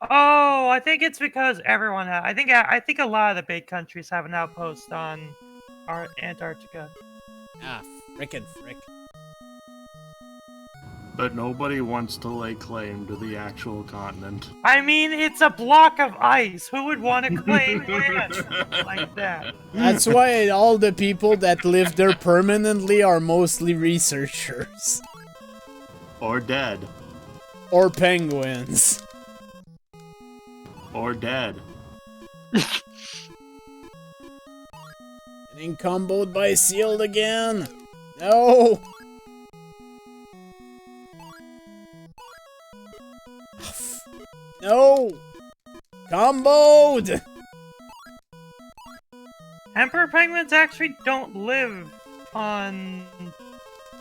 D: Oh, I think it's because everyone I think a lot of the big countries have an outpost on Antarctica.
A: Ah, frickin' frick.
E: But nobody wants to lay claim to the actual continent.
D: I mean, it's a block of ice. Who would want to claim land like that?
A: That's why all the people that live there permanently are mostly researchers.
E: Or dead.
A: Or penguins.
E: Or dead.
A: Getting comboed by Sealed again. No! No! Comboed!
D: Emperor penguins actually don't live on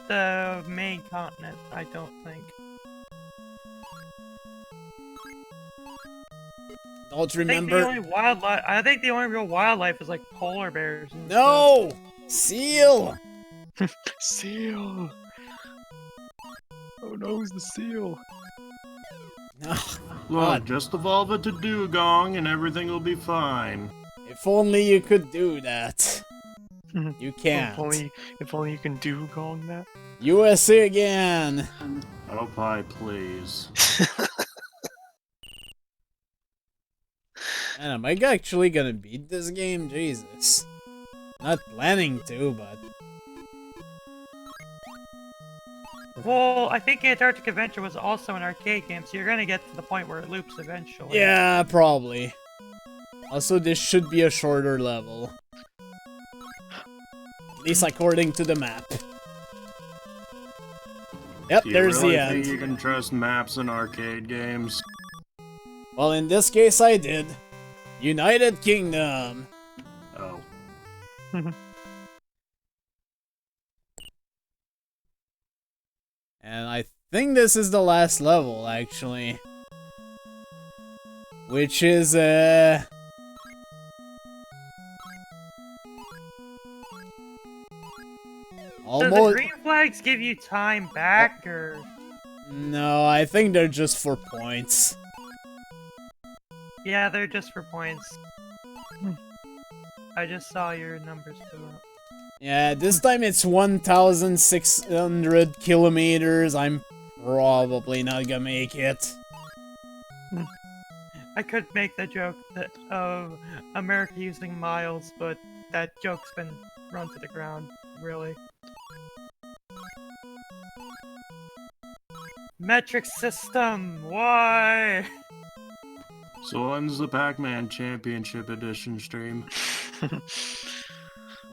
D: the main continent, I don't think.
A: Don't remember.
D: I think the only real wildlife is like polar bears. And
A: No! Seal!
C: Seal. Oh no, it's the seal.
A: No.
E: Look, just evolve it to Dugong and everything will be fine.
A: If only you could do that. You can't.
C: If only you can do gong that.
A: USA again!
E: Oh, pie, please.
A: Man, am I actually gonna beat this game? Jesus. Not planning to, but...
D: Well, I think Antarctic Adventure was also an arcade game, so you're gonna get to the point where it loops eventually.
A: Yeah, probably. Also, this should be a shorter level. At least according to the map. Yep,
E: Do you
A: there's
E: really
A: the
E: think
A: end.
E: you can trust maps in arcade games?
A: Well, in this case, I did. United Kingdom.
E: Oh.
A: And I think this is the last level, actually. Which is,
D: Do the
A: almost...
D: green flags give you time back, or...?
A: No, I think they're just for points.
D: Yeah, they're just for points. I just saw your numbers go up.
A: Yeah, this time it's 1,600 kilometers. I'm probably not gonna make it.
D: I could make the joke of America using miles, but that joke's been run to the ground, really. Metric system, why?
E: So when's the Pac-Man Championship Edition stream?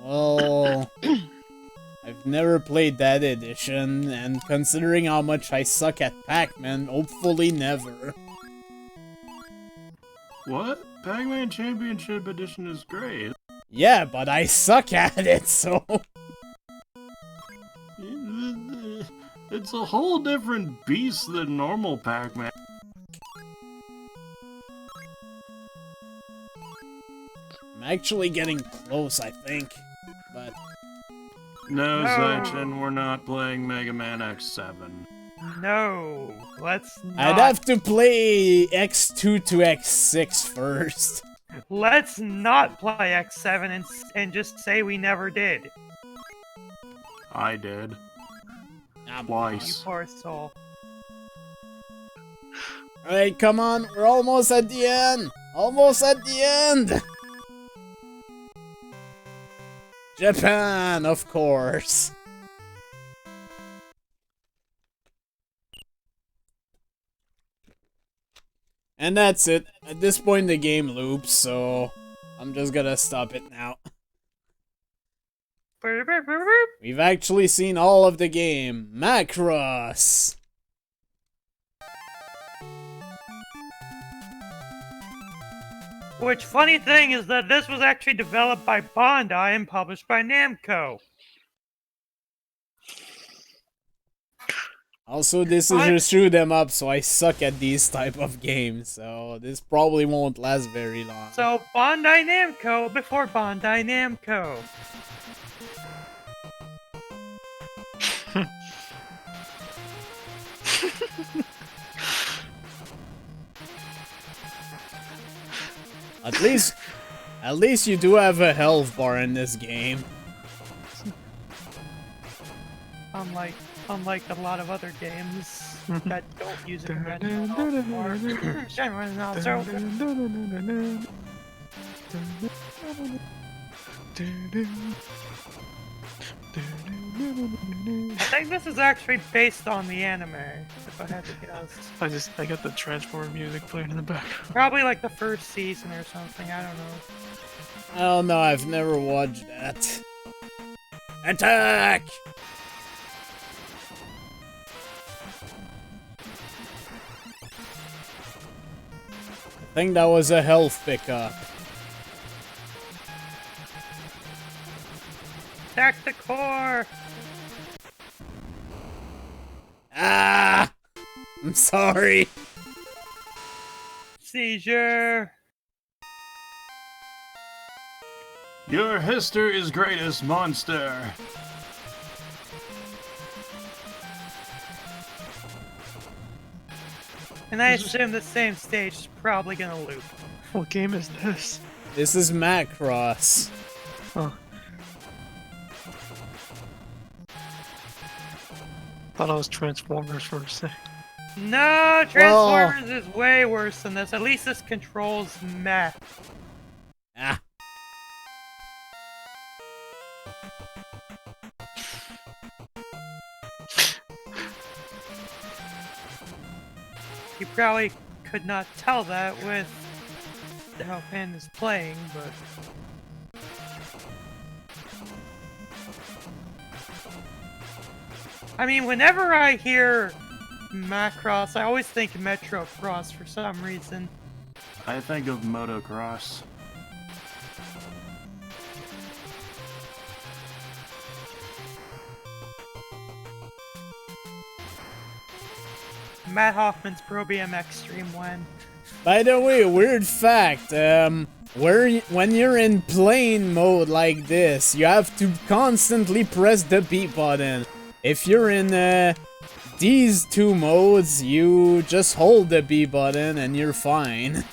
A: Well, I've never played that edition, and considering how much I suck at Pac-Man, hopefully never.
E: What? Pac-Man Championship Edition is great.
A: Yeah, but I suck at it, so...
E: It's a whole different beast than normal Pac-Man.
A: I'm actually getting close, I think. But...
E: No,
D: No.
E: Zachin, we're not playing Mega Man X7.
D: No, let's not.
A: I'd have to play X2 to X6 first.
D: Let's not play X7 and just say we never did.
E: I did.
A: Ah,
D: You
E: Twice.
D: poor soul.
A: Alright, come on, we're almost at the end! Almost at the end! Japan, of course. And that's it. At this point the game loops, so I'm just gonna stop it now. We've actually seen all of the game. Macross!
D: Which, funny thing is that this was actually developed by Bandai and published by Namco.
A: Also, this is just shoot them up, so I suck at these type of games, so this probably won't last very long.
D: So, Bandai Namco before Bandai Namco.
A: At least you do have a health bar in this game.
D: Unlike a lot of other games that don't use a conventional health bar. I think this is actually based on the anime, if I had to guess.
C: I got the Transformer music playing in the background.
D: Probably like the first season or something, I don't know.
A: I don't know, I've never watched that. Attack! I think that was a health pickup.
D: Attack the core!
A: Ah! I'm sorry.
D: Seizure!
E: Your history's greatest monster.
D: And I assume the same stage is probably gonna loop.
C: What game is this?
A: This is Macross.
C: Huh. Thought it was Transformers for a second.
D: No, Transformers is way worse than this. At least this controls meh.
A: Ah.
D: You probably could not tell that with how Pan is playing, but... I mean, whenever I hear Macross, I always think Metro Cross for some reason.
E: I think of motocross.
D: Matt Hoffman's Pro BMX stream when.
A: By the way, weird fact, when you're in plane mode like this, you have to constantly press the B button. If you're in these two modes, you just hold the B button and you're fine.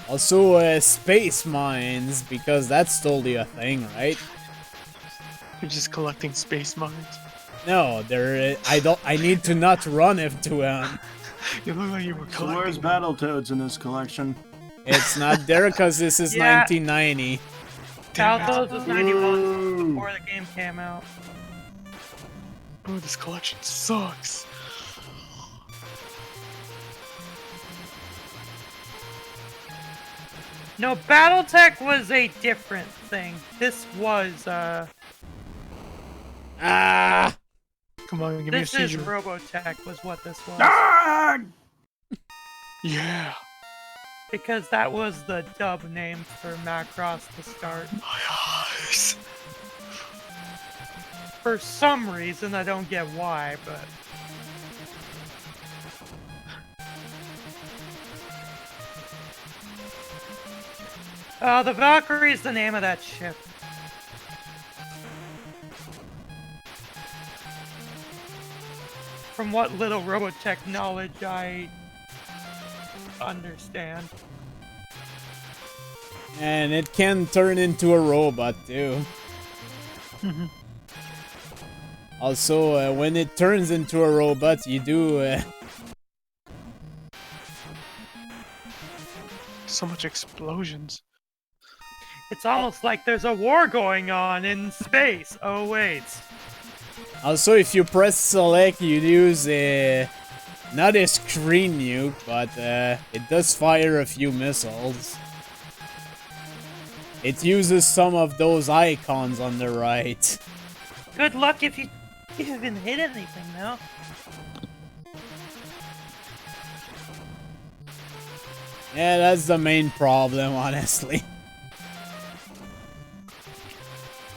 A: Also, space mines, because that's totally a thing, right?
C: You're just collecting space mines.
A: No, there. I need to not run into them.
C: You look like you were
E: So where's
C: collecting.
E: Battletoads in this collection?
A: It's not there because this is
D: Yeah.
A: 1990.
D: Battletoads was 91 before the game came out.
C: Oh, this collection sucks.
D: No, BattleTech was a different thing. This was,
A: Ah!
C: Come on, give me a
D: this is
C: seizure.
D: Robotech was what this was.
E: Ah!
C: Yeah.
D: Because that was the dub name for Macross to start.
C: My eyes.
D: For some reason, I don't get why, but... the Valkyrie is the name of that ship. From what little Robotech knowledge I understand.
A: And it can turn into a robot too. Also, when it turns into a robot, you do.
C: So much explosions.
D: It's almost like there's a war going on in space. Oh wait.
A: Also, if you press select, you use not a screen nuke, but it does fire a few missiles. It uses some of those icons on the right.
D: Good luck if you even hit anything now.
A: Yeah, that's the main problem, honestly.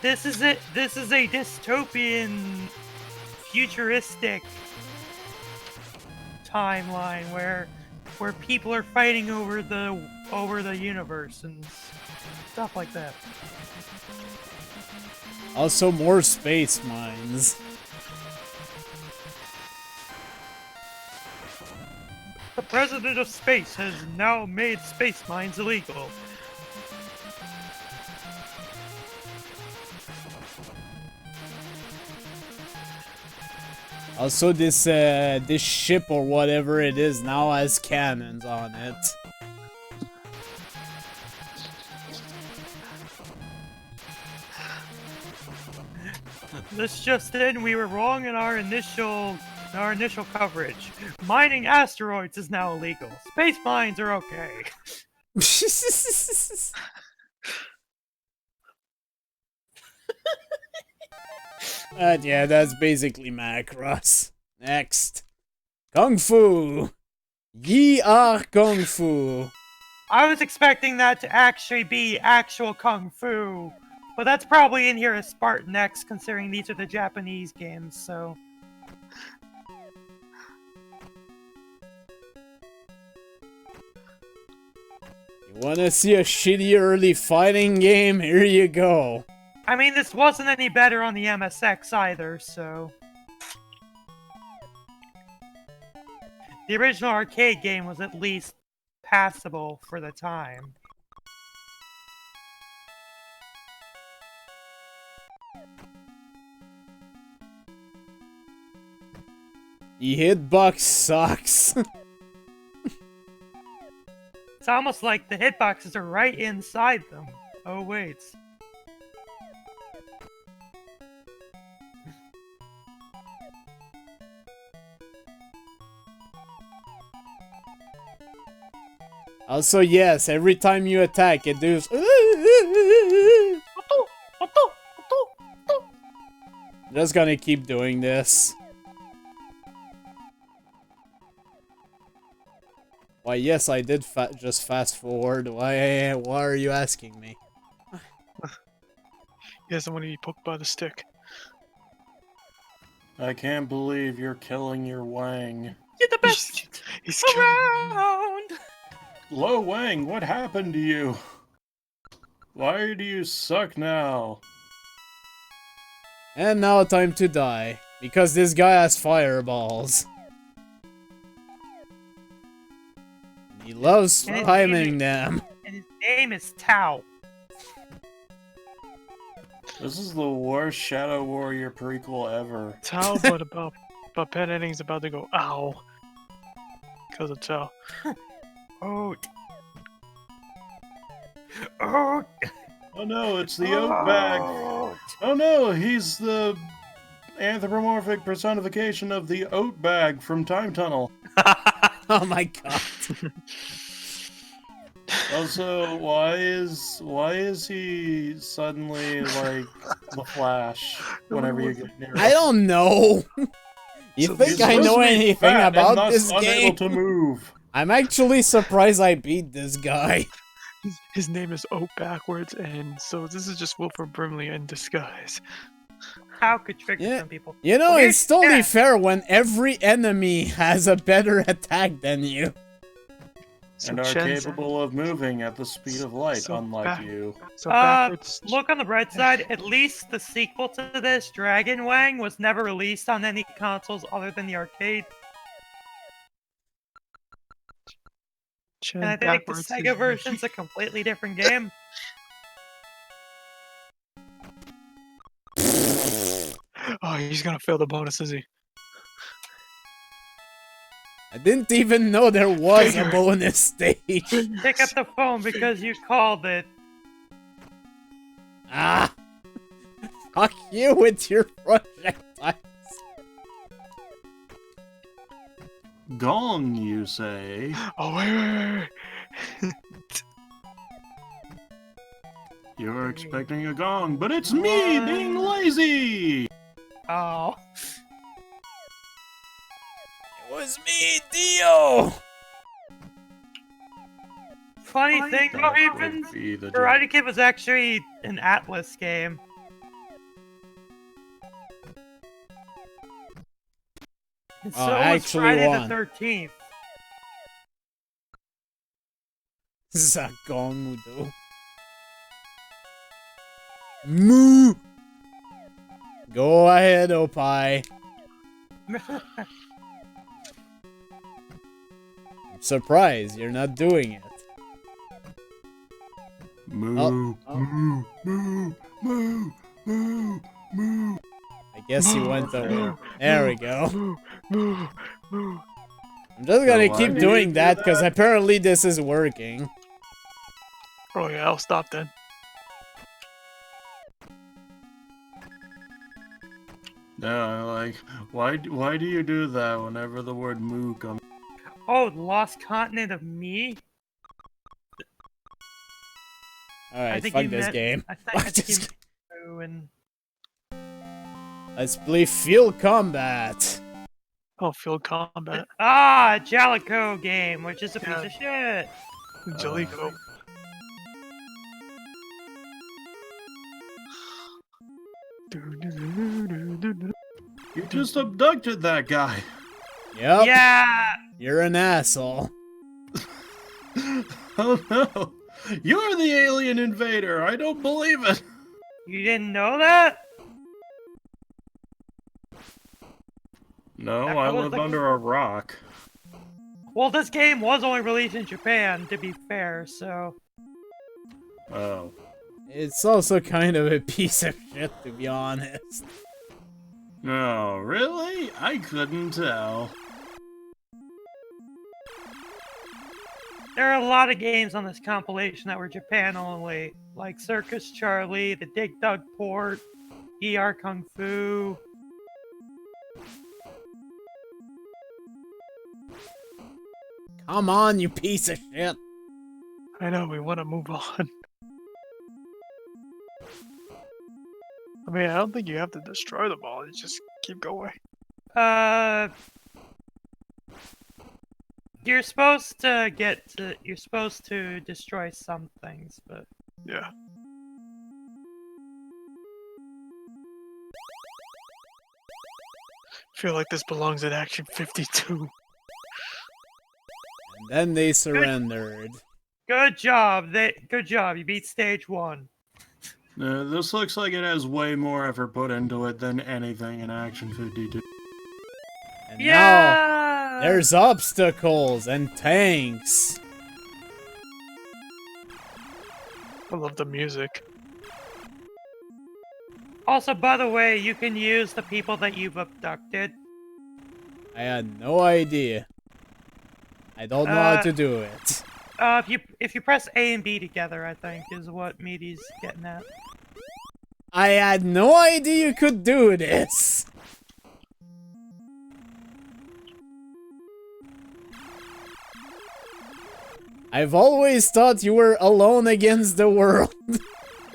D: This is it. This is a dystopian, futuristic timeline where people are fighting over the universe and stuff like that.
A: Also, more space mines.
D: The president of space has now made space mines illegal.
A: Also, this ship or whatever it is now has cannons on it.
D: This just in, we were wrong in our initial coverage. Mining asteroids is now illegal. Space mines are okay.
A: Yeah, that's basically Macross. Next. Kung Fu. Ye are Kung Fu.
D: I was expecting that to actually be actual Kung Fu, but that's probably in here as Spartan X, considering these are the Japanese games, so...
A: You wanna see a shitty early fighting game? Here you go.
D: I mean, this wasn't any better on the MSX either, so... The original arcade game was at least passable for the time.
A: The hitbox sucks.
D: It's almost like the hitboxes are right inside them. Oh, wait.
A: Also, yes, every time you attack, it does. Just gonna keep doing this. Why, yes, I did just fast forward. Why are you asking me?
C: He doesn't want to be poked by the stick.
E: I can't believe you're killing your Wang.
D: You're the best
C: He's killing me.
D: around.
E: Lo Wang, what happened to you? Why do you suck now?
A: And now time to die. Because this guy has fireballs. He loves
D: And his
A: timing them.
D: And his name is Tao.
E: This is the worst Shadow Warrior prequel ever.
C: Tao, but PanAnning's about to go ow. Because of Tao.
D: Oh. Oh.
E: Oh no, it's the oat bag. Oh no, he's the anthropomorphic personification of the oat bag from Time Tunnel.
A: Oh my god.
E: Also, why is he suddenly like the Flash whenever you get near him?
A: I don't know. You
C: So
A: think
E: He's
A: I
E: supposed
A: know
E: to be
A: anything
E: fat and
A: about
E: thus
A: this
E: unable
A: game?
E: to move.
A: I'm actually surprised I beat this guy.
C: His name is Oat backwards, and so this is just Wilford Brimley in disguise.
D: How could trigger
A: Yeah.
D: some people?
A: You know,
D: Okay,
A: it's totally
D: yeah.
A: fair when every enemy has a better attack than you.
C: So
E: And are
C: Chen's-
E: capable of moving at the speed of light,
C: So
E: unlike
C: back-
E: you.
C: So backwards.
D: Look on the bright side, at least the sequel to this, Dragon Wang, was never released on any consoles other than the arcade.
C: Chen
D: And I think the
C: backwards
D: Sega
C: is-
D: version's a completely different game.
C: Oh, he's gonna fail the bonus, is he?
A: I didn't even know there was a bonus stage.
D: Pick up the phone because you called it.
A: Ah! Fuck you with your projectiles.
E: Gong, you say?
C: Oh, wait.
E: You're expecting a gong, but it's me being lazy!
D: Oh.
A: It was me, Dio!
D: Funny thing,
E: That
D: though,
E: would
D: Evans,
E: be the
D: Karate Kid was actually an Atlas game. And
A: Oh,
D: so
A: I
D: was
A: actually
D: Friday
A: won.
D: the 13th.
A: Zagongudo. Moo! Go ahead, Opie. I'm surprised you're not doing it.
E: Moo, moo, moo, moo, moo, moo.
A: I guess he went away. There we go.
C: Moo.
A: I'm just gonna
E: why
A: keep
E: do
A: doing
E: you do
A: that because
E: that?
A: apparently this is working.
C: Oh yeah, I'll stop then.
E: No, like, why do you do that whenever the word moo comes?
D: Oh, the Lost Continent of Me?
A: Alright, fuck this
D: meant-
A: game.
D: I
A: Fuck
D: think
A: this
D: you
A: game.
D: meant
A: Let's play Field Combat.
C: Oh, field combat.
D: Ah, Jalico game, which is a piece
C: Yeah.
D: of shit.
C: Jalico.
E: You just abducted that guy.
A: Yep,
D: Yeah.
A: you're an asshole.
E: Oh no! You're the alien invader! I don't believe it!
D: You didn't know that?
E: No,
D: That
E: I
D: was
E: live
D: the-
E: under a rock.
D: Well, this game was only released in Japan, to be fair, so...
E: Oh.
A: It's also kind of a piece of shit, to be honest.
E: No, really? I couldn't tell.
D: There are a lot of games on this compilation that were Japan only, like Circus Charlie, the Dig Dug Port, ER Kung Fu.
A: Come on, you piece of shit.
C: I know, we want to move on. I mean, I don't think you have to destroy them all. You just keep going.
D: You're supposed to you're supposed to destroy some things, but
C: Yeah. I feel like this belongs in Action 52.
A: And then they surrendered.
D: good job. Good job. You beat stage 1.
E: This looks like it has way more effort put into it than anything in Action 52.
A: And now
D: Yeah.
A: there's obstacles and tanks.
C: I love the music.
D: Also, by the way, you can use the people that you've abducted.
A: I had no idea. I don't know how to do it.
D: If you press A and B together, I think is what Meaty's getting at.
A: I had no idea you could do this. I've always thought you were alone against the world.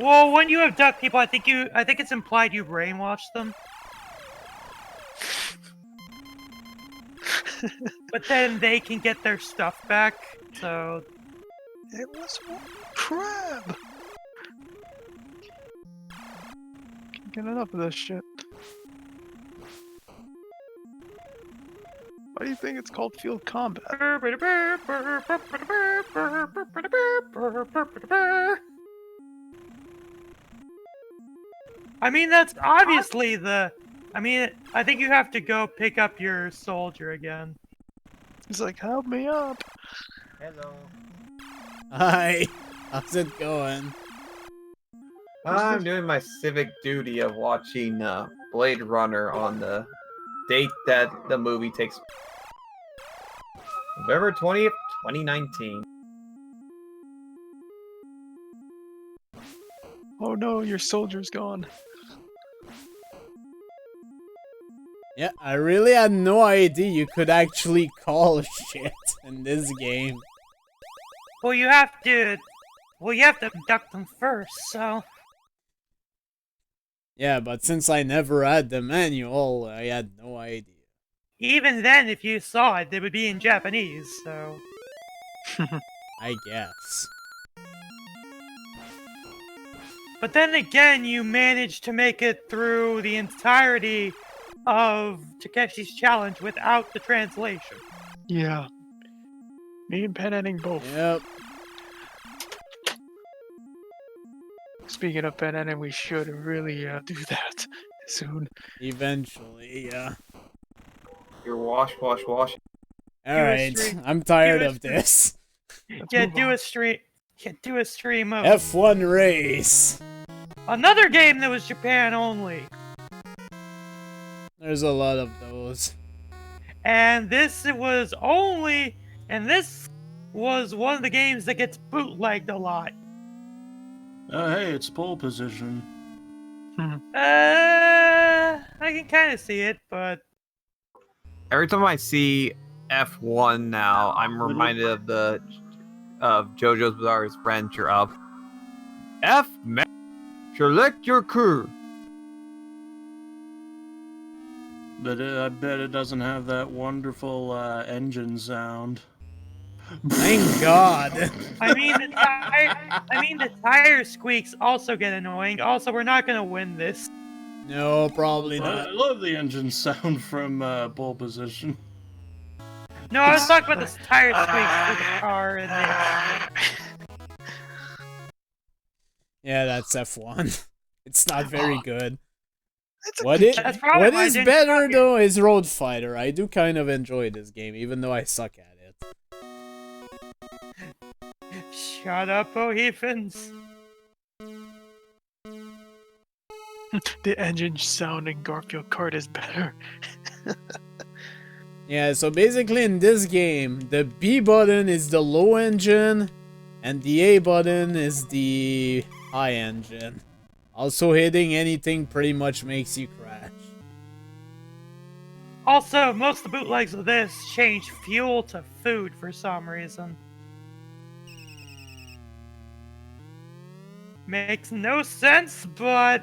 D: Well, when you abduct people, I think it's implied you brainwash them. But then they can get their stuff back, so...
C: It was one crab! Can't get enough of this shit. Why do you think it's called field combat?
D: I mean, that's obviously the... I mean, I think you have to go pick up your soldier again.
C: He's like, help me up!
I: Hello.
A: Hi. How's it going?
I: I'm doing my civic duty of watching Blade Runner on the date that the movie takes. November 20th, 2019.
C: Oh no, your soldier's gone.
A: Yeah, I really had no idea you could actually call shit in this game.
D: Well, you have to abduct them first, so...
A: Yeah, but since I never had the manual, I had no idea.
D: Even then, if you saw it, they would be in Japanese, so...
A: I guess.
D: But then again, you managed to make it through the entirety of Takeshi's challenge without the translation.
C: Yeah. Me and PanAnning both.
A: Yep.
C: Speaking of PanAnning, we should really do that soon.
A: Eventually, yeah.
I: Your wash.
A: Alright,
D: stream.
A: I'm tired
D: Do a
A: of
D: stream.
A: this.
D: Yeah,
C: move
D: do
C: on.
D: a stream. Yeah, do a stream of
A: F1 race.
D: another game that was Japan only.
A: There's a lot of those.
D: And this was one of the games that gets bootlegged a lot.
E: Hey, it's pole position.
D: I can kind of see it, but
I: Every time I see F1 now, I'm reminded of JoJo's Bizarre Adventure of F man, select your crew.
E: But I bet it doesn't have that wonderful engine sound.
A: Thank God.
D: I mean the tire squeaks also get annoying. Also, we're not gonna win this.
A: No, probably
E: I
A: not.
E: love the engine sound from pole position.
D: No, I was talking about the tire squeaks for the car and the...
A: Yeah, that's F1. It's not very good.
C: It's a
A: What
C: good
A: is
C: game.
D: That's probably
A: what
D: why I
A: is
D: didn't
A: better
D: fuck it.
A: though is Road Fighter. I do kind of enjoy this game, even though I suck at it.
D: Shut up, Bohemians.
C: The engine sound in Garfield Kart is better.
A: Yeah, so basically in this game, the B button is the low engine, and the A button is the high engine. Also, hitting anything pretty much makes you crash.
D: Also, most of the bootlegs of this change fuel to food for some reason. Makes no sense, but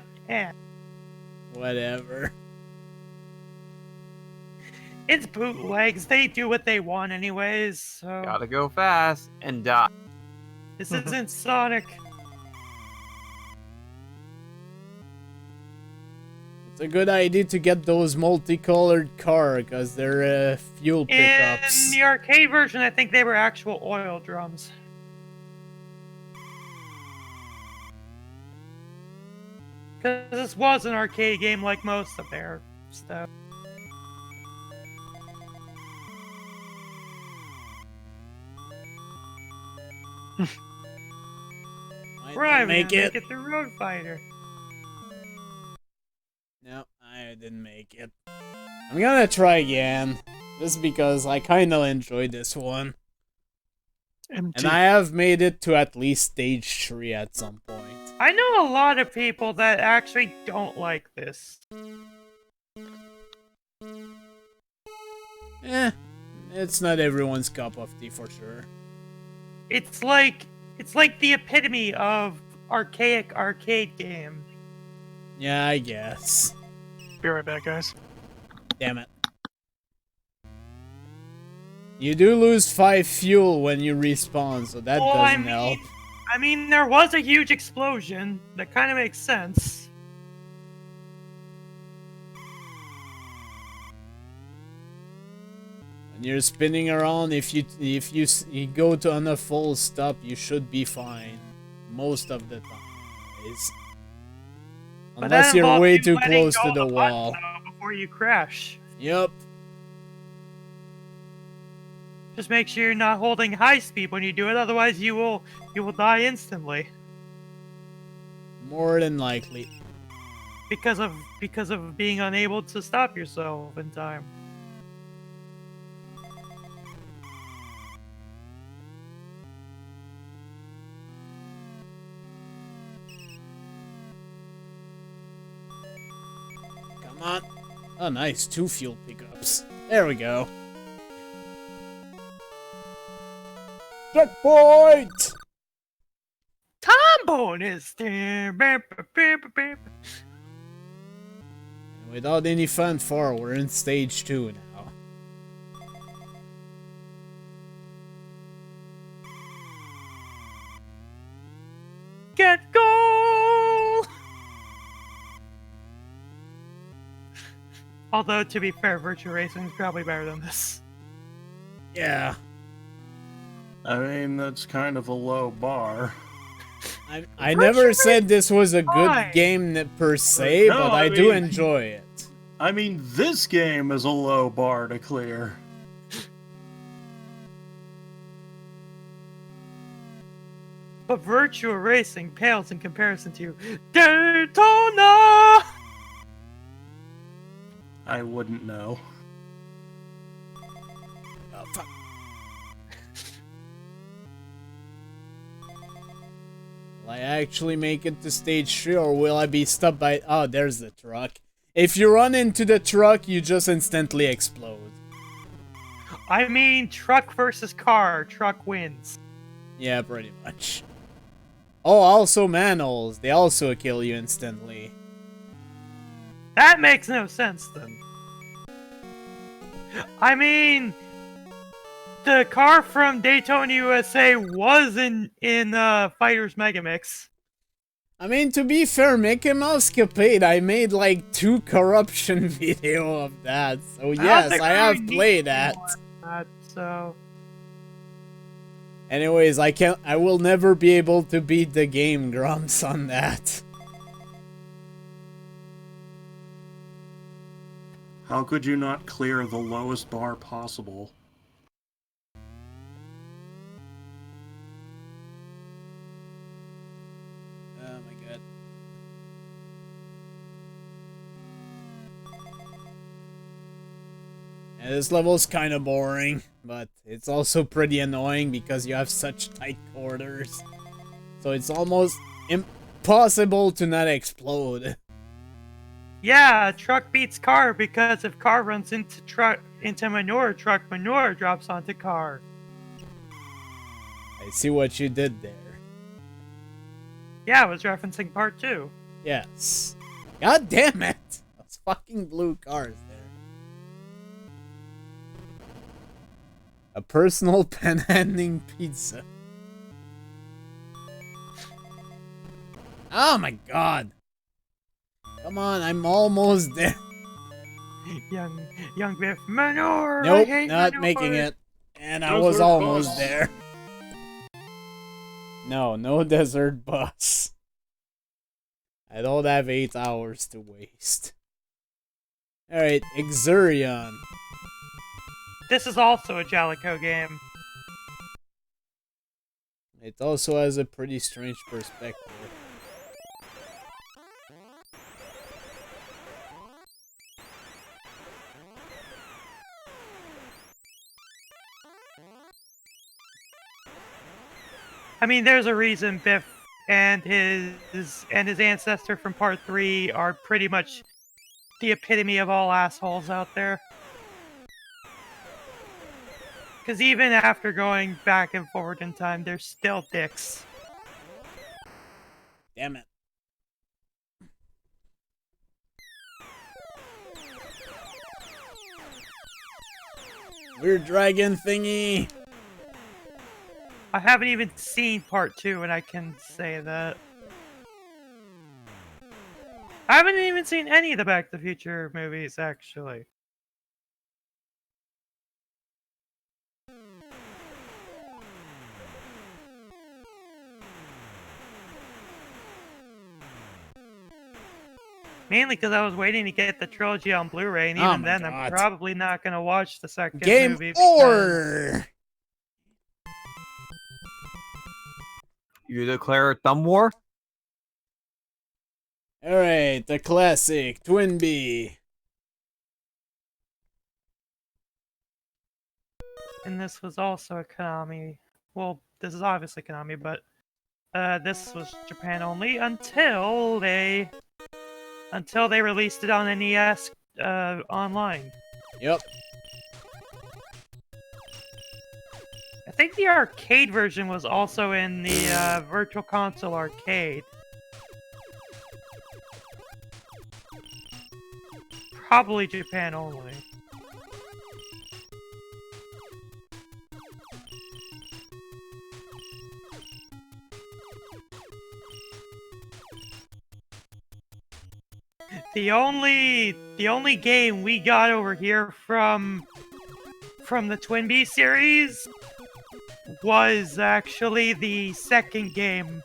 A: Whatever.
D: It's bootlegs. They do what they want anyways, so...
I: Gotta go fast and die.
D: This isn't Sonic.
A: It's a good idea to get those multicolored car, because they're fuel pickups.
D: In the arcade version, I think they were actual oil drums. Because this was an arcade game like most of their stuff.
A: Might
D: Make
A: it.
D: the Road Fighter.
A: No, I didn't make it. I'm gonna try again. Just because I kinda enjoyed this one.
C: MT.
A: And I have made it to at least stage 3 at some point.
D: I know a lot of people that actually don't like this.
A: It's not everyone's cup of tea for sure.
D: It's like the epitome of archaic arcade game.
A: Yeah, I guess.
C: Be right back, guys.
A: Damn it. You do lose 5 fuel when you respawn, so that doesn't help.
D: I mean, there was a huge explosion. That kind of makes sense.
A: When you're spinning around, if you go to on a full stop, you should be fine. Most of the time, anyways.
D: But
A: Unless
D: that
A: you're
D: involves
A: way
D: you
A: too
D: letting
A: close
D: go
A: to
D: of
A: the
D: button,
A: wall.
D: though, before you crash.
A: Yep.
D: Just make sure you're not holding high speed when you do it, otherwise you will die instantly.
A: More than likely.
D: Because of being unable to stop yourself in time.
A: Come on. Oh, nice. 2 fuel pickups. There we go. Checkpoint!
D: Time bonus! And
A: without any fanfare, we're in stage 2 now.
D: Get goal! Although, to be fair, Virtua Racing is probably better than this.
A: Yeah.
E: I mean, that's kind of a low bar.
A: I never said this was a good
D: fine.
A: game per se,
E: No,
A: but I
E: I
A: do
E: mean-
A: enjoy it.
E: I mean, this game is a low bar to clear.
D: But Virtua Racing pales in comparison to Daytona!
E: I wouldn't know.
A: Oh, fuck. Will I actually make it to stage 3, or will I be stopped by... Oh, there's the truck. If you run into the truck, you just instantly explode.
D: I mean, truck versus car. Truck wins.
A: Yeah, pretty much. Oh, also manholes. They also kill you instantly.
D: That makes no sense, then. I mean, the car from Daytona, USA was in Fighters Megamix.
A: I mean, to be fair, Mickey Mouse Capade, I made like 2 corruption video of that. So yes,
D: think
A: I
D: we
A: have
D: need
A: played
D: more
A: that.
D: of that, so...
A: Anyways, I will never be able to beat the Game Grumps on that.
E: How could you not clear the lowest bar possible?
A: Oh my god. Yeah, this level's kind of boring, but it's also pretty annoying because you have such tight quarters. So it's almost impossible to not explode.
D: Yeah, truck beats car because if car runs into manure drops onto car.
A: I see what you did there.
D: Yeah, I was referencing part 2.
A: Yes. God damn it! fucking blue cars there. A personal PanAnning pizza. Oh my god. Come on, I'm almost there.
D: Young Biff, manure! I
A: Nope,
D: hate
A: not
D: manure.
A: making it. And I
B: Desert
A: was almost
B: bus.
A: there. No desert bus. I don't have 8 hours to waste. Alright, Exurion.
D: This is also a Jalico game.
A: It also has a pretty strange perspective.
D: I mean, there's a reason Biff and his ancestor from Part 3 are pretty much the epitome of all assholes out there. Because even after going back and forward in time, they're still dicks.
A: Damn it. Weird dragon thingy.
D: I haven't even seen Part 2, and I can say that. I haven't even seen any of the Back to the Future movies, actually. Mainly because I was waiting to get the trilogy on Blu-ray, and
A: Oh
D: even
A: my
D: then,
A: God.
D: I'm probably not going to watch the second
A: Game
D: movie. Because...
A: over!
I: You declare thumb war?
A: Alright, the classic Twin Bee.
D: And this was also a Konami. Well, this is obviously Konami, but this was Japan only until they released it on NES online.
A: Yep.
D: I think the arcade version was also in the Virtual Console arcade. Probably Japan only. The only game we got over here from the Twin Bee series was actually the second game,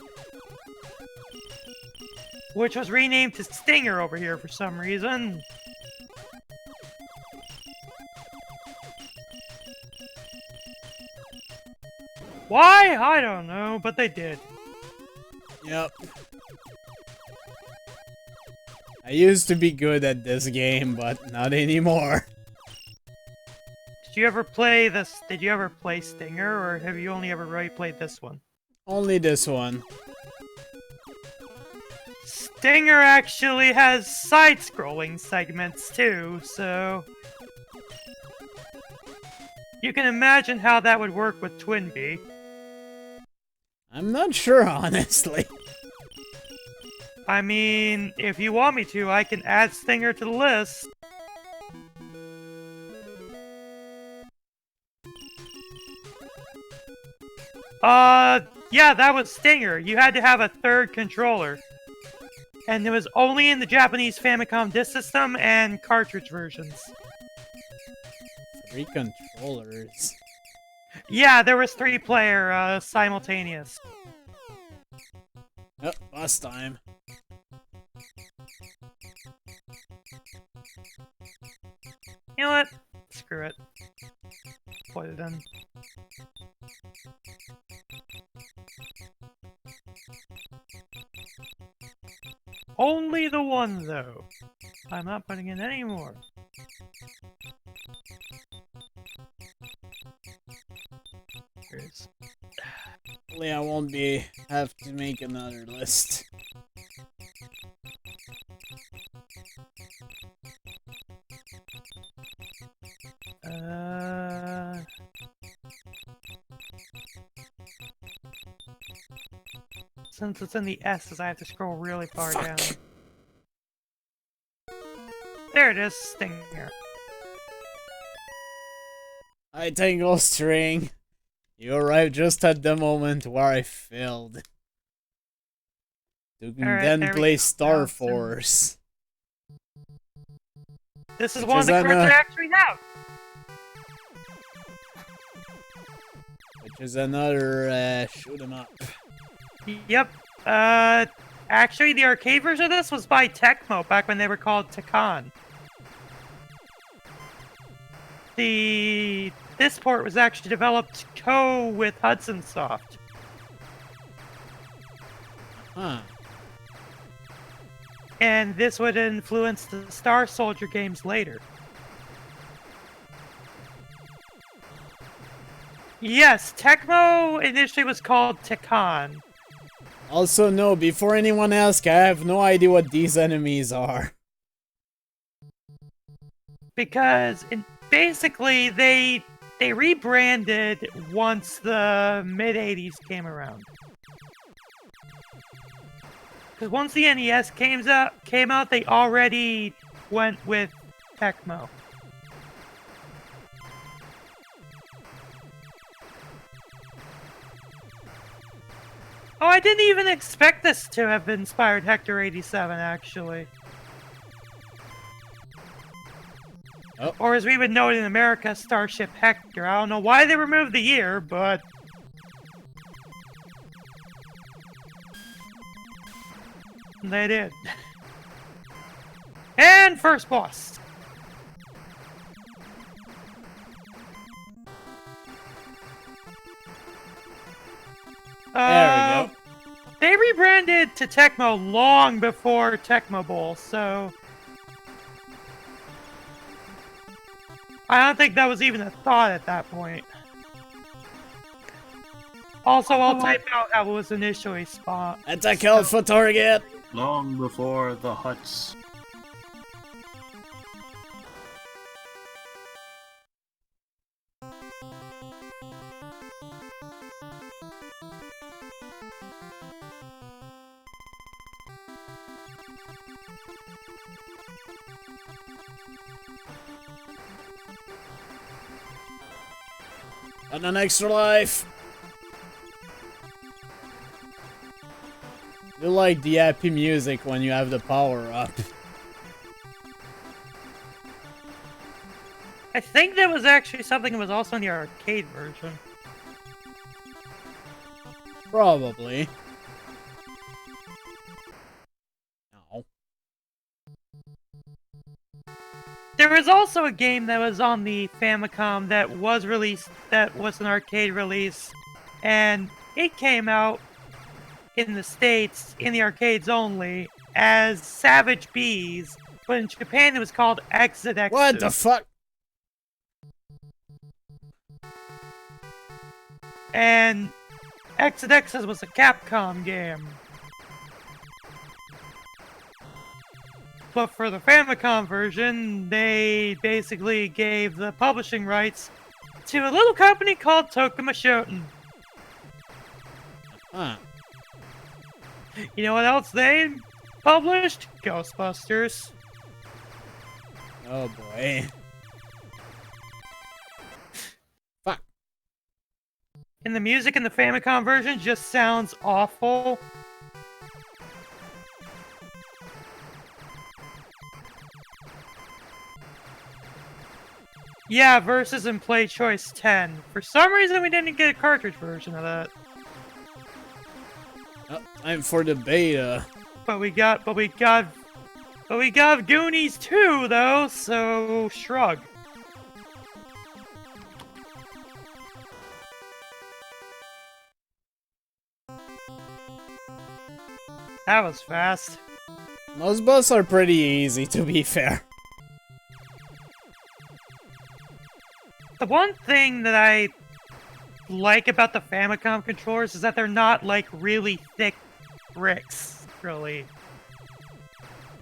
D: which was renamed to Stinger over here for some reason. Why? I don't know, but they did.
A: Yep. I used to be good at this game, but not anymore.
D: Did you ever play this? Did you ever play Stinger, or have you only ever really played this one?
A: Only this one.
D: Stinger actually has side-scrolling segments too, so you can imagine how that would work with Twin Bee.
A: I'm not sure, honestly.
D: I mean, if you want me to, I can add Stinger to the list. Yeah, that was Stinger. You had to have a third controller. And it was only in the Japanese Famicom Disk System and cartridge versions.
A: 3 controllers.
D: Yeah, there was 3-player, simultaneous.
A: Oh, boss time.
D: You know what? Screw it. Put it in. Only the one, though. I'm not putting in any more. Here's...
A: Hopefully I won't have to make another list.
D: Since it's in the S's, I have to scroll really far down. There it is, Stinger.
A: I tangle string. You arrived just at the moment where I failed. You can
D: Alright,
A: then
D: there we
A: play
D: go.
A: Star
D: Now it's in-
A: Force.
D: This is
A: Which
D: one of
A: is
D: the
A: an,
D: cards I actually have.
A: Which is another shoot 'em up.
D: Yep. Actually, the arcade version of this was by Tecmo back when they were called Tekken. This port was actually developed with Hudson Soft.
A: Huh.
D: And this would influence the Star Soldier games later. Yes, Tecmo initially was called Tekken.
A: Also, no, before anyone asks, I have no idea what these enemies are.
D: Because basically they rebranded once the mid-80s came around. Because once the NES came out, they already went with Tecmo. Oh, I didn't even expect this to have inspired Hector 87, actually.
A: Oh.
D: Or as we would know it in America, Starship Hector. I don't know why they removed the year, but... they did. And first boss.
A: There we go.
D: They rebranded to Tecmo long before Tecmo Bowl, so... I don't think that was even a thought at that point. Also, I'll type out how it was initially spawned.
A: Attack Alpha target!
E: Long before the huts.
A: And an extra life! You like the happy music when you have the power up.
D: I think that was actually something that was also in the arcade version.
A: Probably. No.
D: There was also a game that was on the Famicom that was released, that was an arcade release, and it came out in the States, in the arcades only, as Savage Bees, but in Japan it was called Exodexus.
A: What the fuck?
D: And Exodexus was a Capcom game. But for the Famicom version, they basically gave the publishing rights to a little company called Tokuma Shoten.
A: Huh.
D: You know what else they published? Ghostbusters.
A: Oh boy. Fuck.
D: And the music in the Famicom version just sounds awful. Yeah, Versus and Play Choice 10. For some reason, we didn't get a cartridge version of that.
A: Oh, time for the beta.
D: But we got Goonies 2 though, so shrug. That was fast.
A: Most boss are pretty easy, to be fair.
D: The one thing that I like about the Famicom controllers is that they're not like really thick bricks, really.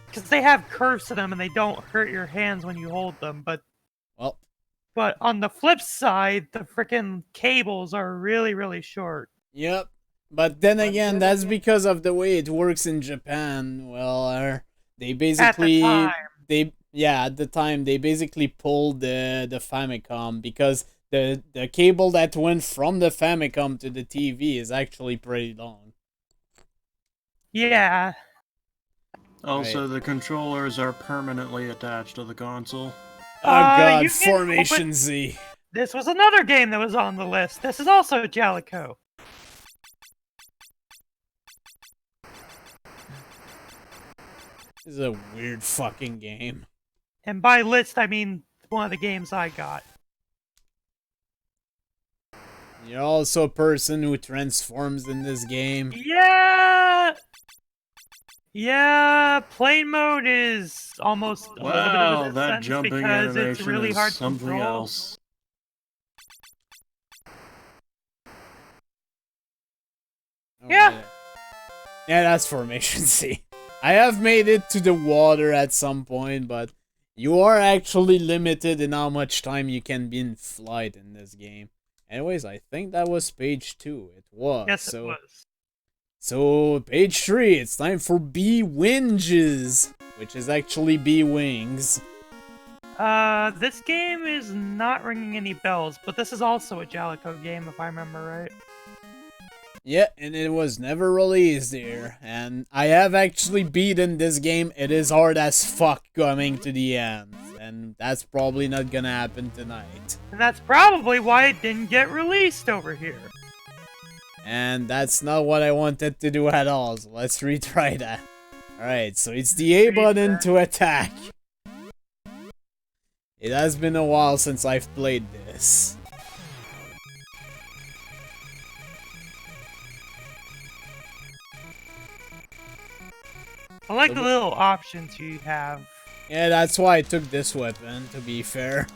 D: Because they have curves to them and they don't hurt your hands when you hold them, but on the flip side, the frickin' cables are really, really short.
A: Yep. But then again, that's because of the way it works in Japan. Well, they basically...
D: At the time.
A: yeah, at the time they basically pulled the Famicom because the cable that went from the Famicom to the TV is actually pretty long.
D: Yeah.
E: Also,
A: Right.
E: the controllers are permanently attached to the console.
A: Oh god,
D: You can
A: Formation
D: open-
A: Z.
D: This was another game that was on the list. This is also Jellico.
A: This is a weird fucking game.
D: And by list, I mean one of the games I got.
A: You're also a person who transforms in this game.
D: Yeah! Yeah, plane mode is almost a little bit of
E: Wow,
D: a
E: that
D: sentence
E: jumping
D: because it's
E: animation
D: really
E: is
D: hard to
E: something
D: control.
E: else.
D: Yeah.
A: Yeah, that's Formation C. I have made it to the water at some point, but you are actually limited in how much time you can be in flight in this game. Anyways, I think that was page 2. It was.
D: Yes, it was.
A: So, page 3, it's time for B-Winges, which is actually B-Wings.
D: This game is not ringing any bells, but this is also a Jellico game, if I remember right.
A: Yeah, and it was never released here. And I have actually beaten this game. It is hard as fuck coming to the end. And that's probably not gonna happen tonight.
D: And that's probably why it didn't get released over here.
A: And that's not what I wanted to do at all, so let's retry that. Alright, so it's the A button to attack. It has been a while since I've played this.
D: I like the little options you have.
A: Yeah, that's why I took this weapon, to be fair.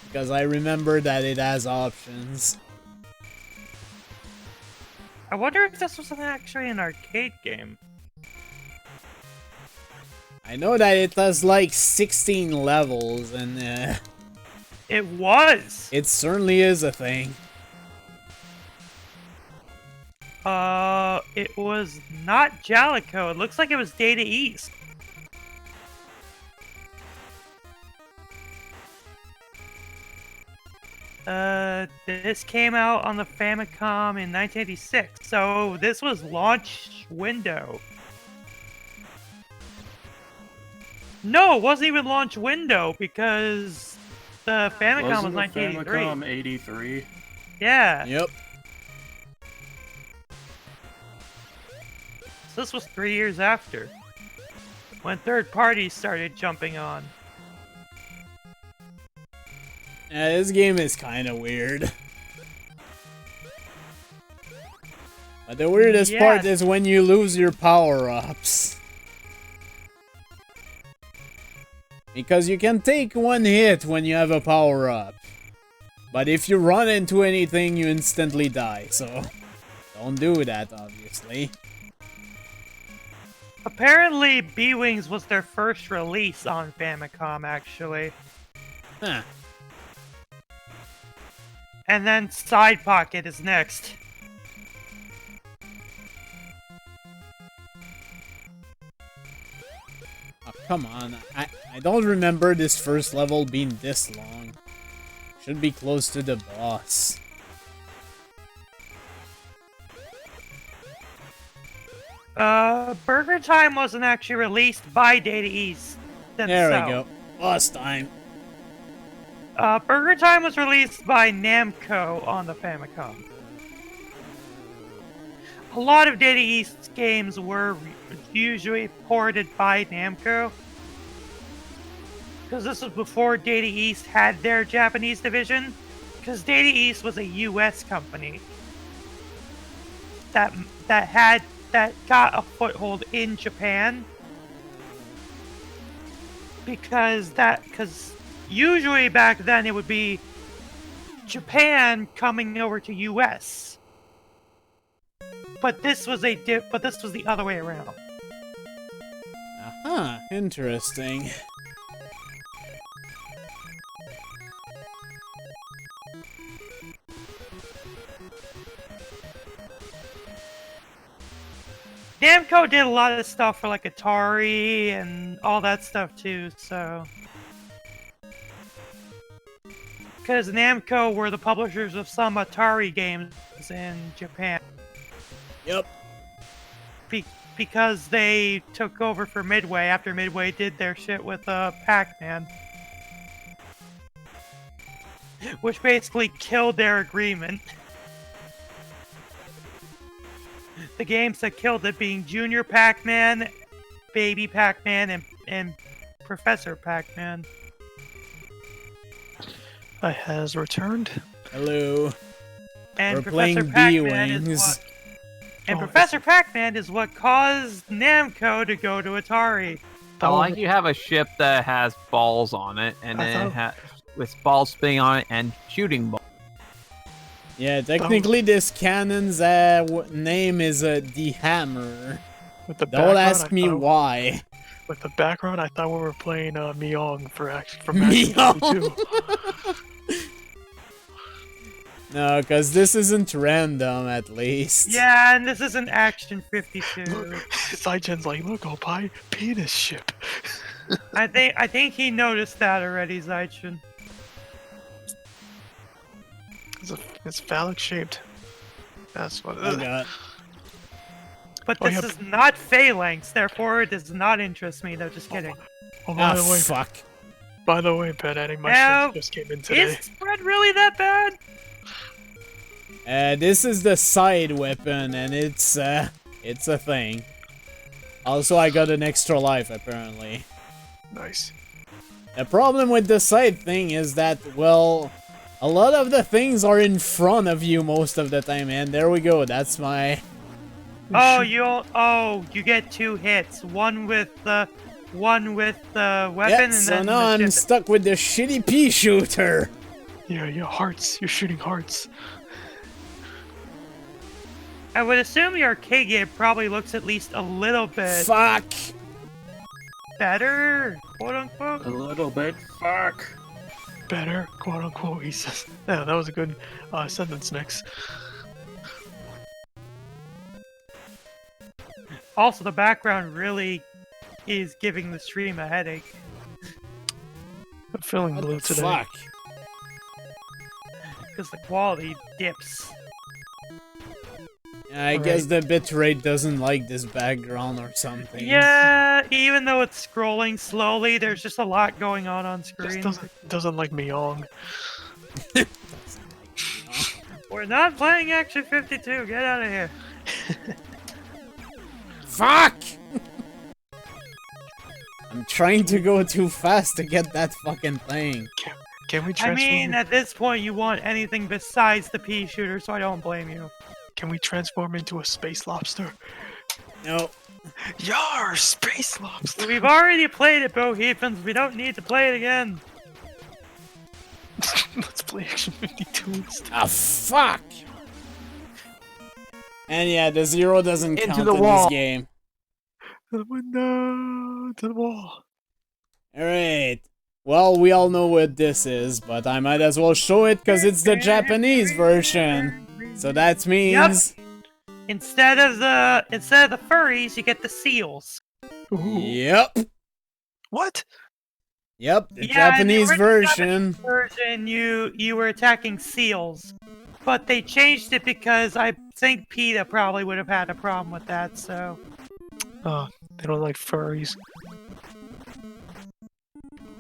A: Because I remember that it has options.
D: I wonder if this was actually an arcade game.
A: I know that it has like 16 levels, and
D: It was!
A: it certainly is a thing.
D: It was not Jellico. It looks like it was Data East. This came out on the Famicom in 1986, so this was launch window. No, it wasn't even launch window because the Famicom was
E: Wasn't the
D: 1983.
E: Famicom 83?
D: Yeah.
A: Yep.
D: So this was 3 years after, when third parties started jumping on.
A: Yeah, this game is kind of weird. But the weirdest part is when you lose your power-ups. Because you can take one hit when you have a power-up. But if you run into anything, you instantly die, so don't do that, obviously.
D: Apparently, B-Wings was their first release on Famicom, actually.
A: Huh.
D: And then Side Pocket is next.
A: Oh, come on. I don't remember this first level being this long. Should be close to the boss.
D: Burger Time wasn't actually released by Data East.
A: There we go. Boss time.
D: Burger Time was released by Namco on the Famicom. A lot of Data East games were usually ported by Namco. Because this was before Data East had their Japanese division. Because Data East was a US company that got a foothold in Japan. Because usually back then it would be Japan coming over to US. But this was the other way around.
A: Aha, interesting.
D: Namco did a lot of stuff for like Atari and all that stuff too, so. Because Namco were the publishers of some Atari games in Japan.
A: Yep.
D: Because they took over for Midway after Midway did their shit with Pac-Man. Which basically killed their agreement. The games that killed it being Junior Pac-Man, Baby Pac-Man, and Professor Pac-Man.
C: I has returned.
A: Hello.
D: And
A: We're
D: Professor
A: playing
D: Pac-Man is
A: B-Wings.
D: what... And Professor Pac-Man is what caused Namco to go to Atari.
I: I like you have a ship that has balls on it, and then it has with balls spinning on it and shooting balls.
A: Yeah, technically this cannon's name is the Hammer.
C: With the
A: Don't ask me why.
C: With the background, I thought we were playing Myong from Action 52.
A: No, because this isn't random, at least.
D: Yeah, and this isn't Action 52.
C: Saichen's like, look, I'll buy penis ship.
D: I think he noticed that already, Zaichin.
C: It's phallic shaped. That's what it is.
A: Okay.
D: But this is not phalanx, therefore it does not interest me. No, just kidding.
C: Oh, by the way,
A: fuck.
C: By the way, PanAnning, my ship just came in today.
D: Is spread really that bad?
A: This is the side weapon, and it's a thing. Also, I got an extra life, apparently.
C: Nice.
A: The problem with the side thing is that, well, a lot of the things are in front of you most of the time, and there we go, that's my...
D: Oh, you get 2 hits. One with the weapon,
A: Yeah,
D: and
A: so
D: then
A: now I'm stuck with the shitty pea shooter.
C: Yeah, your hearts. You're shooting hearts.
D: I would assume your K-Gib probably looks at least a little bit
A: Fuck.
D: better, quote unquote.
E: A little bit. Fuck.
C: Better, quote unquote, he says. Yeah, that was a good sentence next.
D: Also, the background really is giving the stream a headache.
C: I'm feeling blue today.
A: Fuck.
D: Because the quality dips.
A: I guess the bitrate doesn't like this background or something.
D: Yeah, even though it's scrolling slowly, there's just a lot going on screen.
C: Doesn't like Myong.
D: We're not playing Action 52, get out of here.
A: Fuck! I'm trying to go too fast to get that fucking thing.
C: Can we
D: I
C: transform?
D: mean, at this point, you want anything besides the pea shooter, so I don't blame you.
C: Can we transform into a space lobster?
A: No.
C: Yar, space lobster!
D: We've already played it, Bohemians. We don't need to play it again.
C: Let's play Action 52 instead.
A: Ah, fuck! And yeah, the 0 doesn't
I: Into
A: count
I: the
A: in
I: wall.
A: this game.
C: To the window, to the wall.
A: Alright. Well, we all know what this is, but I might as well show it because it's the Japanese version. So that means...
D: Instead of the furries, you get the seals.
C: Ooh.
A: Yep.
C: What?
A: Yep, the
D: Yeah,
A: Japanese
D: in the original
A: version.
D: Japanese version, you were attacking seals, but they changed it because I think PETA probably would have had a problem with that. So.
C: Oh, they don't like furries.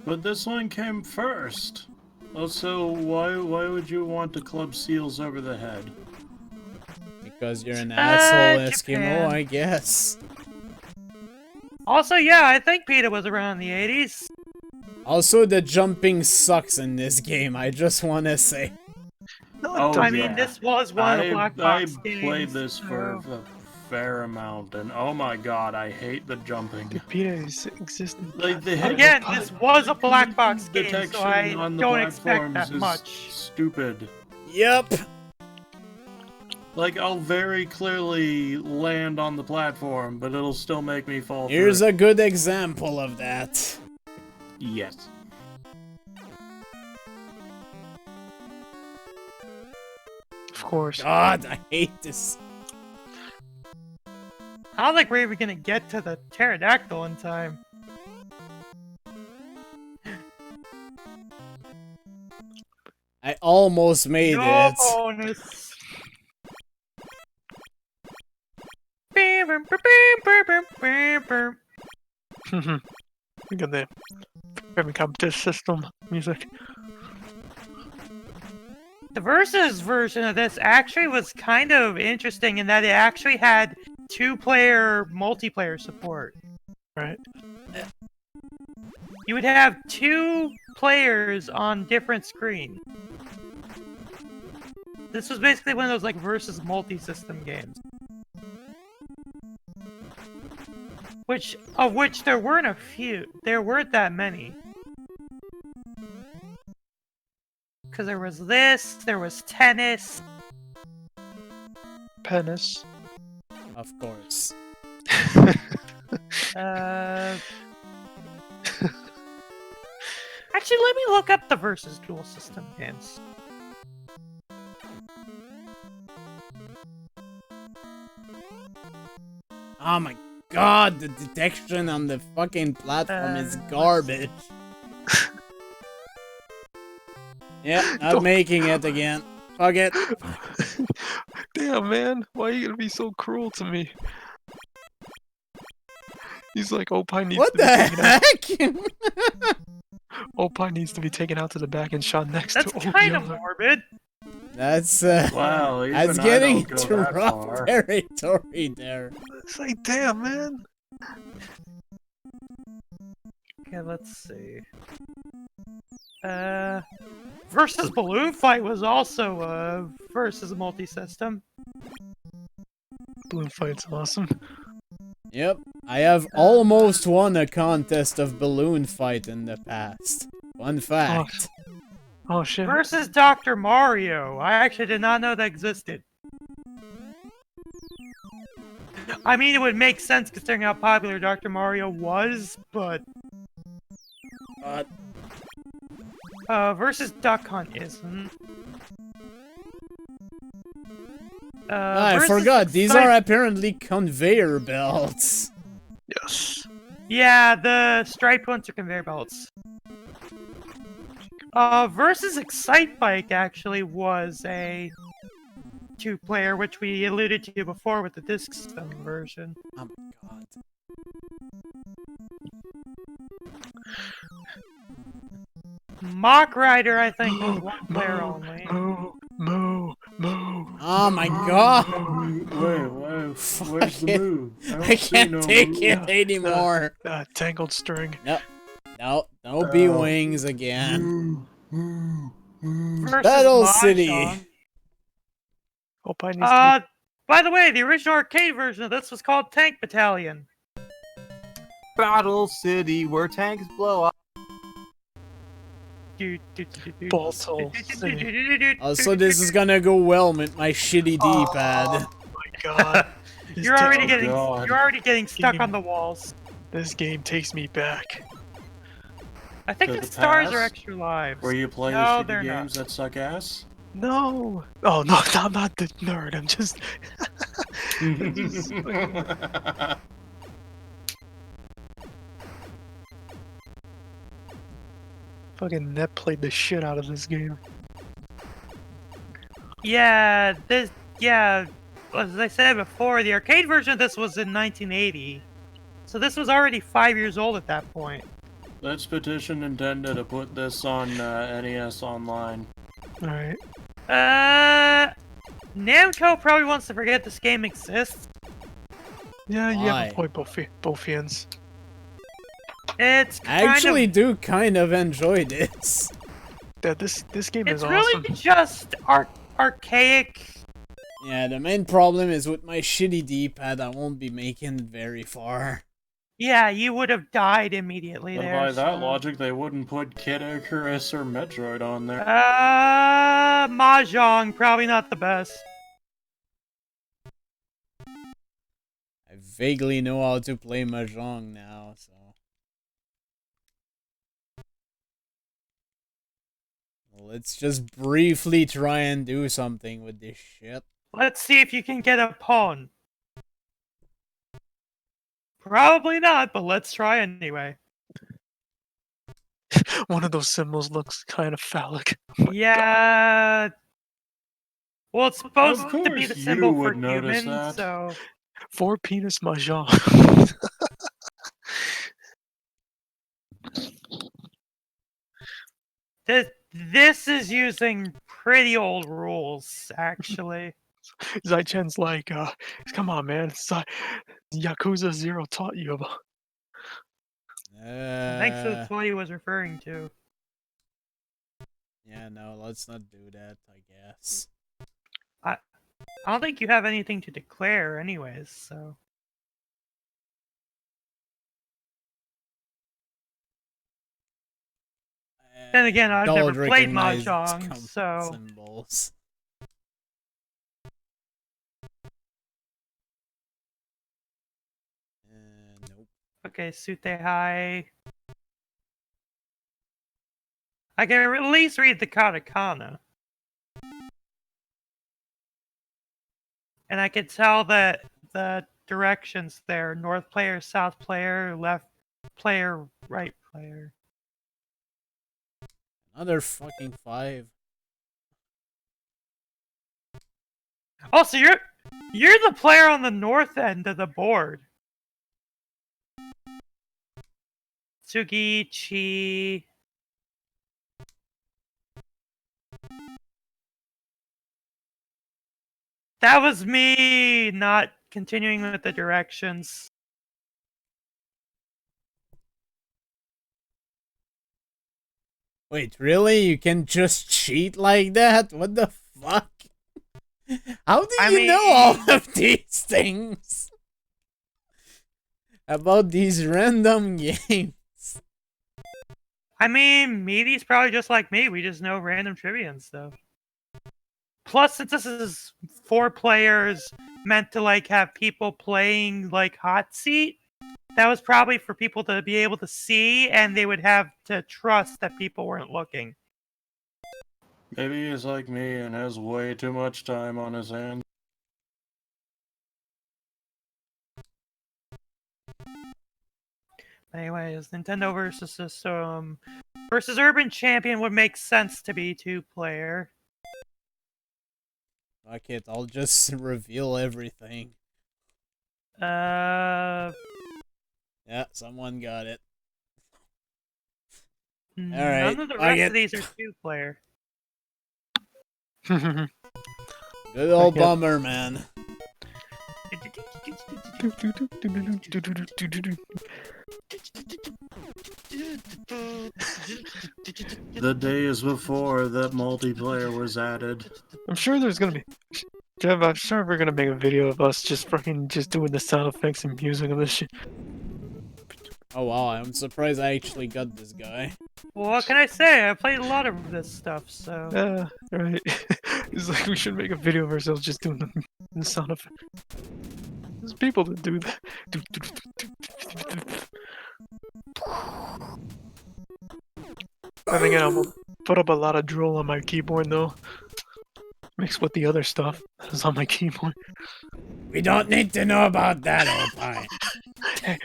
E: But this one came first. Also, why would you want to club seals over the head?
A: Because you're an asshole Eskimo,
D: Japan.
A: I guess.
D: Also, yeah, I think PETA was around the 80s.
A: Also, the jumping sucks in this game, I just want to say.
C: No,
E: Oh,
D: I
E: yeah.
D: mean, this was one of the black box
E: I
D: games.
E: played this for
D: so-
E: a fair amount, and oh my god, I hate the jumping.
C: the PETA exists.
E: Like, they had
D: Again,
E: the
D: this was a black box game, so
E: detection
D: I
E: on the
D: don't expect
E: platforms
D: that
E: is
D: much.
E: stupid.
A: Yep.
E: Like, I'll very clearly land on the platform, but it'll still make me fall
A: Here's
E: through.
A: a good example of that.
E: Yes.
C: Of course.
A: God, I hate this.
D: I don't think we're even gonna get to the pterodactyl in time.
A: I almost made
D: No
A: it.
D: bonus.
C: Look at the competition system music.
D: The Versus version of this actually was kind of interesting in that it actually had 2-player multiplayer support.
C: Right.
D: You would have 2 players on different screens. This was basically one of those like Versus multi-system games. Of which there weren't a few. There weren't that many. Because there was this, there was tennis.
C: Penis.
A: Of course.
D: Actually, let me look up the Versus dual system games.
A: Oh my god, the detection on the fucking platform is garbage. Yeah, not making it again. Fuck it.
C: Damn, man. Why are you gonna be so cruel to me? He's like, Opie needs
A: What
C: to be
A: the
C: taken out.
A: heck?
C: Opie needs to be taken out to the back and shot next
D: That's
C: to
D: kind of
C: Obi.
D: morbid.
A: That's
E: Wow, even
A: that's
E: I
A: getting
E: don't go
A: to
E: that
A: rough
E: far.
A: territory there.
C: It's like, damn, man.
D: Okay, let's see. Versus Balloon Fight was also Versus multi-system.
C: Balloon Fight's awesome.
A: Yep, I have almost won a contest of balloon fight in the past. Fun fact.
C: Oh shit.
D: Versus Dr. Mario. I actually did not know that existed. I mean, it would make sense considering how popular Dr. Mario was, but... versus Duck Hunt isn't.
A: I
D: Versus
A: forgot, these
D: Excite-
A: are apparently conveyor belts.
C: Yes.
D: Yeah, the striped ones are conveyor belts. Versus Excite Bike actually was a 2-player, which we alluded to before with the disc system version.
A: Oh my god.
D: Mock Rider, I think, was 1-player only.
C: Moo.
A: Oh my god.
E: Where's the move?
A: I can't take it anymore.
C: Tangled string.
A: No, be wings again.
D: Versus
A: Battle
D: Mahjong.
A: City.
C: Opie needs to
D: By the way, the original arcade version of this was called Tank Battalion.
I: Battle City, where tanks blow up.
C: Balthol City.
A: Also, this is gonna go well with my shitty D-pad.
C: Oh my god. This
D: You're already
C: takes-
D: getting stuck on the walls.
C: This game takes me back.
D: I think
E: To
D: the
E: the
D: stars
E: past?
D: are extra lives.
E: Where you play
D: No,
E: the
D: they're
E: shitty
D: not.
E: games that suck ass?
C: No. Oh no, I'm not the nerd. I'm just. Fucking Net played the shit out of this game.
D: Yeah, as I said before, the arcade version of this was in 1980. So this was already 5 years old at that point.
E: Let's petition Nintendo to put this on NES Online.
C: Alright.
D: Namco probably wants to forget this game exists.
C: Yeah, you
A: Why?
C: have a point, both ends.
D: It's
A: I
D: kind
A: actually
D: of,
A: do kind of enjoy this.
C: Yeah, this game
D: it's
C: is
D: really
C: awesome.
D: just archaic.
A: Yeah, the main problem is with my shitty D-pad, I won't be making it very far.
D: Yeah, you would have died immediately
E: But
D: there.
E: by that
D: so-
E: logic, they wouldn't put Kid Icarus or Metroid on there.
D: Mahjong, probably not the best.
A: I vaguely know how to play Mahjong now, so... Let's just briefly try and do something with this shit.
D: Let's see if you can get a pawn. Probably not, but let's try anyway.
C: One of those symbols looks kind of phallic.
D: Yeah. Well, it's supposed to be
E: course
D: the
E: you
D: symbol for
E: would notice
D: humans,
E: that.
D: so.
C: For penis mahjong.
D: This is using pretty old rules, actually.
C: Zaichen's like, come on, man. It's Yakuza 0 taught you about.
D: I think that's what he was referring to.
A: Yeah, no, let's not do that, I guess.
D: I don't think you have anything to declare anyways, so. Then again, I've
A: Don't
D: never played
A: recognize
D: Mahjong, so.
A: symbols. Nope.
D: Okay, Sutehai. I can at least read the katakana. And I can tell that the directions there, north player, south player, left player, right player.
A: Another fucking 5.
D: Oh, so you're the player on the north end of the board. Tsugichi. That was me not continuing with the directions.
A: Wait, really? You can just cheat like that? What the fuck? How do you know all of these things? About these random games?
D: I mean, Meaty's probably just like me. We just know random trivia and stuff. Plus, since this is 4 players meant to like have people playing like hot seat, that was probably for people to be able to see, and they would have to trust that people weren't looking.
E: Maybe he's like me and has way too much time on his hands.
D: Anyways, Nintendo versus System versus Urban Champion would make sense to be 2-player.
A: Fuck it, I'll just reveal everything.
D: Uh,
A: Yeah, someone got it.
D: None of the rest of these are 2-player.
A: Good old bummer, man.
E: The days before that multiplayer was added.
C: I'm sure there's gonna be. Jeff, I'm sure we're gonna make a video of us just doing the sound effects and music of this shit.
A: Oh wow, I'm surprised I actually got this guy.
D: Well, what can I say? I played a lot of this stuff, so.
C: Yeah, right. It's like we should make a video of ourselves just doing the sound effect. There's people that do that. Then again, I'm gonna put up a lot of drool on my keyboard though. Mixed with the other stuff that is on my keyboard.
A: We don't need to know about that, Opie.
C: Hey,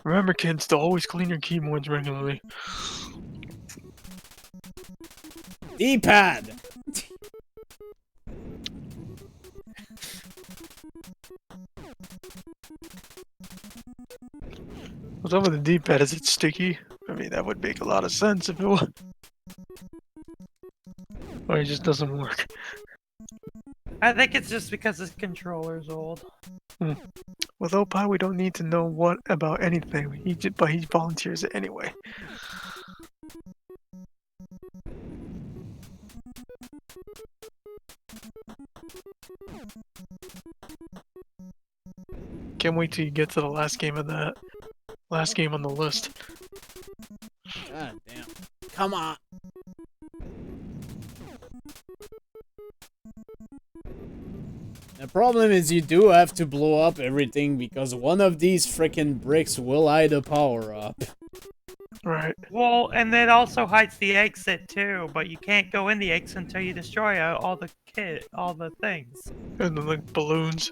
C: remember kids to always clean your keyboards regularly.
A: D-pad!
C: What's up with the D-pad? Is it sticky? I mean, that would make a lot of sense if it was. Or it just doesn't work.
D: I think it's just because this controller's old.
C: With Opie, we don't need to know what about anything. But he volunteers it anyway. Can't wait till you get to the last game of that. Last game on the list.
A: God damn. Come on. The problem is you do have to blow up everything because one of these frickin' bricks will hide a power up.
C: Right.
D: Well, and it also hides the exit too, but you can't go in the exit until you destroy all the all the things.
C: And then like balloons.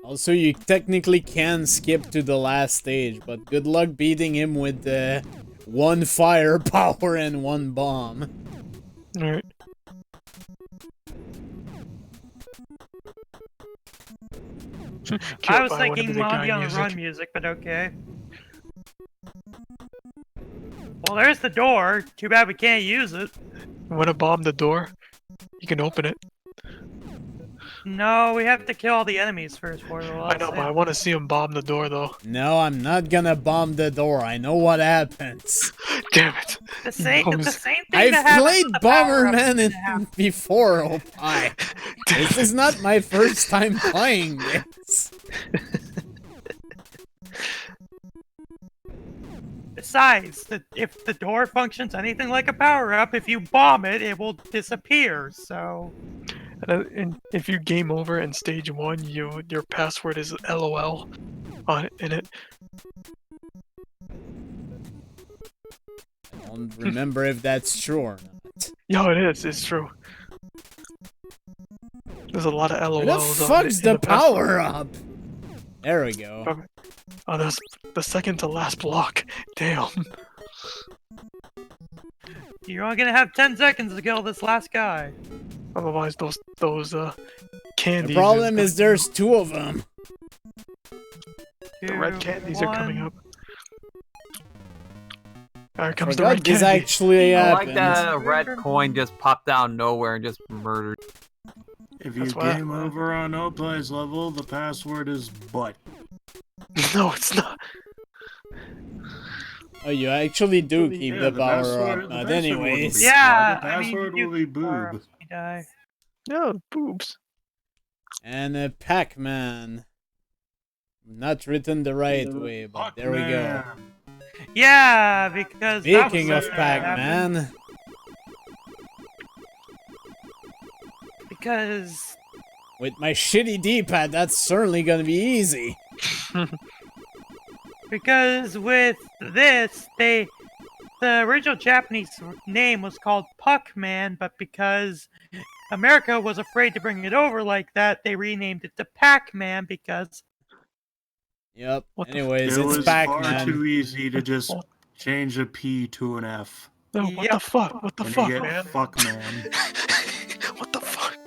A: Also, you technically can skip to the last stage, but good luck beating him with one firepower and one bomb.
C: Alright.
D: I was thinking Monty on the Run music, but okay. Well, there's the door. Too bad we can't use it.
C: You wanna bomb the door? You can open it.
D: No, we have to kill all the enemies first for the
C: I know, but I want to see him bomb the door, though.
A: No, I'm not gonna bomb the door. I know what happens.
C: Damn it!
D: The same thing
A: I've
D: that happens
A: played
D: with the power-up
A: Bomberman before, oh pie. This is not my first time playing this.
D: Besides, if the door functions anything like a power-up, if you bomb it, it will disappear, so...
C: And if you game over in stage 1, your password is LOL in it.
A: I don't remember if that's true or not.
C: Yo, it is. It's true. There's a lot of LOLs.
A: Where the fuck's the power up? There we go.
C: Oh, that's the second to last block. Damn.
D: You're only gonna have 10 seconds to kill this last guy.
C: Otherwise, those candies.
A: The problem is there's 2 of them.
C: The red candies are coming up. Here comes the
A: Forgot
C: red
A: this
C: candy.
A: actually
I: I
A: happened.
I: like that a red coin just popped out of nowhere and just murdered.
E: If you
C: That's why-
E: game over on Oplay's level, the password is butt.
C: No, it's not.
A: Oh, you actually do keep
E: Yeah,
A: the
E: the
A: power
E: password-
A: up.
E: the
A: But
E: password
A: anyways.
E: will be-
D: Yeah,
E: the password will be boob.
D: You die.
C: No, boobs.
A: And Pac-Man. Not written the right way, but there we go.
D: Yeah, because that was
A: Speaking of
D: something that happened.
A: Pac-Man,
D: Because
A: with my shitty D-pad, that's certainly gonna be easy.
D: Because with this, the original Japanese name was called Puckman, but because America was afraid to bring it over like that, they renamed it to Pac-Man because...
A: Yep.
C: What the
A: Anyways,
E: It
A: it's
E: was far
A: Pac-Man.
E: too easy to just change a P to an F.
C: No, what
D: Yep.
C: the fuck? What the
E: And
C: fuck,
E: you get
C: man?
E: fuck man.
C: What the fuck?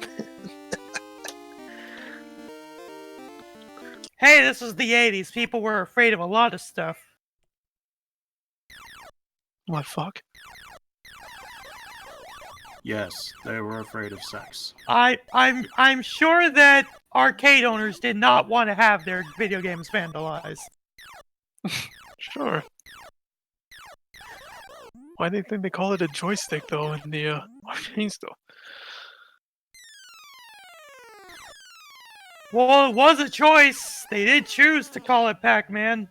D: Hey, this was the 80s. People were afraid of a lot of stuff.
C: What fuck?
E: Yes, they were afraid of sex.
D: I'm sure that arcade owners did not want to have their video games vandalized.
C: Sure. Why do you think they call it a joystick though in the arcades though?
D: Well, it was a choice. They did choose to call it Pac-Man.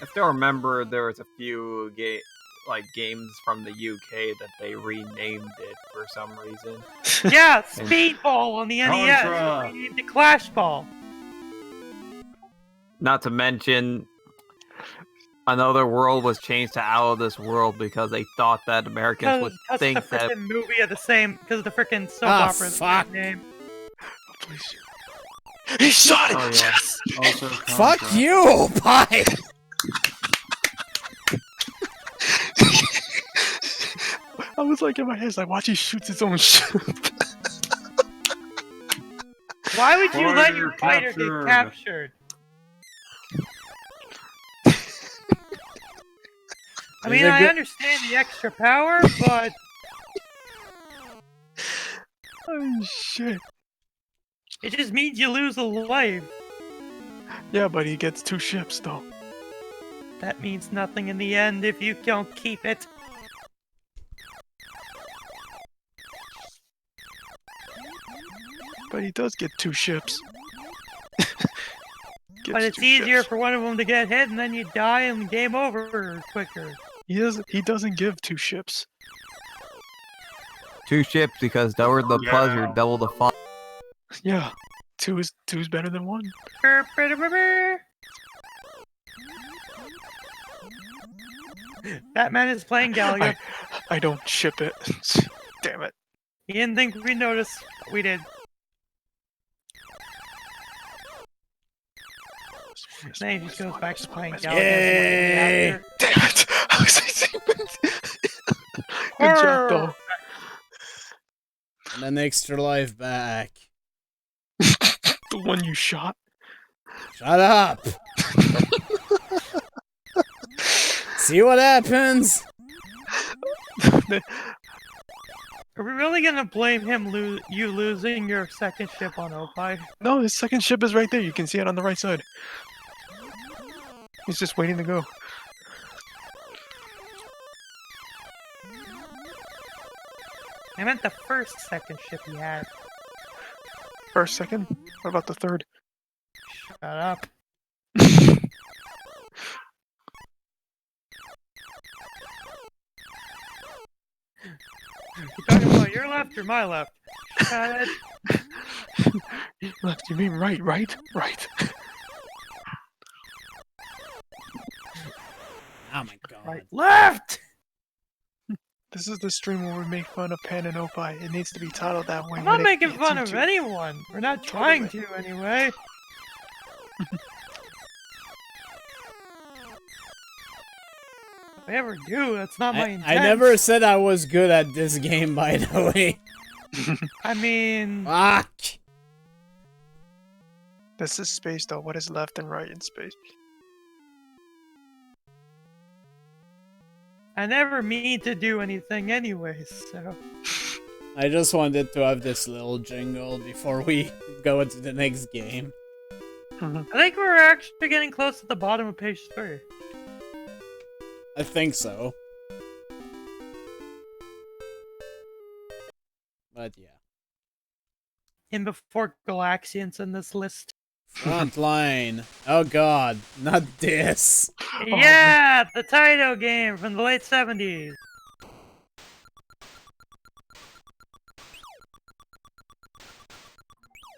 I: I still remember there was a few games from the UK that they renamed it for some reason.
D: Yeah, Speedball on the NES.
E: Contra.
D: They named it Clash Ball.
I: Not to mention, Another World was changed to Out of This World because they thought that Americans would
D: Because
I: think
D: the
I: that.
D: freaking movie of the same, because the freaking soap
A: Ah,
D: opera of the
A: fuck.
D: same name.
C: Oh, please. He shot it!
I: Oh, yeah.
C: Yes!
E: Also,
A: Fuck
E: Contra.
A: you, Pie!
C: I was like in my head, like, watch he shoots his own shit.
D: Why would you let your
E: Fighter
D: fighter get captured? I mean,
A: Is it
D: I
A: good-
D: understand the extra power, but
C: Oh shit.
D: it just means you lose a life.
C: Yeah, but he gets 2 ships though.
D: That means nothing in the end if you don't keep it.
C: But he does get 2 ships.
D: But it's easier for one of them to get hit, and then you die and game over quicker.
C: He doesn't give 2 ships.
I: 2 ships because double the
E: Yeah.
I: pleasure, double the fun.
C: Yeah. 2 is better than 1.
D: That man is playing Galaga.
C: I don't ship it. Damn it.
D: He didn't think we noticed. We did. Then he just goes back to playing Galaga.
A: Yay!
C: Damn it! I was Good job, though.
A: And an extra life back.
C: The one you shot.
A: Shut up! See what happens?
D: Are we really gonna blame him you losing your second ship on Opie?
C: No, his second ship is right there. You can see it on the right side. He's just waiting to go.
D: I meant the second ship he had.
C: First, second? What about the third?
D: Shut up. You talking about your left or my left? Shut it.
C: Left, you mean right, right?
A: Oh my god.
D: Right, left!
C: This is the stream where we make fun of Pan and Opie. It needs to be titled that way.
D: I'm
C: when
D: not
C: it
D: making
C: gets
D: fun of
C: into-
D: anyone. We're not trying to, anyway. If I ever do, that's not my intent.
A: I never said I was good at this game, by the way.
D: I mean...
A: Fuck!
C: This is space, though. What is left and right in space?
D: I never mean to do anything anyways, so...
A: I just wanted to have this little jingle before we go into the next game.
D: I think we're actually getting close to the bottom of page 3.
A: I think so. But yeah.
D: In before Galaxians in this list.
A: Frontline. Oh god, not this.
D: Yeah, the Taito game from the late 70s.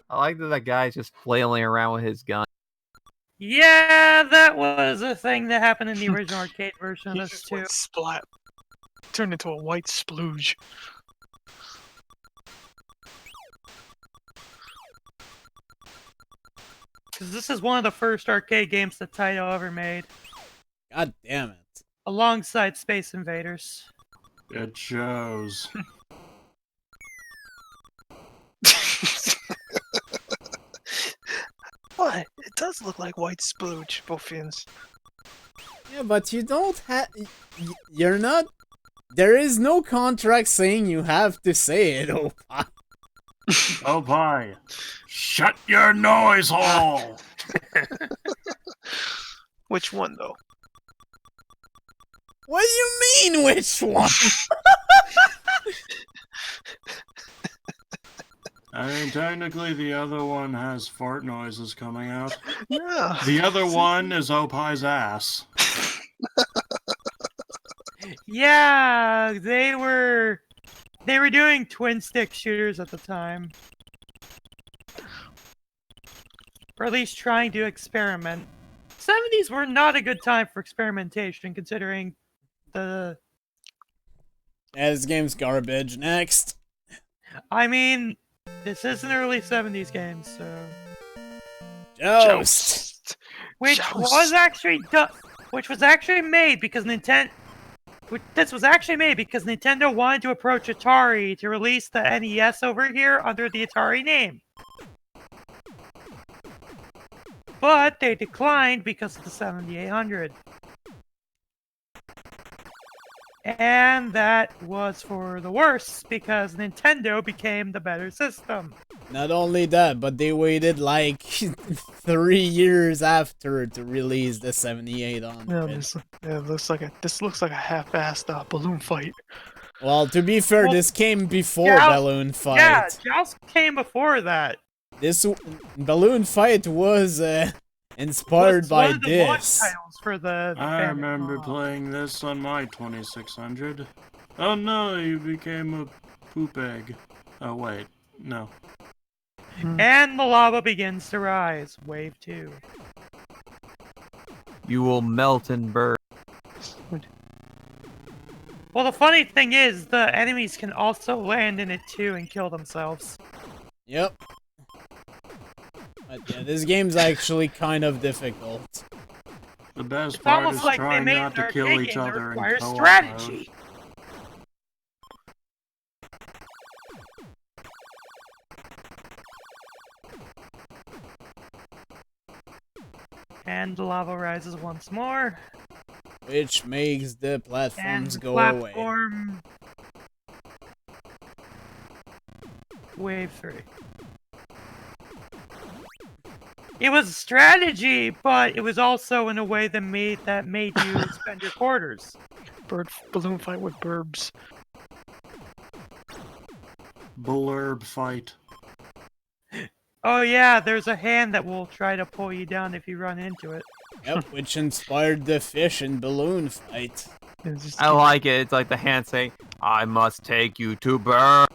I: I like that guy's just flailing around with his gun.
D: Yeah, that was a thing that happened in the original arcade version of
C: He
D: this
C: just
D: too.
C: went splat. Turned into a white splooge.
D: Because this is one of the first arcade games that Taito ever made,
A: God damn it.
D: alongside Space Invaders.
E: It shows.
C: What? It does look like white splooge, both ends.
A: Yeah, but you don't have... You're not... There is no contract saying you have to say it, Opie.
E: Oh, bye. Shut your noise hole!
C: Which one, though?
A: What do you mean, which one?
E: I mean, technically, the other one has fart noises coming out.
C: Yeah.
E: The other one is Opie's ass.
D: Yeah, they were doing twin stick shooters at the time. Or at least trying to experiment. 70s were not a good time for experimentation, considering the...
A: Yeah, this game's garbage. Next.
D: I mean, this is an early 70s game, so...
A: Joust.
D: Which
C: Joust.
D: was actually made because This was actually made because Nintendo wanted to approach Atari to release the NES over here under the Atari name. But they declined because of the 7800. And that was for the worse because Nintendo became the better system.
A: Not only that, but they waited like 3 years after to release the 7800.
C: Yeah, this looks like a half-assed balloon fight.
A: Well, to be fair,
D: Well,
A: this came before
D: Joust-
A: Balloon Fight.
D: Yeah, Joust came before that.
A: This Balloon Fight was inspired
D: Was
A: by
D: one of the launch
A: this.
D: titles for the
E: I
D: Famicom.
E: remember playing this on my 2600. Oh no, you became a poop egg. Oh wait, no.
D: And the lava begins to rise. Wave 2.
I: You will melt and burn.
D: Well, the funny thing is, the enemies can also land in it too and kill themselves.
A: Yep. But yeah, this game's actually kind of difficult.
E: The best
D: It's
E: part
D: almost
E: is
D: like they
E: trying
D: made
E: not
D: an
E: to kill
D: arcade
E: each
D: game that
E: other in
D: requires
E: co-op
D: strategy.
E: mode.
D: And the lava rises once more.
A: Which makes the platforms
D: And
A: go away.
D: platform... Wave 3. It was strategy, but it was also in a way that made you spend your quarters.
C: Balloon fight with burbs.
E: Blurb fight.
D: Oh yeah, there's a hand that will try to pull you down if you run into it.
A: Yep, which inspired the fish and balloon fight.
C: It's just
I: I like it. It's like the hand saying, "I must take you to burn."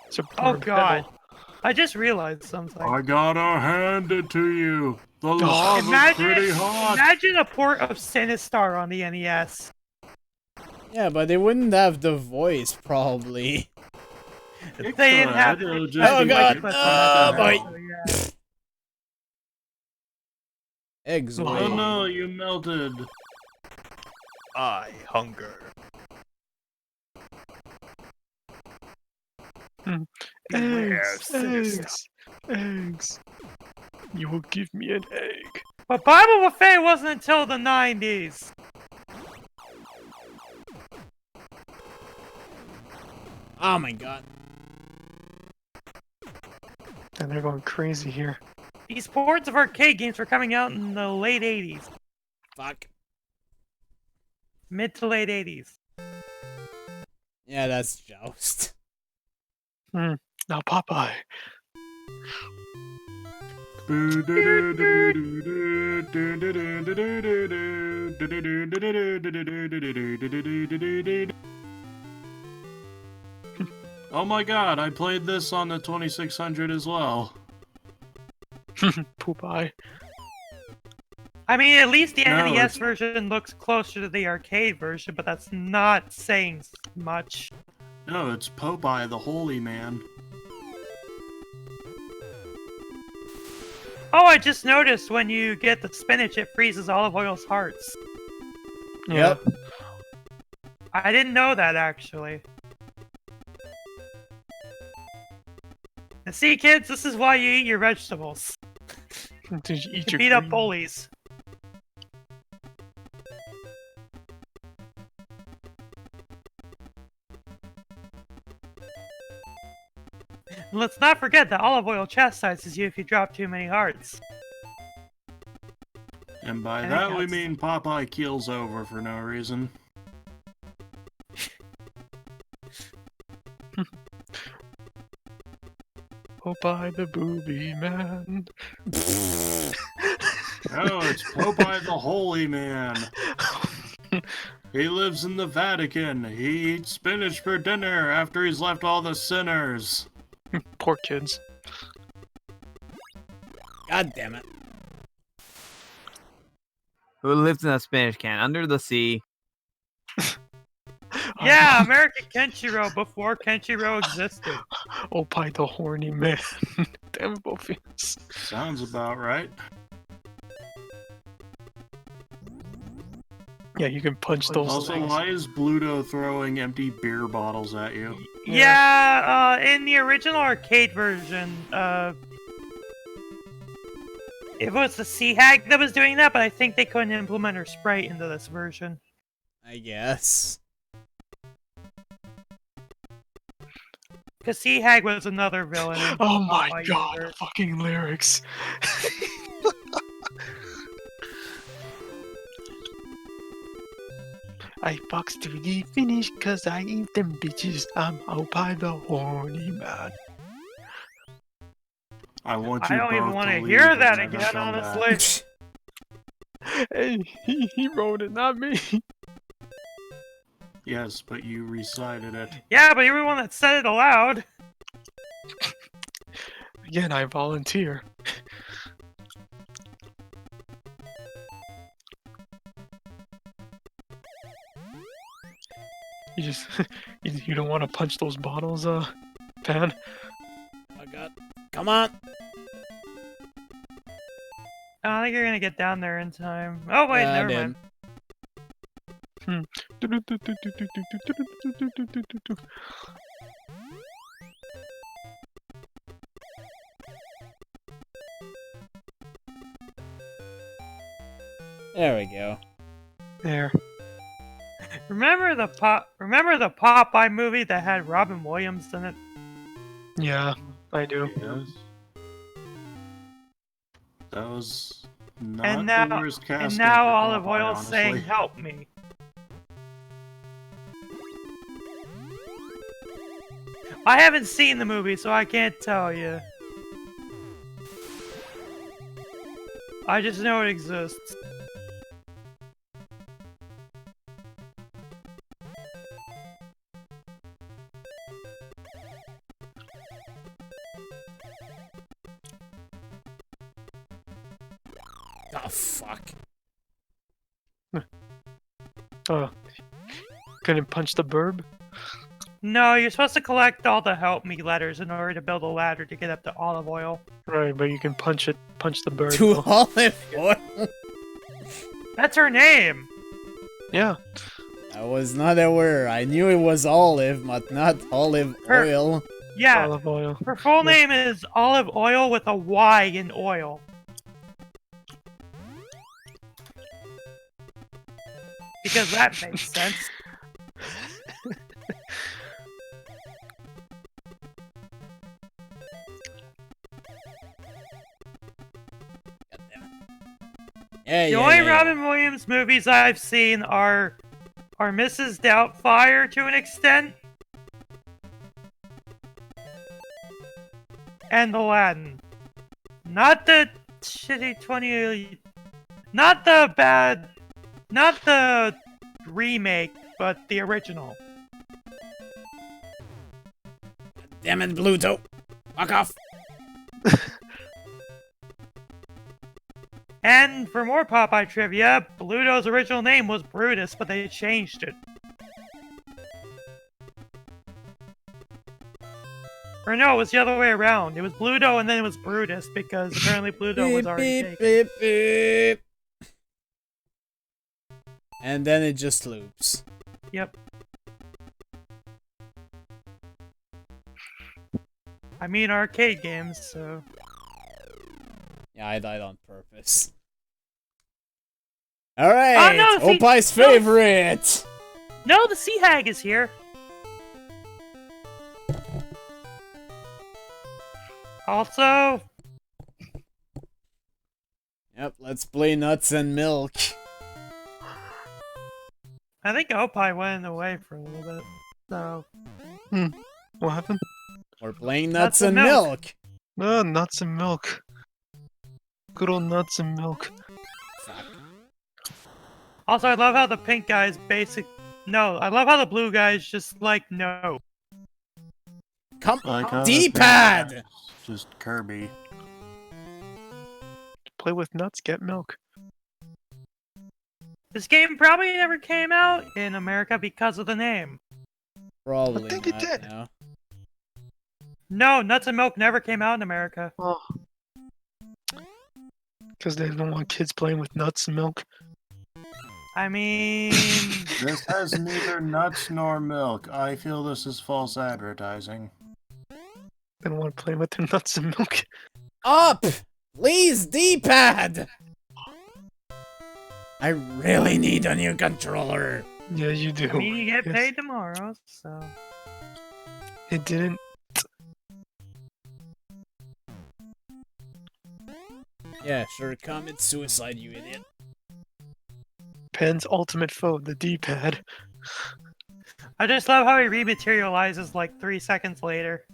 C: it's a
D: Oh
C: burb
D: god.
C: pedal.
D: I just realized something.
E: I gotta hand it to you. The lava's pretty hot.
D: Imagine a port of Sinistar on the NES.
A: Yeah, but they wouldn't have the voice, probably.
E: It
D: They didn't have
E: could,
D: the
E: it'll just
A: Oh
E: be
A: god,
E: like-
A: oh boy.
D: So, yeah.
A: Eggs
C: Oh,
E: Oh
A: way.
E: no, you melted.
I: I hunger.
C: Eggs. You will give me an egg.
D: But Bible Buffet wasn't until the 90s.
A: Oh my god.
C: And they're going crazy here.
D: These ports of arcade games were coming out in the late 80s.
A: Fuck.
D: Mid to late 80s.
A: Yeah, that's Joust.
C: Now Popeye.
E: Oh my god, I played this on the 2600 as well.
C: Popeye.
D: I mean, at least the
E: No,
D: NES
E: it's-
D: version looks closer to the arcade version, but that's not saying much.
E: No, it's Popeye the Holy Man.
D: Oh, I just noticed when you get the spinach, it freezes Olive Oil's hearts.
C: Yeah.
A: Yep.
D: I didn't know that, actually. Now, see, kids, this is why you eat your vegetables.
C: Did you eat
D: You
C: your
D: beat up
C: green-
D: bullies. And let's not forget that Olive Oil chastises you if you drop too many hearts.
E: And by
D: And
E: that we
D: that's-
E: mean Popeye keels over for no reason.
C: Popeye the Booby Man.
E: No, it's Popeye the Holy Man. He lives in the Vatican. He eats spinach for dinner after he's left all the sinners.
C: Poor kids.
A: God damn it.
I: Who lives in a Spanish can under the sea?
D: Yeah, American Kenshiro before Kenshiro existed.
C: Popeye the Horny Man. Damn it, both feels.
E: Sounds about right.
C: Yeah, you can punch those
E: Also,
C: things.
E: why is Bluto throwing empty beer bottles at you?
D: Yeah, in the original arcade version, it was the Sea Hag that was doing that, but I think they couldn't implement her sprite into this version.
A: I guess.
D: Because Sea Hag was another villain. in
C: Oh my
D: Popeye
C: god,
D: universe.
C: fucking lyrics. I box to the finish cause I eat them bitches. I'm Popeye the Horny Man.
E: I want you
D: I don't
E: both
D: even want to
E: leave
D: hear
E: and
D: that
E: never
D: again,
E: come back.
D: honestly.
C: Hey, he wrote it, not me.
E: Yes, but you recited it.
D: Yeah, but everyone that said it aloud.
C: Again, I volunteer. You just you don't want to punch those bottles, Pan?
A: Oh god. Come Come on.
D: I don't think you're gonna get down there in time. Oh wait,
A: Yeah, I
D: never
A: did.
D: mind.
A: There we go.
C: There.
D: Remember the Popeye movie that had Robin Williams in it?
C: Yeah, I do.
E: Yes. That was not
D: And
E: the
D: now,
E: worst casting.
D: and now
E: for
D: Olive
E: Popeye,
D: Oil's saying,
E: honestly.
D: "Help me." I haven't seen the movie, so I can't tell you. I just know it exists.
A: Oh, fuck.
C: Oh. Couldn't punch the burb?
D: No, you're supposed to collect all the help me letters in order to build a ladder to get up to Olive Oil.
C: Right, but you can punch the bird.
A: To
C: though.
A: Olive Oil.
D: That's her name!
C: Yeah.
A: I was not aware. I knew it was Olive, but not Olive
D: Her-
A: Oil.
D: Yeah,
C: Olive oil.
D: her full name is Olive Oil with a Y in oil. Because that makes sense.
A: Yeah,
D: The only Robin Williams movies I've seen are Mrs. Doubtfire to an extent, and Aladdin. Not the shitty 20... Not the remake, but the original.
A: Damn it, Bluto. Fuck off.
D: And for more Popeye trivia, Bluto's original name was Brutus, but they changed it. Or no, it was the other way around. It was Bluto and then it was Brutus, because apparently Bluto was already taken.
A: Beep, beep. And then it just loops.
D: Yep. I mean arcade games, so...
A: Yeah, I died on purpose. Alright,
D: no, see-
A: Opie's favorite!
D: No, the Sea Hag is here! Also...
A: Yep, let's play Nuts and Milk.
D: I think Opie went away for a little bit, so...
C: What happened?
A: We're playing Nuts and Milk.
C: Oh, nuts and milk. Good old nuts and milk.
A: Fuck.
D: Also, I love how the pink guy's basic... No, I love how the blue guy's just like, no.
A: Come
E: Like,
A: D-pad!
E: Just Kirby.
C: Play with nuts, get milk.
D: This game probably never came out in America because of the name.
A: Probably
C: I think it
A: not,
C: did.
A: no.
D: No, Nuts and Milk never came out in America.
C: Oh. Because they don't want kids playing with nuts and milk.
D: I mean...
E: This has neither nuts nor milk. I feel this is false advertising.
C: They don't want to play with their nuts and milk.
A: Up! Please, D-pad! I really need a new controller.
C: Yeah, you do.
D: I mean, you get
C: Yes.
D: paid tomorrow, so...
C: It didn't.
A: Yeah, sure, commit suicide, you idiot.
C: Pen's ultimate foe, the D-pad.
D: I just love how he rematerializes like 3 seconds later.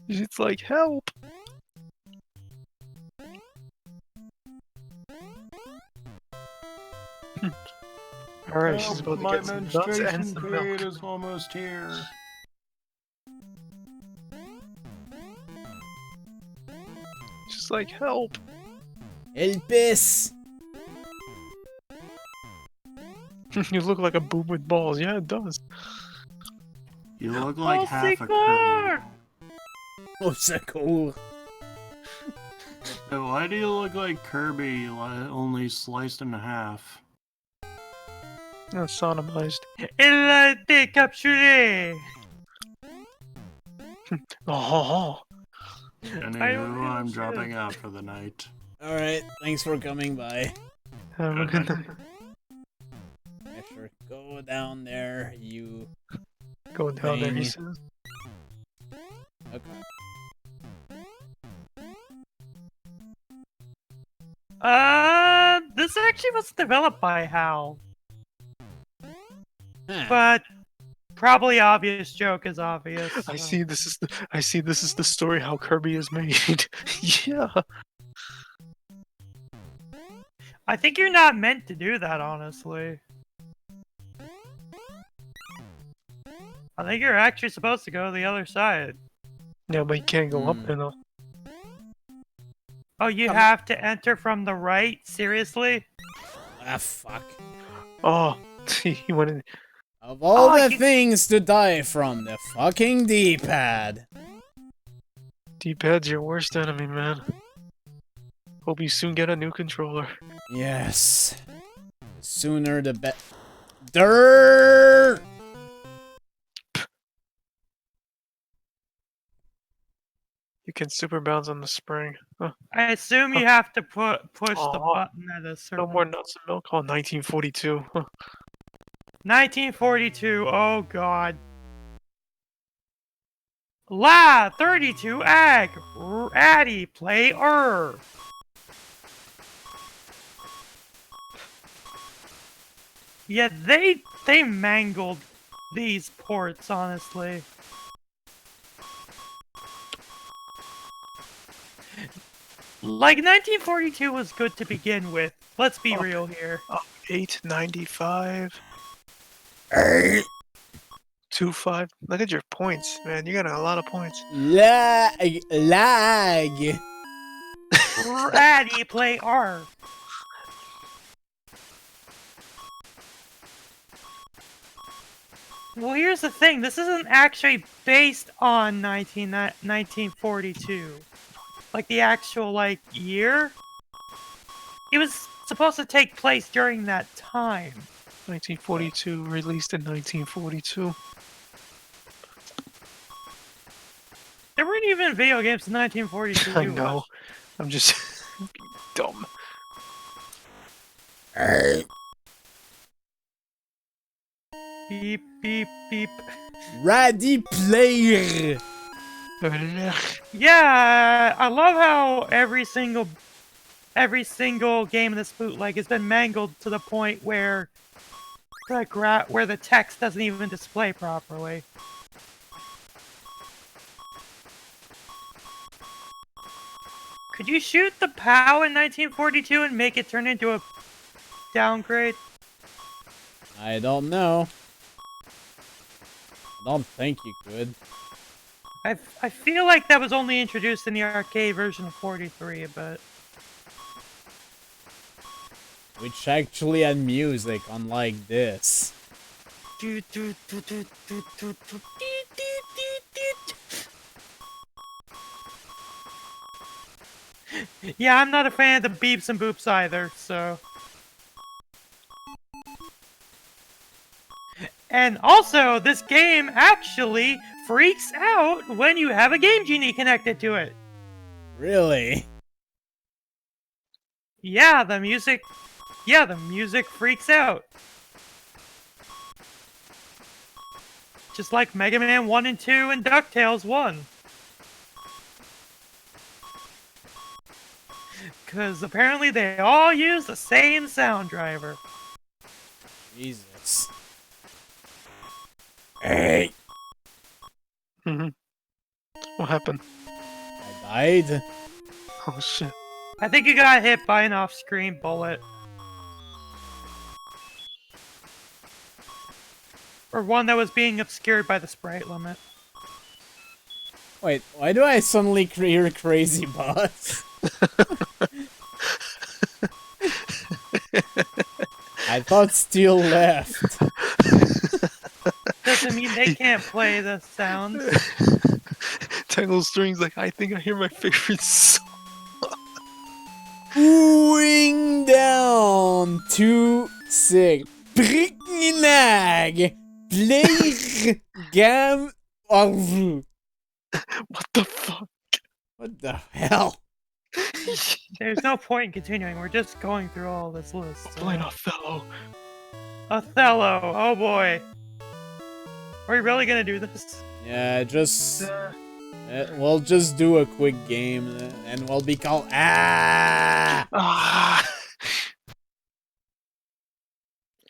C: It's like, help! Alright, she's about to
E: My
C: get some nuts and
E: menstruation
C: some
E: period
C: milk.
E: is almost here.
C: She's like, help!
A: El pez!
C: You look like a boob with balls. Yeah, it does.
E: You look like
D: Oh,
E: half a
D: Sigmar!
E: Kirby.
A: Oh, so cool.
E: Hey, why do you look like Kirby, only sliced in half?
C: That's sodomized.
D: Il a été capturé.
C: Oh,
E: Anywho, I'm dropping out for the night.
A: Alright, thanks for coming by.
C: have a good night.
A: Yeah, sure. Go down there, you.
C: Go down there, he
A: Dang.
C: says.
A: Okay.
D: This actually was developed by HAL,
A: Huh.
D: but probably obvious joke is obvious.
C: I
D: so.
C: see this is the story how Kirby is made. Yeah.
D: I think you're not meant to do that, honestly. I think you're actually supposed to go to the other side.
C: Yeah, but you can't go up
A: Hmm.
C: there though.
D: Oh, you have to enter from the right? Seriously?
A: Ah, fuck.
C: Oh, he went in.
A: Of all
D: Oh,
A: the
D: you-
A: things to die from, the fucking D-pad.
C: D-pad's your worst enemy, man. Hope you soon get a new controller.
A: Yes. The sooner the better.
C: You can super bounce on the spring. Huh.
D: I assume you have to push the
C: Oh,
D: button at a
C: No
D: certain...
C: more nuts and milk. Oh, 1942. Huh.
D: 1942, oh god. La 32 Ag Addy play Yeah, they mangled these ports, honestly. Like 1942 was good to begin with. Let's be
C: Oh.
D: real here.
C: 895. 25. Look at your points, man. You got a lot of points.
A: Lag.
D: Addy play R. Well, here's the thing. This isn't actually based on 1942. Like, the actual, like, year. It was supposed to take place during that time.
C: 1942, released in 1942.
D: There weren't even video games in 1942.
C: I know. I'm just dumb.
D: Beep, beep, beep.
A: Ready player.
D: Yeah, I love how every single game in this bootleg has been mangled to the point where the text doesn't even display properly. Could you shoot the POW in 1942 and make it turn into a downgrade?
A: I don't know. I don't think you could.
D: I feel like that was only introduced in the arcade version of 43, but...
A: Which actually had music, unlike this.
D: Yeah, I'm not a fan of the beeps and boops either, so... And also, this game actually freaks out when you have a Game Genie connected to it.
A: Really?
D: Yeah, the music freaks out. Just like Mega Man 1 and 2 and DuckTales 1. Because apparently they all use the same sound driver.
A: Jesus. Hey!
C: What happened?
A: I died?
C: Oh shit.
D: I think you got hit by an off-screen bullet. Or one that was being obscured by the sprite limit.
A: Wait, why do I suddenly hear Crazy Boss? I thought Steel left.
D: Doesn't mean they can't play the sounds.
C: Tangled Strings, like, I think I hear my favorite song.
A: Going down to 6. Pricknag. Play gam. What
C: What the fuck?
A: the hell?
D: There's no point in continuing. We're just going through all this list.
C: Playing Othello.
D: Othello. Oh boy. Are we really gonna do this?
A: Yeah, just. We'll just do a quick game and we'll be called.
C: Ah!
D: Uh,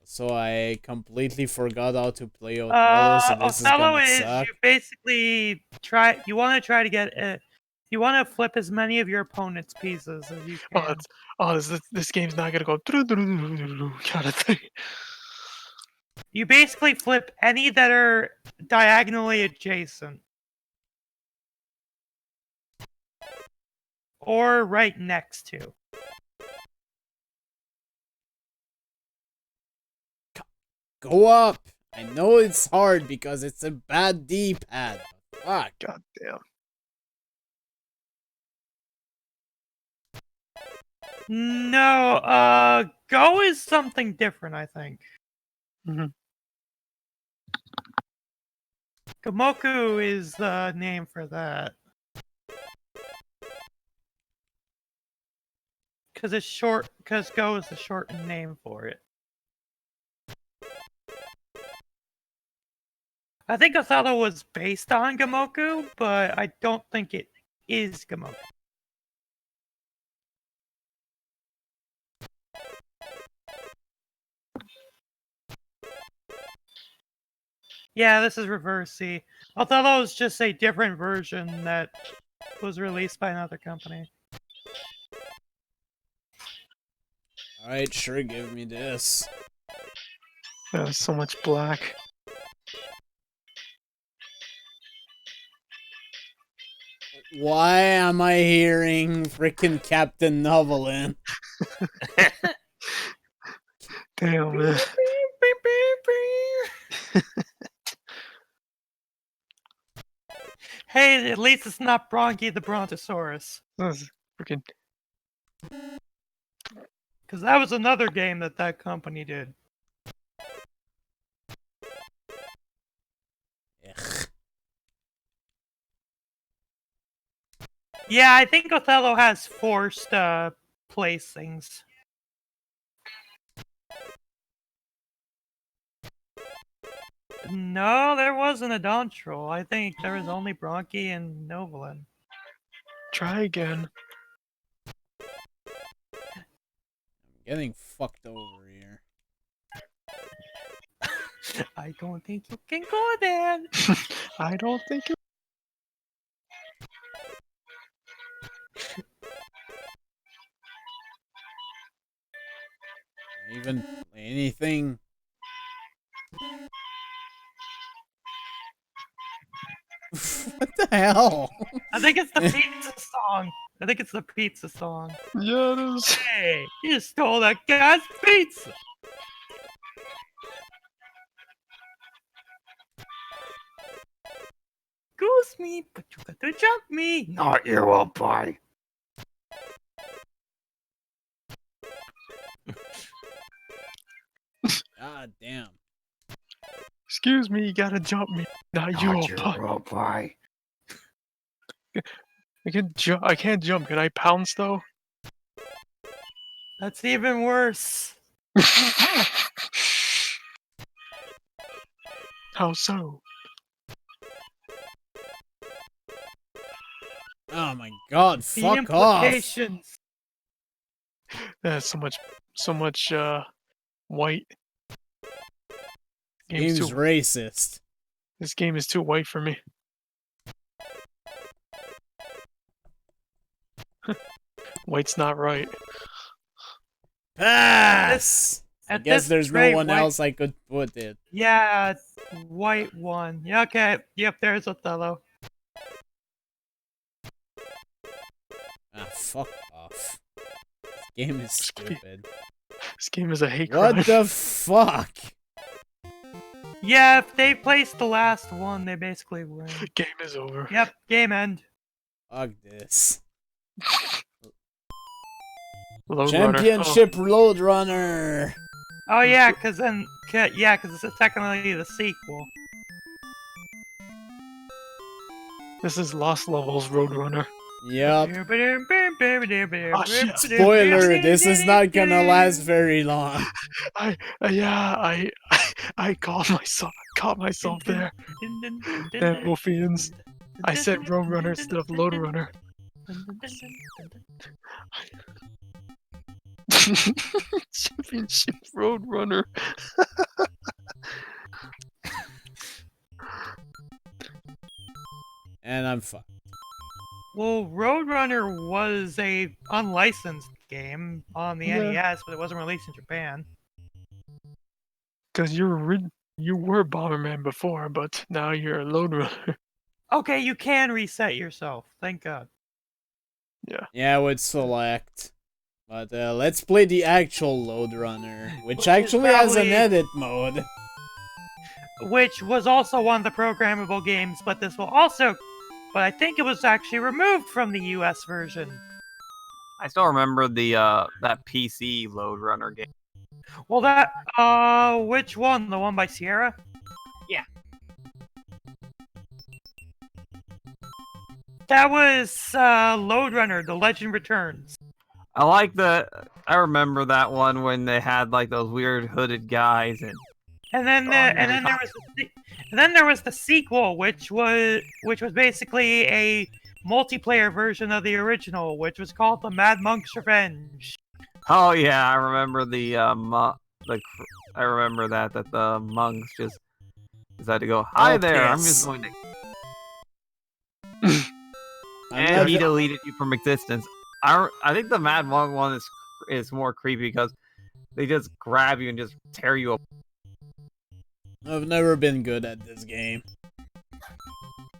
A: So I completely forgot how to play Othello, so this
D: Othello
A: is
D: is
A: gonna suck.
D: you basically try. You want to try to get it. You want to flip as many of your opponent's pieces as you can.
C: This game's not gonna go kind of thing.
D: You basically flip any that are diagonally adjacent. Or right next to.
A: Go up! I know it's hard because it's a bad D-pad. Fuck.
C: God damn.
D: No, Go is something different, I think.
C: Mhm.
D: Gamoku is the name for that. Because it's short, because Go is the shortened name for it. I think Othello was based on Gamoku, but I don't think it is Gamoku. Yeah, this is reverse C. Othello is just a different version that was released by another company.
A: Alright, sure, give me this.
C: There's so much black.
A: Why am I hearing frickin' Captain Novelin?
C: Damn, man.
D: Hey, at least it's not Bronchi the Brontosaurus.
C: That's freaking.
D: Because that was another game that that company did.
A: Ugh.
D: Yeah, I think Othello has forced placings. No, there wasn't a Dontrol. I think there was only Bronchi and Novolin.
C: Try again.
A: I'm getting fucked over here.
D: I don't think you can go there.
C: I don't think it.
A: Even anything. What the hell?
D: I think it's the pizza song. I think it's the pizza song.
C: Yeah, it is.
D: Hey, you stole that guy's pizza. Goose me, but you got to jump me.
B: Not you, old boy.
A: God damn.
C: Excuse me, you gotta jump me. Not you,
B: Not
C: old
B: you,
C: boy.
B: old boy.
C: I can jump. I can't jump. Can I pounce though?
D: That's even worse.
C: How so?
A: Oh my god,
D: The
A: fuck off.
D: implications.
C: There's so much white.
A: Game's
C: too,
A: racist.
C: this game is too white for me. White's not right.
A: Pass! I
D: At
A: guess
D: this
A: there's no
D: rate,
A: one
D: white-
A: else I could put it.
D: Yeah, white one. Yeah, okay. Yep, there's Othello.
A: Ah, fuck off. This game is stupid.
C: This game is a hate
A: What
C: crime.
A: the fuck?
D: Yeah, if they place the last one, they basically win.
C: Game is over.
D: Yep, game end.
A: Fuck this.
C: Load
A: Championship Road Runner.
D: Oh yeah, because it's technically the sequel.
C: This is Lost Levels Roadrunner.
A: Yep.
C: Oh, shit.
A: Spoiler, this is not gonna last very long.
C: I caught myself there. Damn Wolfians. I said Roadrunner instead of Load Runner. Championship Roadrunner.
A: And I'm fucked.
D: Well, Roadrunner was a unlicensed game on the NES, but it wasn't released in Japan.
C: Because you were Bomberman before, but now you're a Load Runner.
D: Okay, you can reset yourself. Thank God.
A: Yeah, with select. But let's play the actual Load Runner, which actually has an edit mode.
D: Which was also one of the programmable games, but I think it was actually removed from the US version.
I: I still remember the that PC Load Runner game.
D: Well, which one? The one by Sierra?
I: Yeah.
D: That was Load Runner: The Legend Returns.
I: I remember that one when they had like those weird hooded guys
D: And then there was the sequel, which was basically a multiplayer version of the original, which was called The Mad Monk's Revenge.
I: Oh yeah, I remember I remember that the monks just decided to go, "Hi there, I'm just going to." And he deleted you from existence. I think the Mad Monk one is more creepy because they just grab you and just tear you apart.
A: I've never been good at this game.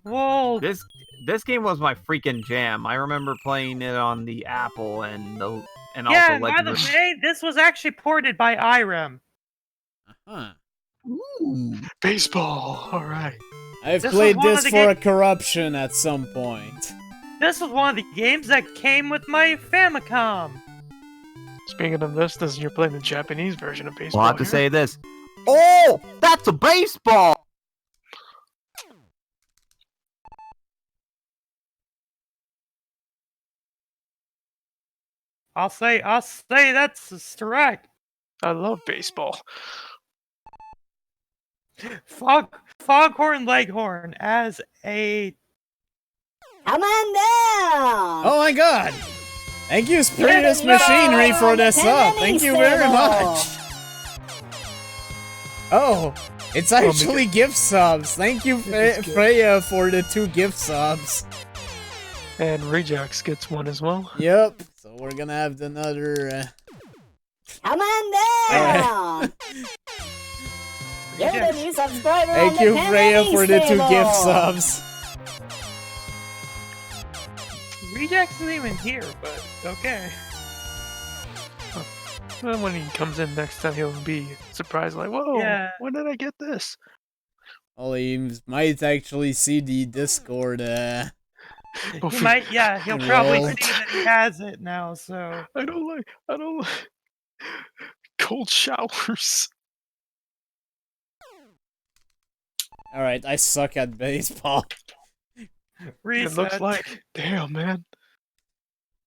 D: Well,
I: This game was my freaking jam. I remember playing it on the Apple and also
D: by
I: Legend
D: the
I: of...
D: way, this was actually ported by IREM.
A: Huh.
C: Baseball. All right.
A: I've
D: This
A: played
D: was one
A: this
D: of the
A: for a corruption at some point.
D: This was one of the games that came with my Famicom.
C: Speaking of this you're playing the Japanese version of baseball.
I: We'll have to
C: here.
I: say this. Oh, that's a baseball!
D: I'll say that's correct.
C: I love baseball.
D: Foghorn Leghorn as a...
H: Come on down!
A: Oh my god! Thank you, Spurious Machinery, for the sub. Thank you very much. Oh, it's actually gift subs. Thank you, Freya, for the 2 gift subs.
C: And Rejax gets one as well.
A: Yep. So we're gonna have another.
H: Come on down! You're the new subscriber
A: Thank
H: on
A: you,
H: the
A: Freya,
H: PanAnning
A: for the 2
H: stable.
A: gift subs.
D: Rejax isn't even here, but okay.
C: Well, when he comes in next time, he'll be surprised, like, "Whoa,
D: Yeah.
C: when did I get this?"
A: Well, he might actually see the Discord.
D: He might, he'll probably
A: Roll.
D: see that he has it now, so...
C: I don't like cold showers.
A: Alright, I suck at baseball.
D: Reset.
C: It looks like, damn, man.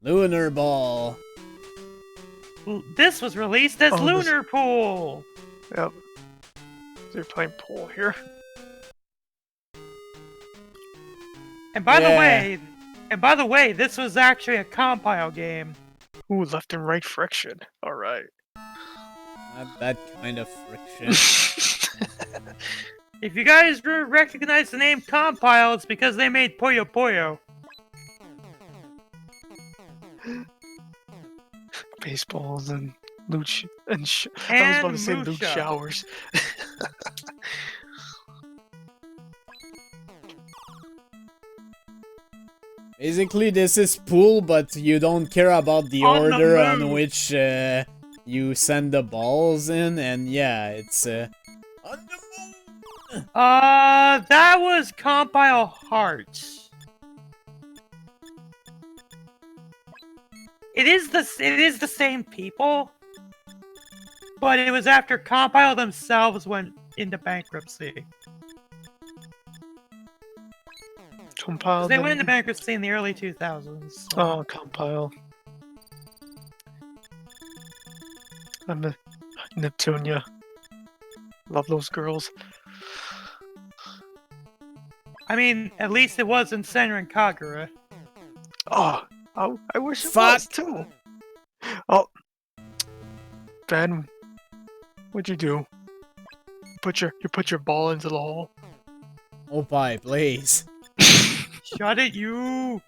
A: Lunar Ball.
D: This was released as
C: Oh, this-
D: Lunar Pool!
C: Yep. So you're playing pool here.
D: And by
A: Yeah.
D: the way, this was actually a compile game.
C: Ooh, left and right friction. All right.
A: Not that kind of friction.
D: If you guys recognize the name Compile, it's because they made Puyo Puyo.
C: Baseballs and loot I was
D: And
C: about to say loot
D: Musha.
C: showers.
A: Basically, this is pool, but you don't care about the
D: On the
A: order on
D: move.
A: which you send the balls in, and yeah, it's on the move.
D: That was Compile Hearts. It is the same people, but it was after Compile themselves went into bankruptcy.
C: Compile.
D: They went into bankruptcy in the early 2000s. So.
C: Oh, Compile. I'm a Neptunia. Love those girls.
D: I mean, at least it wasn't Senran and Kagura.
C: Oh, I wish it
A: Fuck.
C: was too. Oh, Ben, what'd you do? You put your ball into the hole.
A: Oh, bye, please.
D: Shut it, you!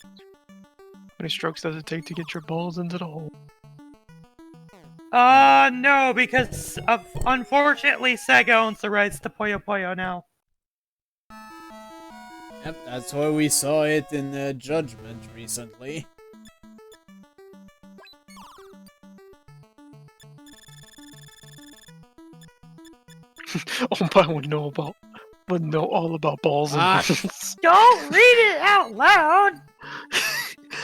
C: How many strokes does it take to get your balls into the hole?
D: No, because unfortunately Sega owns the rights to Puyo Puyo now.
A: Yep, that's why we saw it in Judgment recently.
C: Oh, but I would know all about balls and
A: Ah.
C: holes.
D: Don't read it out loud!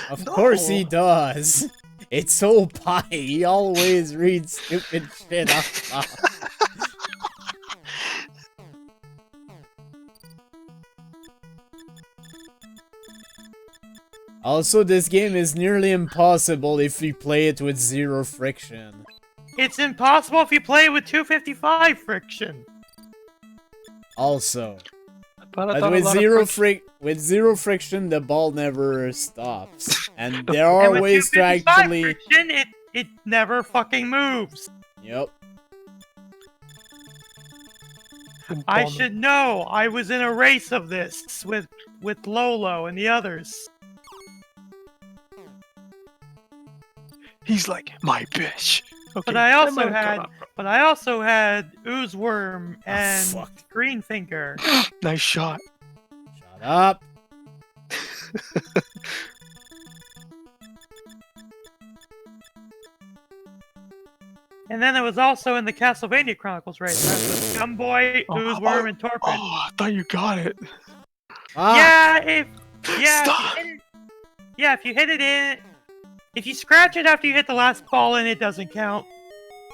A: Of
C: No.
A: course he does. It's so pie. He always reads stupid shit out loud. Also, this game is nearly impossible if you play it with zero friction.
D: It's impossible if you play with 255 friction.
A: Also,
C: But I
A: but
C: thought a
A: with
C: lot of
A: zero friction, the ball never stops, and there
D: And
A: are
D: with
A: ways to
D: 255
A: actually.
D: friction, it never fucking moves.
A: Yep.
D: I should know. I was in a race of this with Lolo and the others.
C: He's like my bitch. Okay,
D: But I also
C: might have
D: had Oozeworm and
A: fuck.
D: Greenfinger.
C: nice shot.
A: Shut up.
D: And then it was also in the Castlevania Chronicles race. That was Gumboy, Oozeworm, and Torpid.
C: Oh, I thought you got it.
A: Ah,
D: Yeah,
C: Stop.
D: if you hit it in, if you scratch it after you hit the last ball in, it doesn't count.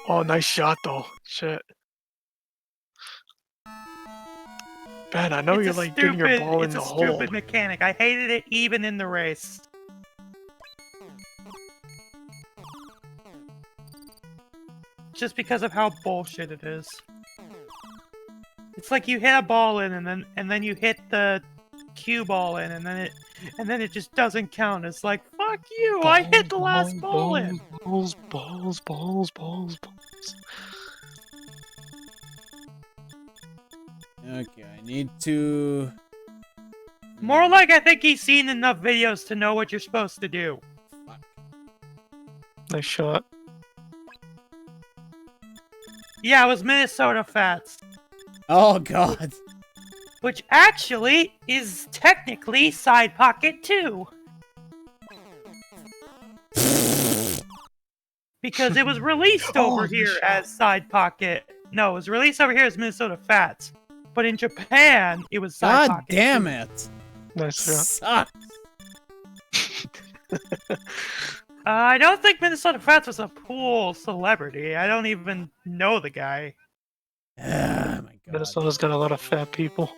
C: Oh, nice shot though. Shit. Ben, I know
D: It's
C: you're
D: a
C: like getting your ball in
D: it's
C: the
D: a
C: hole.
D: stupid mechanic. I hated it even in the race. Just because of how bullshit it is. It's like you hit a ball in and then you hit the cue ball in and then it just doesn't count. It's like, fuck you, I hit the last ball in.
C: Balls.
A: okay, I need to.
D: More like I think he's seen enough videos to know what you're supposed to do.
C: Nice shot.
D: Yeah, it was Minnesota Fats.
A: Oh god.
D: Which actually is technically Side Pocket 2. Because it was released over here as Side Pocket. No, it was released over here as Minnesota Fats. But in Japan, it was Side
A: God
D: Pocket
A: damn
D: 2.
A: it.
C: Nice shot.
A: Sucks.
D: I don't think Minnesota Fats was a pool celebrity. I don't even know the guy.
A: Oh my god.
C: Minnesota's got a lot of fat people.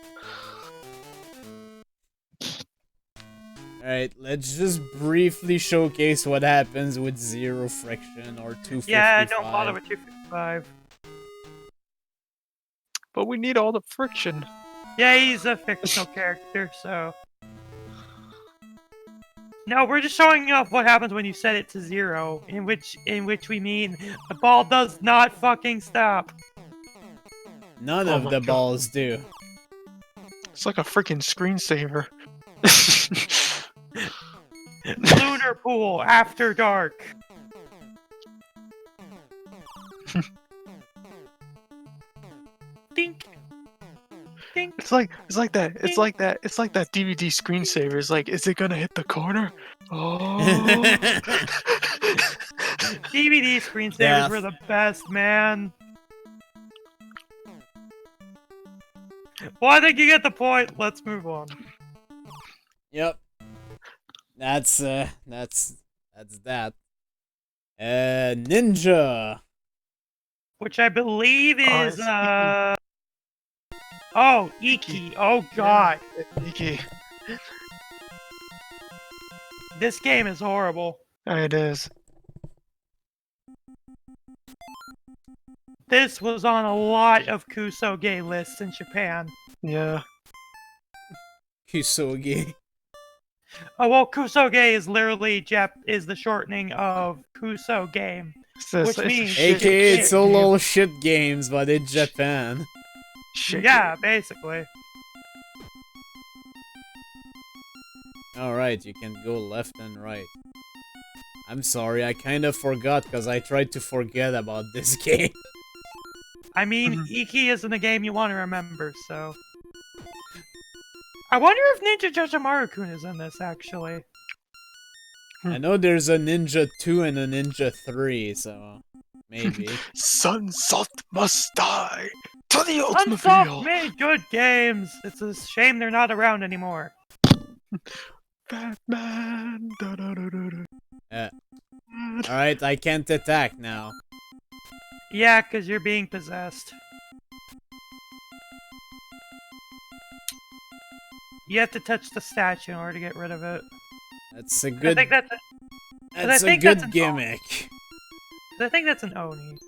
A: Alright, let's just briefly showcase what happens with zero friction or 255.
D: Yeah, don't bother with 255.
C: But we need all the friction.
D: Yeah, he's a fictional character, so... No, we're just showing off what happens when you set it to 0, in which we mean the ball does not fucking stop.
A: None
C: Oh
A: of
C: my
A: the
C: God.
A: balls do.
C: It's like a freaking screensaver.
D: Lunar Pool After Dark. Dink. Dink.
C: It's like that DVD screensaver. It's like, is it gonna hit the corner? Oh.
D: DVD screensavers
A: Death.
D: were the best, man. Well, I think you get the point. Let's move on.
A: Yep. That's that. Ninja.
D: Which I believe is oh, Iki. Oh god.
C: Iki.
D: This game is horrible.
C: It is.
D: This was on a lot of Kusoge lists in Japan.
C: Yeah.
A: Kusoge.
D: Oh well, Kusoge is literally is the shortening of Kuso game, which means
A: AKA it's all
C: game.
A: little shit games, but in Japan.
C: Shit.
D: Yeah, basically.
A: Alright, you can go left and right. I'm sorry, I kind of forgot because I tried to forget about this game.
D: I mean, Iki isn't a game you want to remember, so. I wonder if Ninja Jojomaru-kun is in this, actually.
A: I know there's a Ninja 2 and a Ninja 3, so maybe.
C: Sunsoft must die to the ultimate
D: Sunsoft
C: real.
D: made good games. It's a shame they're not around anymore.
C: Batman. Da, da, da, da, da.
A: Alright, I can't attack now.
D: Yeah, because you're being possessed. You have to touch the statue in order to get rid of it.
A: That's a good.
D: I think that's
A: that's a
D: think
A: good
D: that's an
A: gimmick.
D: I think that's an Oni.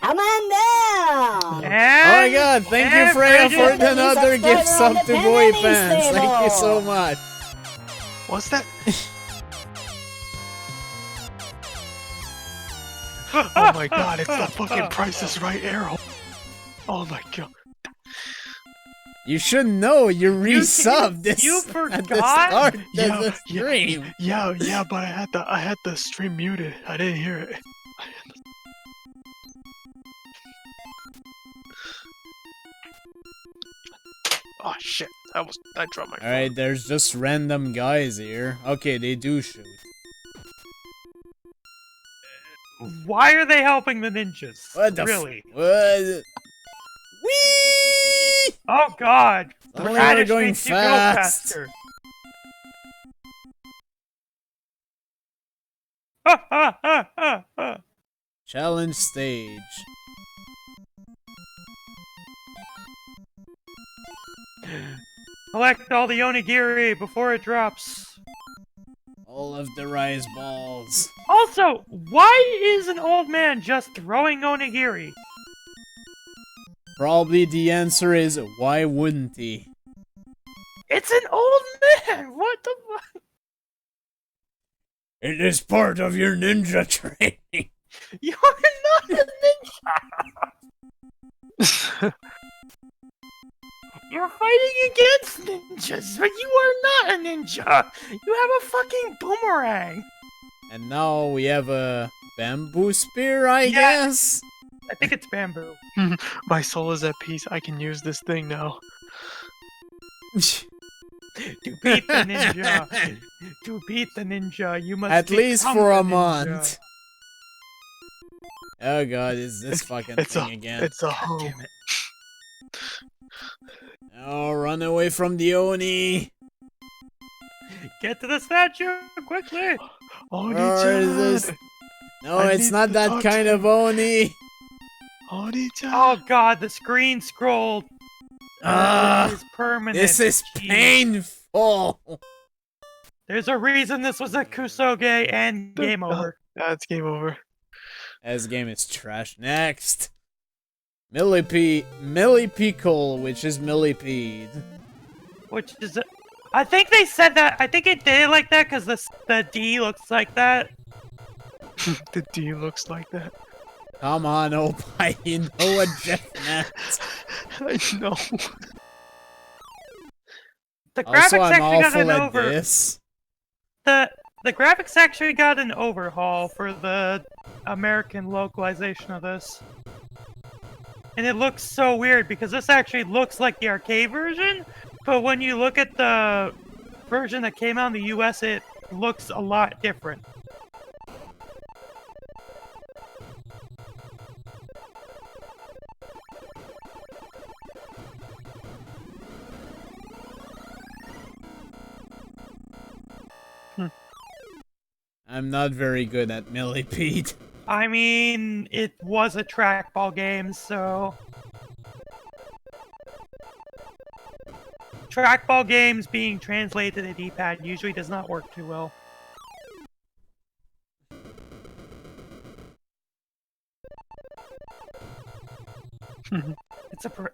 H: Come on down!
A: Oh my god, thank you Freya for another gift sub to Boy Pants. Thank you so much.
C: What's that? Oh my god, it's the fucking Price is Right arrow. Oh my god.
A: You should know, you resubbed this
D: You
A: at the
D: forgot?
A: start of
C: Yeah,
A: the stream.
C: Yeah, but I had the stream muted. I didn't hear it. Oh shit, I dropped my phone.
A: Alright, there's just random guys here. Okay, they do shoot.
D: Why are they helping the ninjas?
A: What the
D: really?
A: What? Whee!
D: Oh god!
A: Oh,
D: The
A: we're
D: radish
A: going
D: makes you go
A: fast.
D: faster. Ha ha ha ha ha!
A: Challenge stage.
D: Collect all the onigiri before it drops.
A: All of the rice balls.
D: Also, why is an old man just throwing onigiri?
A: Probably the answer is, why wouldn't he?
D: It's an old man! What the fuck?
A: It is part of your ninja training.
D: You're not a ninja! You're fighting against ninjas, but you are not a ninja! You have a fucking boomerang!
A: And now we have a bamboo spear, I guess?
D: I think it's bamboo.
C: My soul is at peace. I can use this thing now.
D: To beat the ninja, to beat the ninja, you must
A: At least
D: become
A: for
D: the
A: a
D: ninja.
A: month. Oh god, is this fucking thing again?
C: It's a home.
D: Damn it.
A: Oh, run away from the Oni!
D: Get to the statue quickly!
C: Oni
A: Or is this... No,
C: I
A: it's
C: need
A: not
C: to
A: that
C: talk
A: kind
C: to
A: of Oni!
C: Oni-chan!
D: Oh god, the screen scrolled.
A: Ah,
D: This is permanent.
A: this is
D: Jeez.
A: painful!
D: There's a reason this was a Kusoge and game over.
C: That's game over.
A: This game is trash. Next! Millipede, which is millipede.
D: Which is... I think they said that... I think it did it like that because the D looks like that.
C: The D looks like that.
A: Come on, Opie, you know what Jeff meant.
C: I know.
D: The
A: Also,
D: graphics
A: I'm
D: actually got
A: awful
D: an
A: at this.
D: The graphics actually got an overhaul for the American localization of this. And it looks so weird because this actually looks like the arcade version, but when you look at the version that came out in the US, it looks a lot different.
A: I'm not very good at Millipede.
D: I mean, it was a trackball game, so... Trackball games being translated to the D-pad usually does not work too well.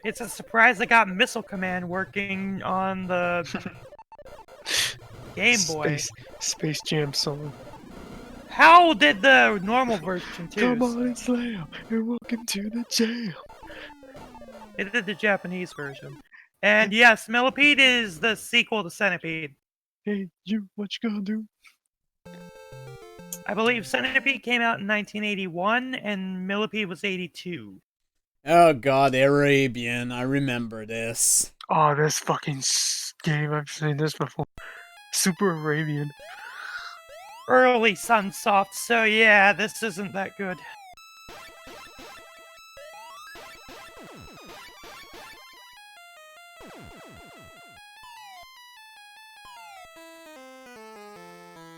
D: It's a surprise I got Missile Command working on the Game Boy.
C: Space Jam song.
D: How did the normal version too?
C: Come on and slam, and welcome to the jam.
D: It did the Japanese version. And yes, Millipede is the sequel to Centipede.
C: Hey, you, what you gonna do?
D: I believe Centipede came out in 1981, and Millipede was 82.
A: Oh god, Arabian, I remember this.
C: Oh, this fucking game, I've seen this before. Super Arabian.
D: Early Sunsoft, so yeah, this isn't that good.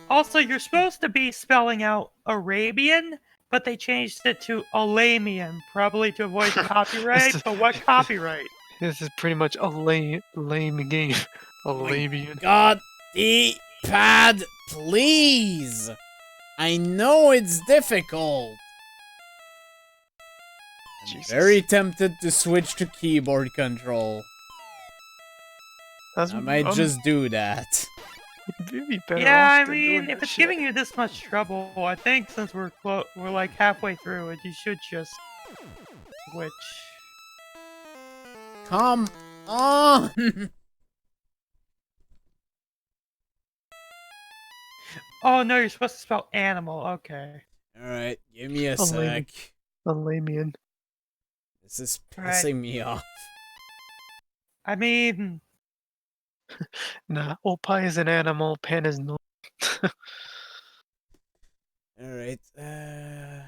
D: Also, you're supposed to be spelling out Arabian, but they changed it to Alamian, probably to avoid copyright, but what copyright?
C: This is pretty much a lame game. Arabian.
A: God, D-pad, please! I know it's difficult. I'm
C: Jesus.
A: very tempted to switch to keyboard control.
C: That's,
A: I might just do that.
C: you'd be better
D: Yeah,
C: off
D: I
C: than
D: mean,
C: doing
D: if
C: that
D: it's
C: shit.
D: giving you this much trouble, I think since we're like halfway through it, you should just switch.
A: Come on!
D: Oh no, you're supposed to spell animal. Okay.
A: Alright, give me a
C: Alamian.
A: sec.
C: Alamian.
A: This is
D: Alright.
A: pissing me off.
D: I mean,
C: Nah, Opie is an animal, Pan is not.
A: Alright, gotta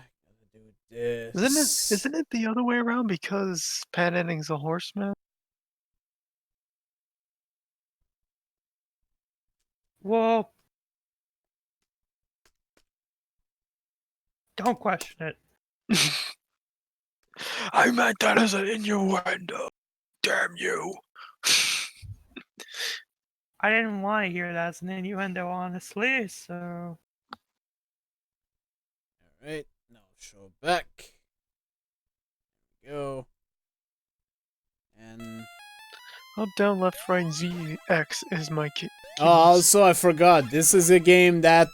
A: do this.
C: Isn't it the other way around because PanAnning's a horseman?
D: well, don't question it.
C: I meant that as an innuendo. Damn you.
D: I didn't want to hear that as an innuendo, honestly, so...
A: Alright, now show back. There we go. And...
C: Up, down, left, right, Z, X is my key.
A: Oh, also I forgot, this is a game that,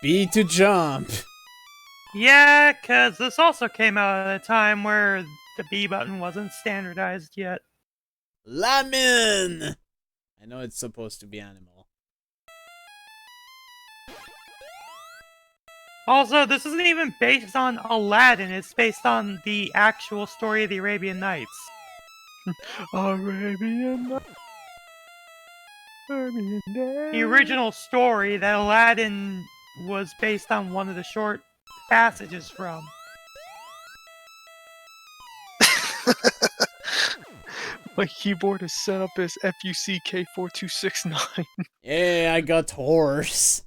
A: B to jump.
D: Yeah, because this also came out at a time where the B button wasn't standardized yet.
A: Lemon! I know it's supposed to be animal.
D: Also, this isn't even based on Aladdin, it's based on the actual story of the Arabian Nights.
C: Arabian Night. Arabian Night.
D: The original story that Aladdin was based on one of the short passages from.
C: My keyboard is set up as FUCK4269.
A: Yeah, I got horse.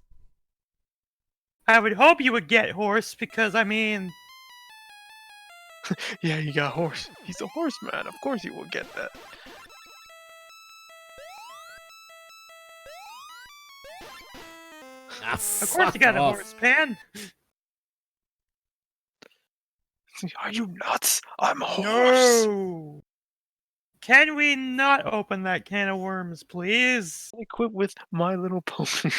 D: I would hope you would get horse because, I mean,
C: Yeah, you got horse. He's a horseman. Of course he will get that.
A: Ah,
D: of course you got a horse, Pan.
C: Are you nuts? I'm a horse.
D: No. Can we not open that can of worms, please?
C: I quit with My Little Pony.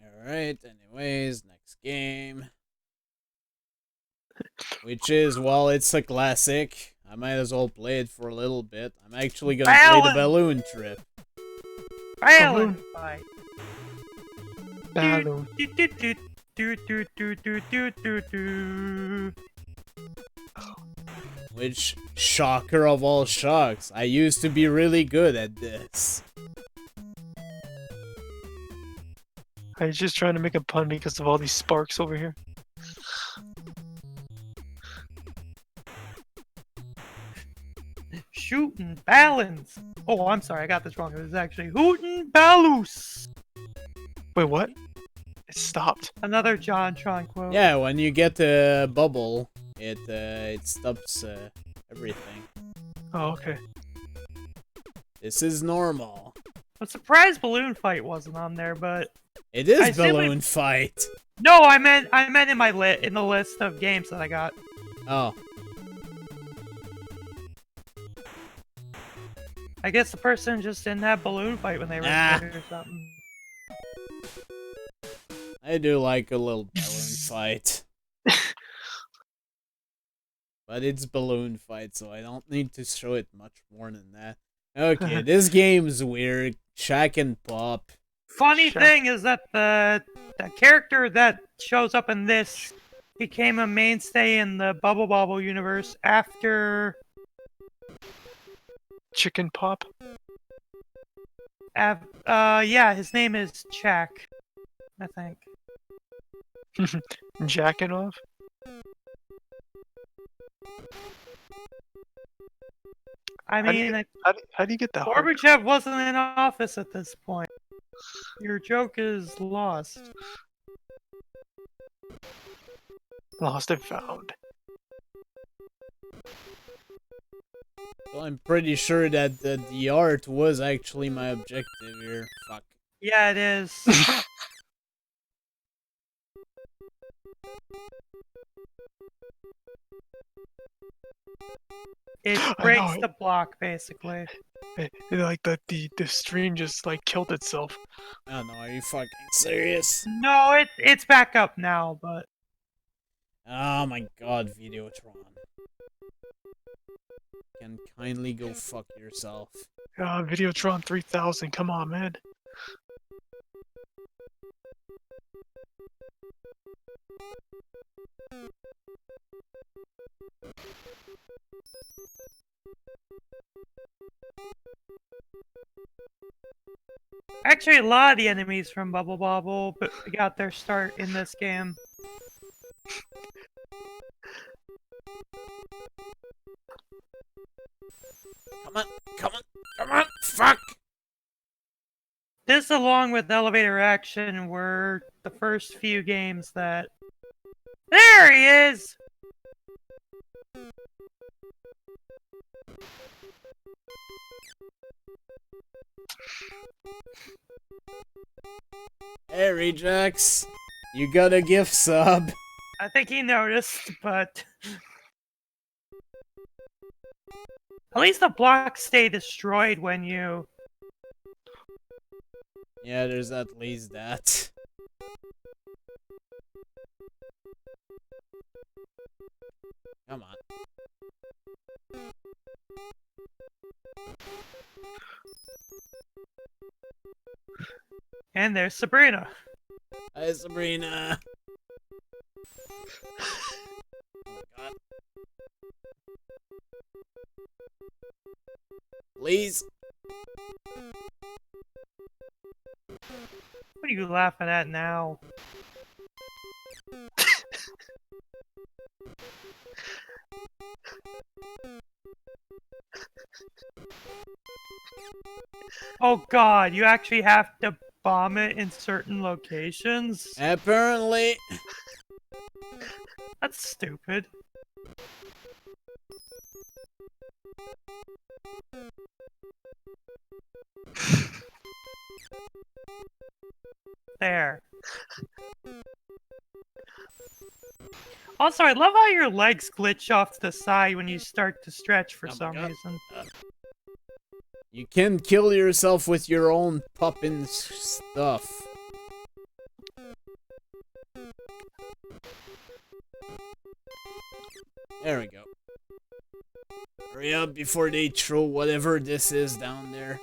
A: Alright, anyways, next game. Which is, well, it's a classic. I might as well play it for a little bit. I'm actually gonna play the balloon trip.
D: Balloon fight.
C: Balloon.
A: Which, shocker of all shocks, I used to be really good at this.
C: I was just trying to make a pun because of all these sparks over here.
D: Shootin' balance. Oh, I'm sorry, I got this wrong. It was actually hootin' balloose.
C: Wait, what? It stopped.
D: Another JonTron quote.
A: Yeah, when you get the bubble, it stops everything.
C: Oh, okay.
A: This is normal.
D: I'm surprised Balloon Fight wasn't on there, but
A: It is
D: I assume
A: Balloon Fight.
D: no, I meant in my in the list of games that I got.
A: Oh.
D: I guess the person just didn't have Balloon Fight when they rented it or something.
A: I do like a little balloon fight. But it's Balloon Fight, so I don't need to show it much more than that. Okay, this game's weird. Shaq and Pop.
D: Funny thing is that the character that shows up in this became a mainstay in the Bubble Bobble universe after
C: Chicken Pop?
D: yeah, his name is Shaq, I think.
C: Jacking off?
D: I mean,
C: how do you get that?
D: Gorbachev wasn't in office at this point. Your joke is lost.
C: Lost and found.
A: Well, I'm pretty sure that the art was actually my objective here. Fuck.
D: Yeah, it is. It breaks the block, basically.
C: Like the stream just like killed itself.
A: Oh no, are you fucking serious?
D: No, it's back up now, but
A: Oh my god, Videotron. Can kindly go fuck yourself.
C: Videotron 3000, come on, man.
D: actually a lot of the enemies from Bubble Bobble got their start in this game.
A: Come on, come on, come on, fuck!
D: This, along with Elevator Action, were the first few games that... There he is!
A: Hey, Rejax. You got a gift sub.
D: I think he noticed, but... At least the blocks stay destroyed when you...
A: Yeah, there's at least that. Come on.
D: And there's Sabrina.
A: Hi, Sabrina. Oh my god. Please.
D: What are you laughing at now? Oh god, you actually have to bomb it in certain locations?
A: Apparently.
D: That's stupid. There. Also, I love how your legs glitch off to the side when you start to stretch for some reason.
A: You can kill yourself with your own poppin' stuff. There we go. Hurry up before they throw whatever this is down there.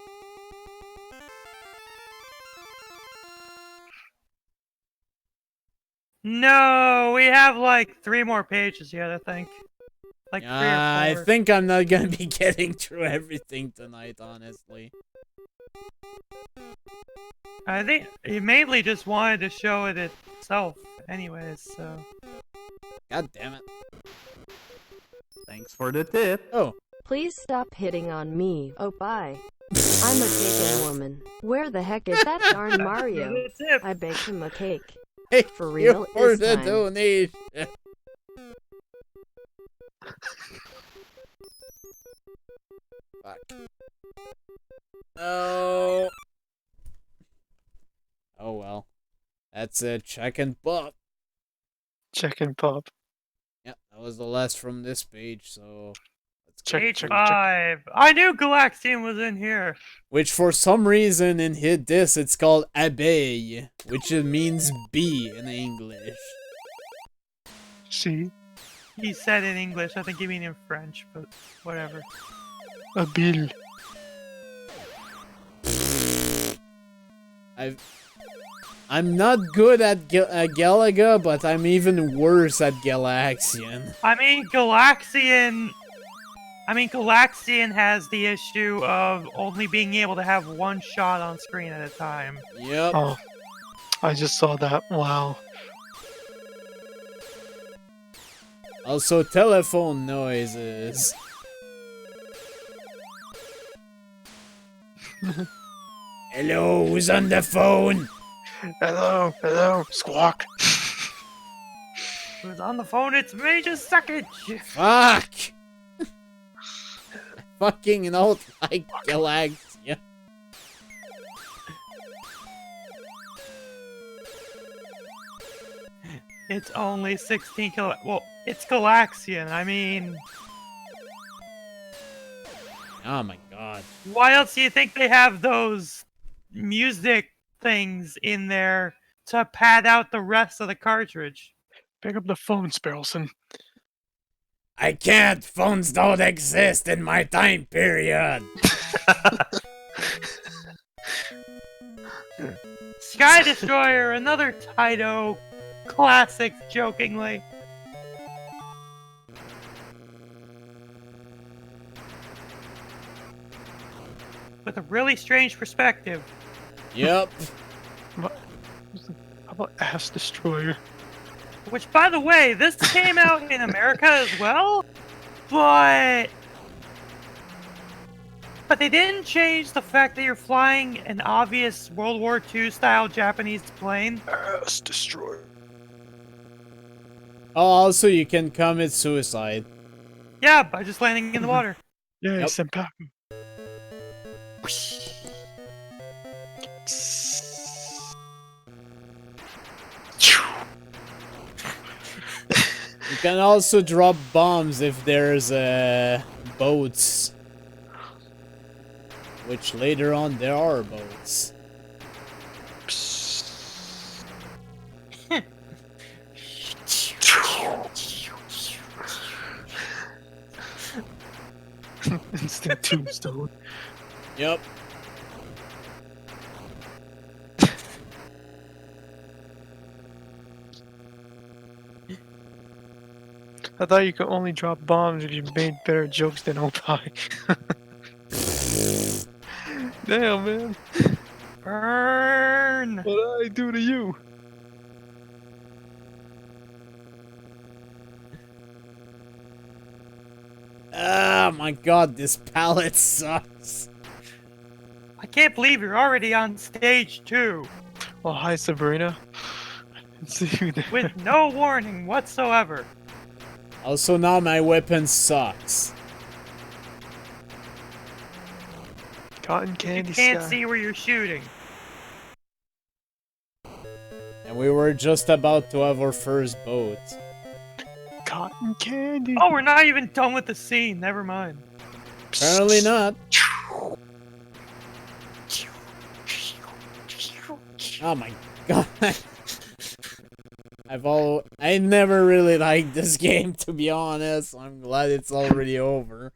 D: No, we have like 3 more pages yet, I think. Like 3 or 4.
A: I think I'm not gonna be getting through everything tonight, honestly.
D: I think he mainly just wanted to show it itself anyways, so...
A: God damn it.
I: Thanks for the tip.
A: Oh.
J: Please stop hitting on me. Oh, bye. I'm a taken woman. Where the heck is that darn Mario? I baked him a cake.
A: Hey,
J: For real,
A: for
J: this
A: the
J: time.
A: donation. Fuck. No. Oh well. That's a check and pop.
C: Check and pop.
A: Yeah, that was the last from this page, so let's go.
C: Check, check, check.
D: 5. I knew Galaxian was in here.
A: Which for some reason in hit this it's called abeille, which means bee in English.
C: See?
D: He said in English. I think he mean in French, but whatever.
C: A bill.
A: I'm not good at Galaga, but I'm even worse at Galaxian.
D: I mean, Galaxian has the issue of only being able to have one shot on screen at a time.
A: Yep.
C: Oh, I just saw that. Wow.
A: Also, telephone noises. Hello, who's on the phone?
C: Hello, hello, squawk.
D: Who's on the phone? It's me, just suckage.
A: Fuck! Fucking not like Galaxia.
D: It's only 16 kilo. Well, it's Galaxian. I mean,
A: Oh my god.
D: why else do you think they have those music things in there to pad out the rest of the cartridge?
C: Pick up the phone, Sparrelson.
A: I can't! Phones don't exist in my time period!
D: Sky Destroyer, another Taito classic, jokingly. With a really strange perspective.
A: Yep.
C: How about Ass Destroyer?
D: Which, by the way, this came out in America as well, but they didn't change the fact that you're flying an obvious World War II style Japanese plane.
C: Ass Destroyer.
A: Oh, also you can commit suicide.
D: Yeah, by just landing in the water.
C: Yeah,
A: Yep.
C: senpai.
A: You can also drop bombs if there's boats. Which later on there are boats.
C: Instant tombstone.
A: Yep.
C: I thought you could only drop bombs if you made better jokes than Opie. Damn, man.
D: Burn!
C: What did I do to you?
A: Oh my god, this palette sucks.
D: I can't believe you're already on stage 2,
C: Well, hi, Sabrina. See you there.
D: with no warning whatsoever.
A: Also now my weapon sucks.
C: Cotton
D: You
C: candy
D: can't
C: sky.
D: see where you're shooting.
A: And we were just about to have our first boat.
C: Cotton candy.
D: Oh, we're not even done with the scene. Never mind.
A: Apparently not. Oh my god. I never really liked this game, to be honest. I'm glad it's already over.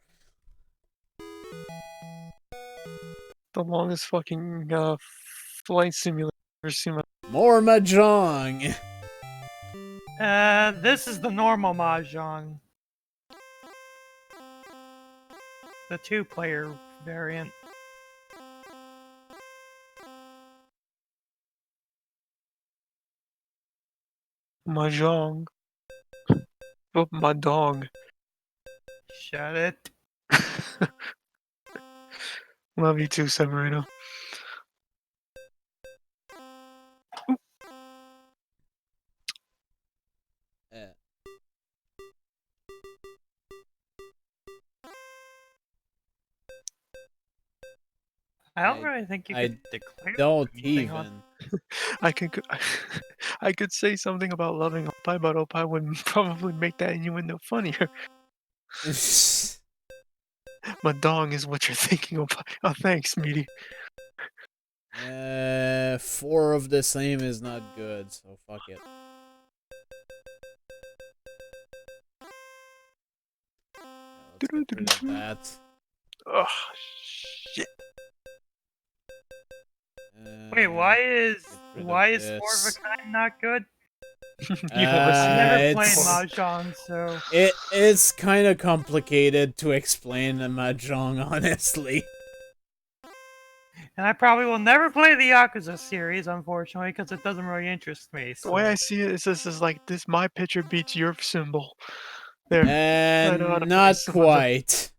C: The longest fucking flight simulator I've ever seen.
A: More Mahjong.
D: This is the normal Mahjong. The 2-player variant.
C: Mahjong. Oh, my dog.
D: Shut it.
C: Love you too, Severino.
A: Yeah.
D: I don't really think you
A: I
D: could declare
A: don't
D: anything on.
A: even.
C: I could I could say something about loving Opie, but Opie would probably make that innuendo funnier. My dong is what you're thinking, Opie. Oh, thanks, meaty.
A: 4 of the same is not good, so fuck it. Let's get rid of that.
C: Oh, shit.
D: Wait, why is
A: get rid of
D: 4 of a
A: this.
D: kind not good?
C: You always
D: I've
C: say
D: never
C: that.
D: played
A: it's-
D: Mahjong, so
A: It's kind of complicated to explain the Mahjong, honestly.
D: and I probably will never play the Yakuza series, unfortunately, because it doesn't really interest me.
C: The way I
D: So.
C: see it is this is like this: my picture beats your symbol. There. I know how to play
A: Not
C: some of the-
A: quite.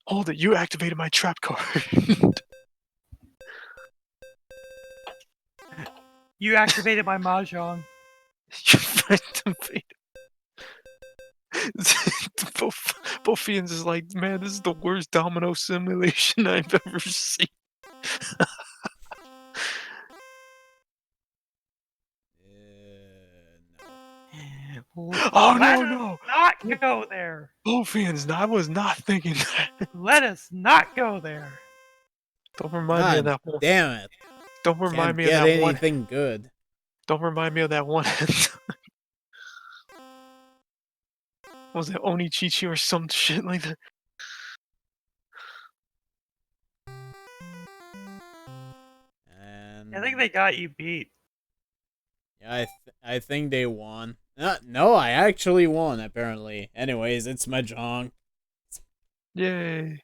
C: Hold it! You activated my trap card.
D: You activated my Mahjong.
C: You activated. Both Fiends is like, man, this is the worst domino simulation I've ever seen. Oh,
D: Let
C: no,
D: us
C: no.
D: not go there.
C: Both Fiends, I was not thinking that.
D: Let us not go there.
C: Don't remind me of
A: God
C: that one.
A: damn it.
C: Don't remind
A: Can't
C: me of
A: get
C: that one.
A: anything good.
C: Don't remind me of that one. Was it Onichichi or some shit like that?
A: And
D: I think they got you beat.
A: yeah, I think they won. No, I actually won, apparently. Anyways, it's Mahjong.
C: Yay.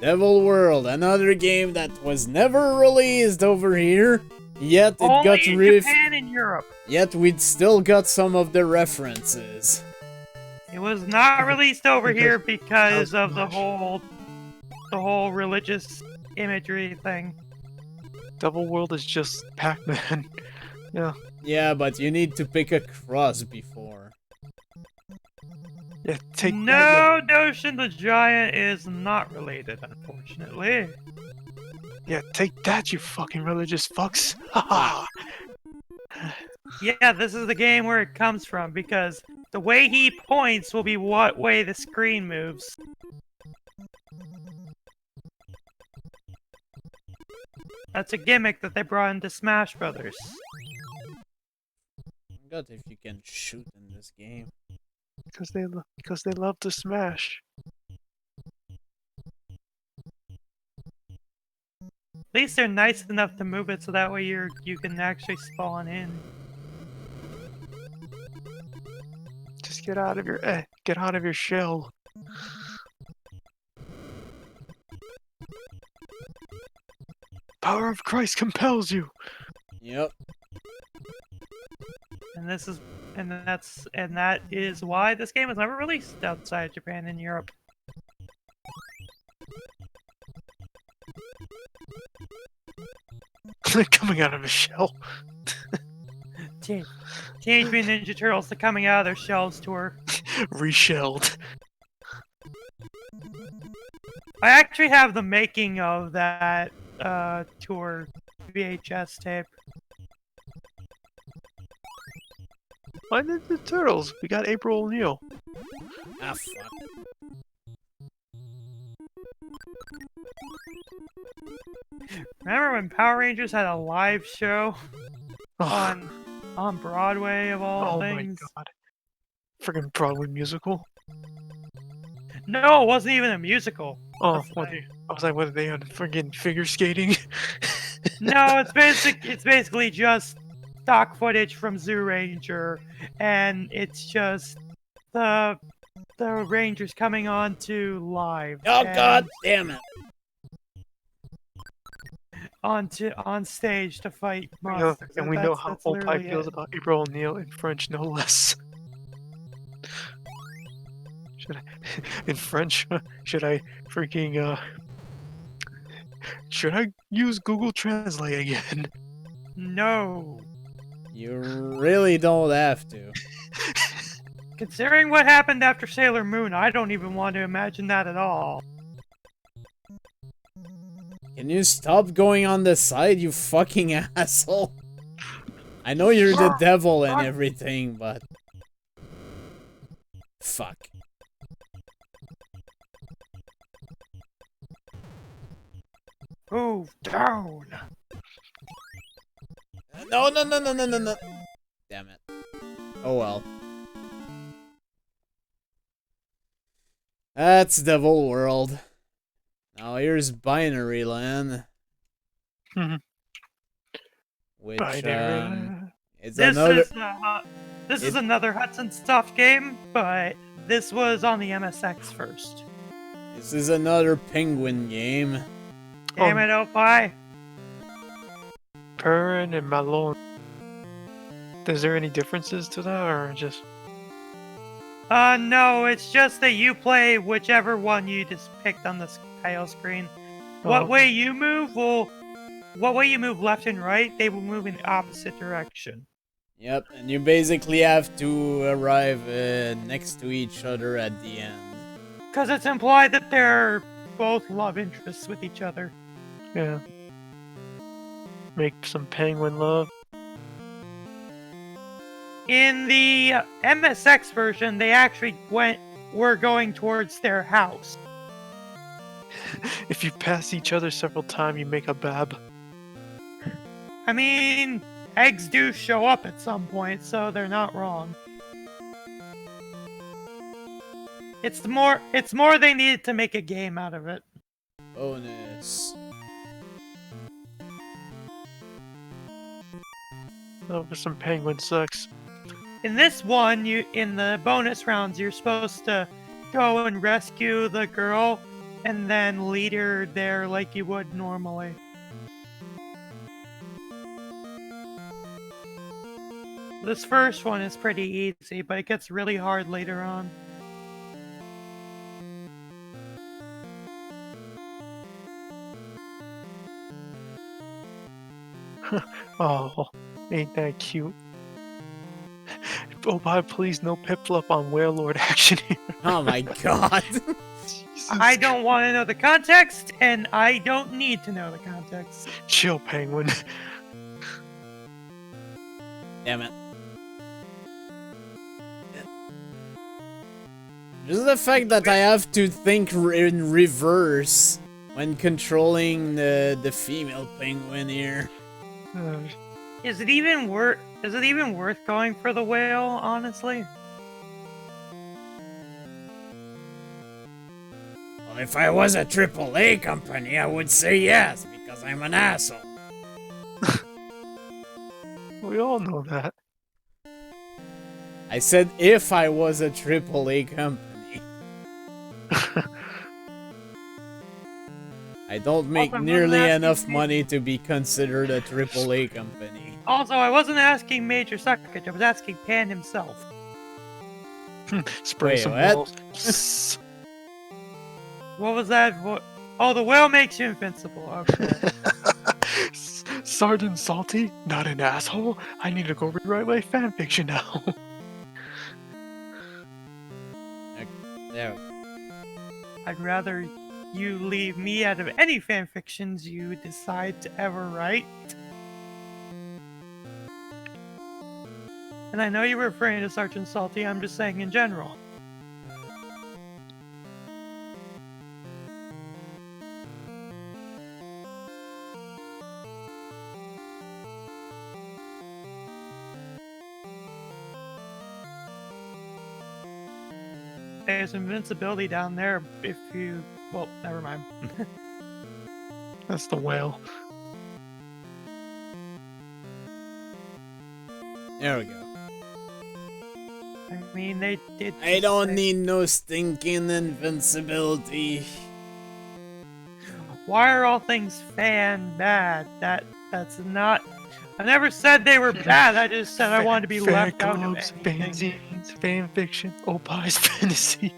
A: Devil World, another game that was never released over here, yet it
D: Only
A: got
D: in Japan and Europe.
A: Yet we'd still got some of the references.
D: It was not released over here because of the whole religious imagery thing.
C: Devil World is just Pac-Man. Yeah.
A: Yeah, but you need to pick a cross before.
C: Yeah, take that.
D: No, Doshin the Giant is not related, unfortunately.
C: Yeah, take that, you fucking religious fucks. Haha.
D: Yeah, this is the game where it comes from, because the way he points will be what way the screen moves. That's a gimmick that they brought into Smash Brothers.
A: God, if you can shoot in this game.
C: Because they love to smash.
D: At least they're nice enough to move it so that way you can actually spawn in.
C: Just get out of your shell. Power of Christ compels you.
A: Yep.
D: And that is why this game was never released outside Japan and Europe.
C: Coming out of a shell.
D: Teenage Mutant Ninja Turtles, the Coming Out of Their Shells tour.
C: Reshelled.
D: I actually have the making of that tour VHS tape.
C: Why did the Turtles? We got April O'Neil.
A: Ah, fuck.
D: Remember when Power Rangers had a live show on Broadway of all things?
C: Oh my god. Friggin' Broadway musical.
D: No, it wasn't even a musical.
C: Oh, what? I was like, what are they on? Friggin' figure skating?
D: No, it's basically just stock footage from Zoo Ranger, and it's just the Rangers coming on to live.
A: Oh,
D: and
A: god damn it.
D: on stage to fight
C: You know,
D: monsters.
C: and we know how
D: That's
C: Opie
D: literally
C: feels
D: it.
C: about April O'Neil in French, no less. In French, should I freaking should I use Google Translate again?
D: No.
A: You really don't have to.
D: Considering what happened after Sailor Moon, I don't even want to imagine that at all.
A: Can you stop going on the side, you fucking asshole? I know you're the devil and everything, but... Fuck.
D: Move down.
A: No. Damn it. Oh well. That's Devil World. Now here's Binary Land. Which, it's another...
D: This is another Hudson Stuff game, but this was on the MSX first.
A: This is another penguin game.
D: Damn it, Opie.
C: Perrin and Malone. Is there any differences to that, or just...
D: No, it's just that you play whichever one you just picked on the title screen. What way you move left and right, they will move in the opposite direction.
A: Yep, and you basically have to arrive next to each other at the end.
D: Because it's implied that they're both love interests with each other.
C: Yeah. Make some penguin love.
D: In the MSX version, they actually were going towards their house.
C: If you pass each other several times, you make a bab.
D: I mean, eggs do show up at some point, so they're not wrong. It's more they needed to make a game out of it.
A: Bonus.
C: Oh, some penguin sucks.
D: In this one, in the bonus rounds, you're supposed to go and rescue the girl and then lead her there like you would normally. This first one is pretty easy, but it gets really hard later on.
C: Oh, ain't that cute? Oh, bye, please, no pip-flop on Warlord action here.
A: Oh my god.
D: I don't want to know the context, and I don't need to know the context.
C: Chill, penguin.
A: Damn it. Just the fact that I have to think in reverse when controlling the female penguin here.
D: Is it even worth going for the whale, honestly?
A: Well, if I was a AAA company, I would say yes, because I'm an asshole.
C: We all know that.
A: I said if I was a AAA company. I don't make nearly enough money to be considered a AAA company.
D: Also, I wasn't asking Major Suckage, I was asking Pan himself.
C: Spray
A: Wait,
C: some
A: what?
C: walls.
D: What was that? Oh, the whale makes you invincible. Okay.
C: Sergeant Salty? Not an asshole? I need to go rewrite my fanfiction now.
A: There we go.
D: I'd rather you leave me out of any fanfictions you decide to ever write. And I know you were referring to Sergeant Salty, I'm just saying in general. There's invincibility down there if you... Well, never mind.
C: That's the whale.
A: There we go.
D: I mean, they did...
A: I don't need no stinking invincibility.
D: Why are all things fan bad? That's not... I never said they were bad, I just said I wanted to be left out of
C: clubs,
D: anything.
C: fanzines, fanfiction, Opie's fantasies.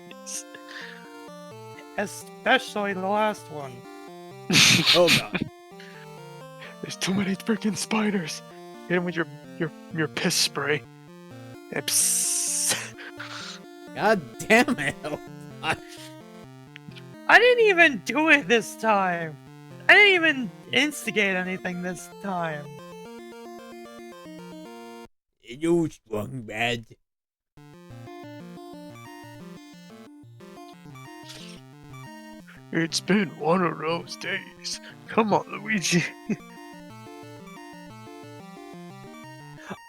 D: Especially the last one.
A: Oh god.
C: There's too many freaking spiders. Hit him with your piss spray. Psst.
A: God damn it. Oh, God.
D: I didn't even do it this time. I didn't even instigate anything this time.
A: You swung bad.
C: It's been one of those days. Come on, Luigi.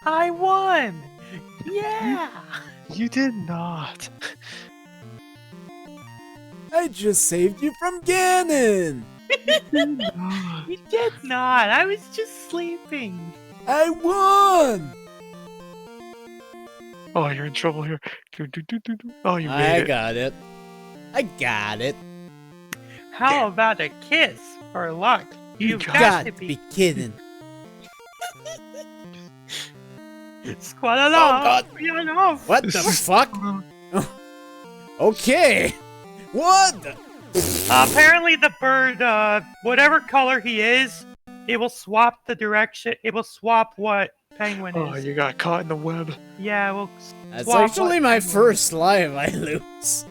D: I won! Yeah!
C: You did not.
A: I just saved you from Ganon.
D: You did not. I was just sleeping.
A: I won.
C: Oh, you're in trouble here. Oh, you made
A: I
C: it.
A: got it. I got it.
D: How about a kiss for luck? You've
A: You
D: got to be
A: kidding.
D: Squadalong.
A: God. What the fuck? Okay. What?
D: Apparently the bird, whatever color he is, it will swap the direction. It will swap what penguin
C: Oh,
D: is.
C: you got caught in the web.
D: Yeah, we'll
A: That's
D: swap
A: actually
D: what
A: my
D: penguin.
A: first life I lose.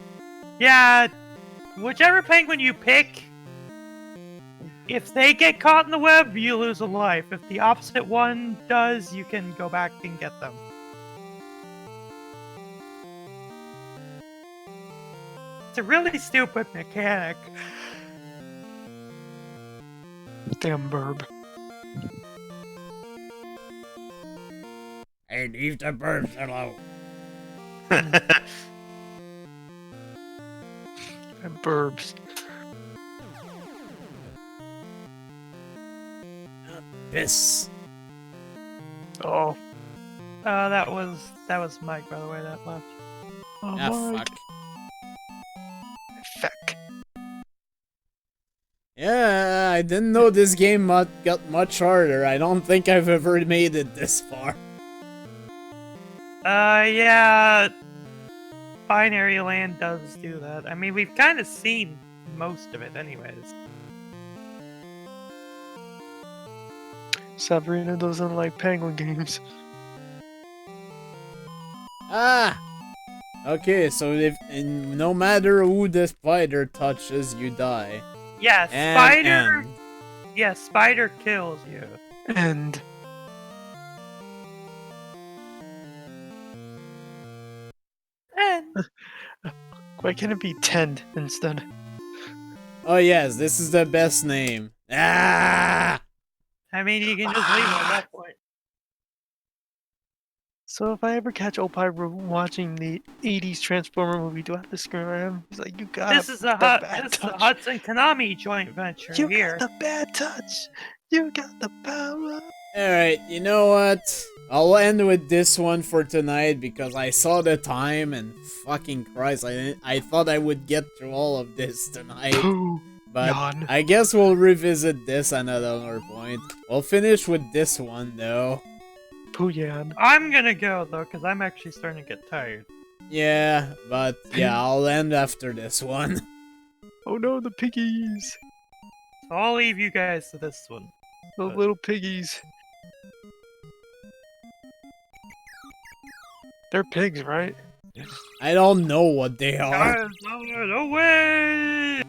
D: Yeah, whichever penguin you pick, if they get caught in the web, you lose a life. If the opposite one does, you can go back and get them. It's a really stupid mechanic.
C: Damn burb.
A: Hey, leave the birds alone.
C: And burbs.
A: Piss.
C: Oh.
D: That was Mike, by the way, that left.
C: Oh,
A: Ah,
C: Mike.
A: fuck.
C: Feck.
A: Yeah, I didn't know this game got much harder. I don't think I've ever made it this far.
D: Yeah. Binary Land does do that. I mean, we've kind of seen most of it anyways.
C: Sabrina doesn't like penguin games.
A: Ah! Okay, so no matter who the spider touches, you die.
D: Yeah,
A: And
D: spider.
A: end.
D: Yeah, spider kills you.
C: And
D: And
C: why can't it be 10 instead?
A: Oh yes, this is the best name. Ah!
D: I mean, you can just leave it at that point.
C: So if I ever catch Opie watching the 80s Transformer movie, do I have to scream at him? He's like, you got
D: This is
C: the
D: a
C: bad touch.
D: Hudson Konami joint venture
C: You
D: here.
C: got the bad touch. You got the power.
A: Alright, you know what? I'll end with this one for tonight because I saw the time and fucking Christ, I thought I would get through all of this tonight.
C: Pooh.
A: But
C: Yawn.
A: I guess we'll revisit this another point. We'll finish with this one though.
C: Pooh yan.
D: I'm gonna go though, because I'm actually starting to get tired.
A: Yeah, but yeah, I'll end after this one.
C: Oh no, the piggies.
D: So I'll leave you guys to this one.
C: The little piggies. They're pigs, right?
A: I don't know what they are.
D: Guys, no way!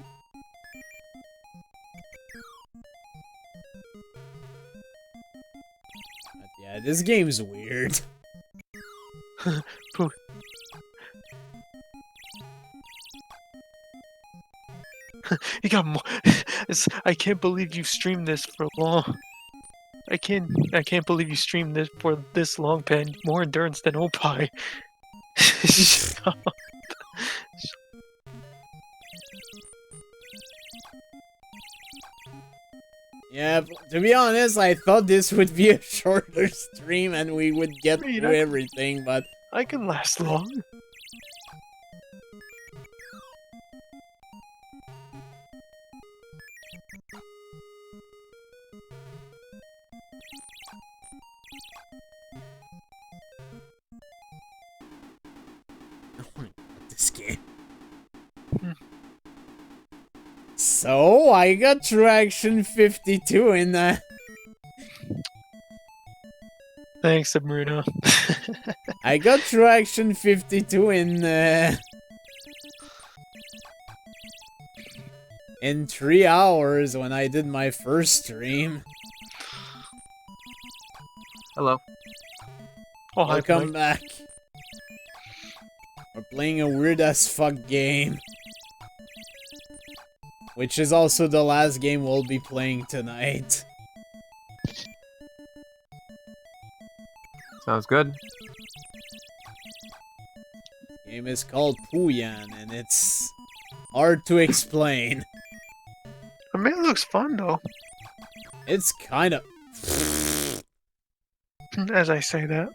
A: But yeah, this game's weird.
C: Pooh. You got more. I can't believe you streamed this for long. I can't believe you streamed this for this long, Pen. More endurance than Opie. Shut up.
A: Yeah, to be honest, I thought this would be a shorter stream and we would get
C: Wait,
A: through everything, but
C: I can last long.
A: this game. So, I got Traction 52 in that.
C: Thanks, Bruno.
A: I got Traction 52 in 3 hours when I did my first stream.
I: Hello.
C: Oh, hi,
A: Welcome
C: Mike.
A: back. We're playing a weird as fuck game. Which is also the last game we'll be playing tonight.
I: Sounds good.
A: Game is called Puyan, and it's hard to explain.
C: I mean, it looks fun though.
A: It's kind of...
C: As I say that.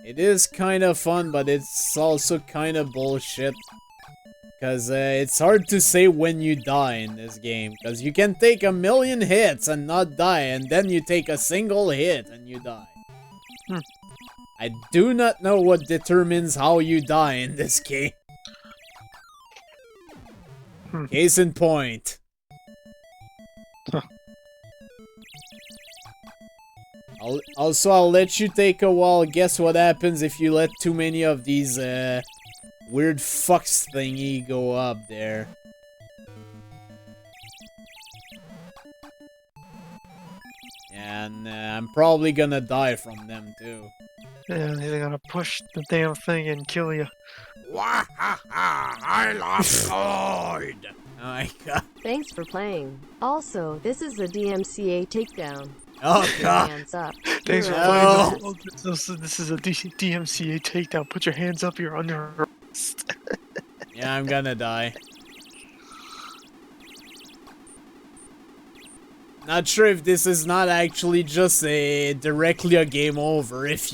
A: It is kind of fun, but it's also kind of bullshit. Because it's hard to say when you die in this game. Because you can take 1,000,000 hits and not die, and then you take a single hit and you die. I do not know what determines how you die in this game. Case in point. I'll let you take a while. Guess what happens if you let too many of these weird fucks thingy go up there. And I'm probably gonna die from them too.
C: Yeah, they're gonna push the damn thing and kill you.
B: I lost gold.
A: Oh my god.
J: Thanks for playing. Also, this is a DMCA takedown.
A: Oh
J: Put your
A: god.
J: hands up.
C: Thanks for
J: You're
C: playing.
A: No.
C: This is a DMCA takedown. Put your hands up. You're under arrest.
A: Yeah, I'm gonna die. Not sure if this is not actually just directly a game over if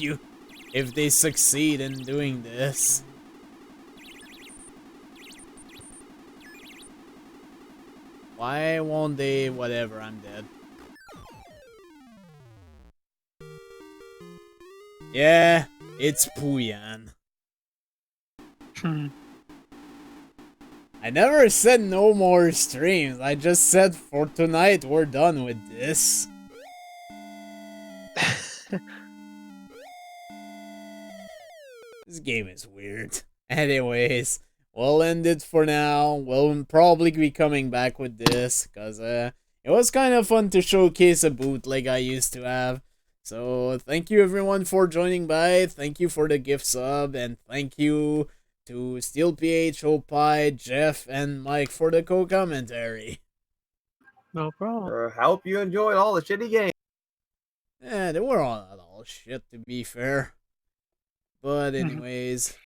A: they succeed in doing this. Why won't they? Whatever, I'm dead. Yeah, it's Puyan. I never said no more streams. I just said for tonight we're done with this. This game is weird. Anyways, we'll end it for now. We'll probably be coming back with this because it was kind of fun to showcase a bootleg I used to have. So thank you everyone for joining by. Thank you for the gift sub, and thank you to SteelPH, Opie, Jeff, and Mike for the co-commentary.
C: No problem.
I: Hope you enjoyed all the shitty games.
A: Yeah, they were all shit to be fair. But anyways,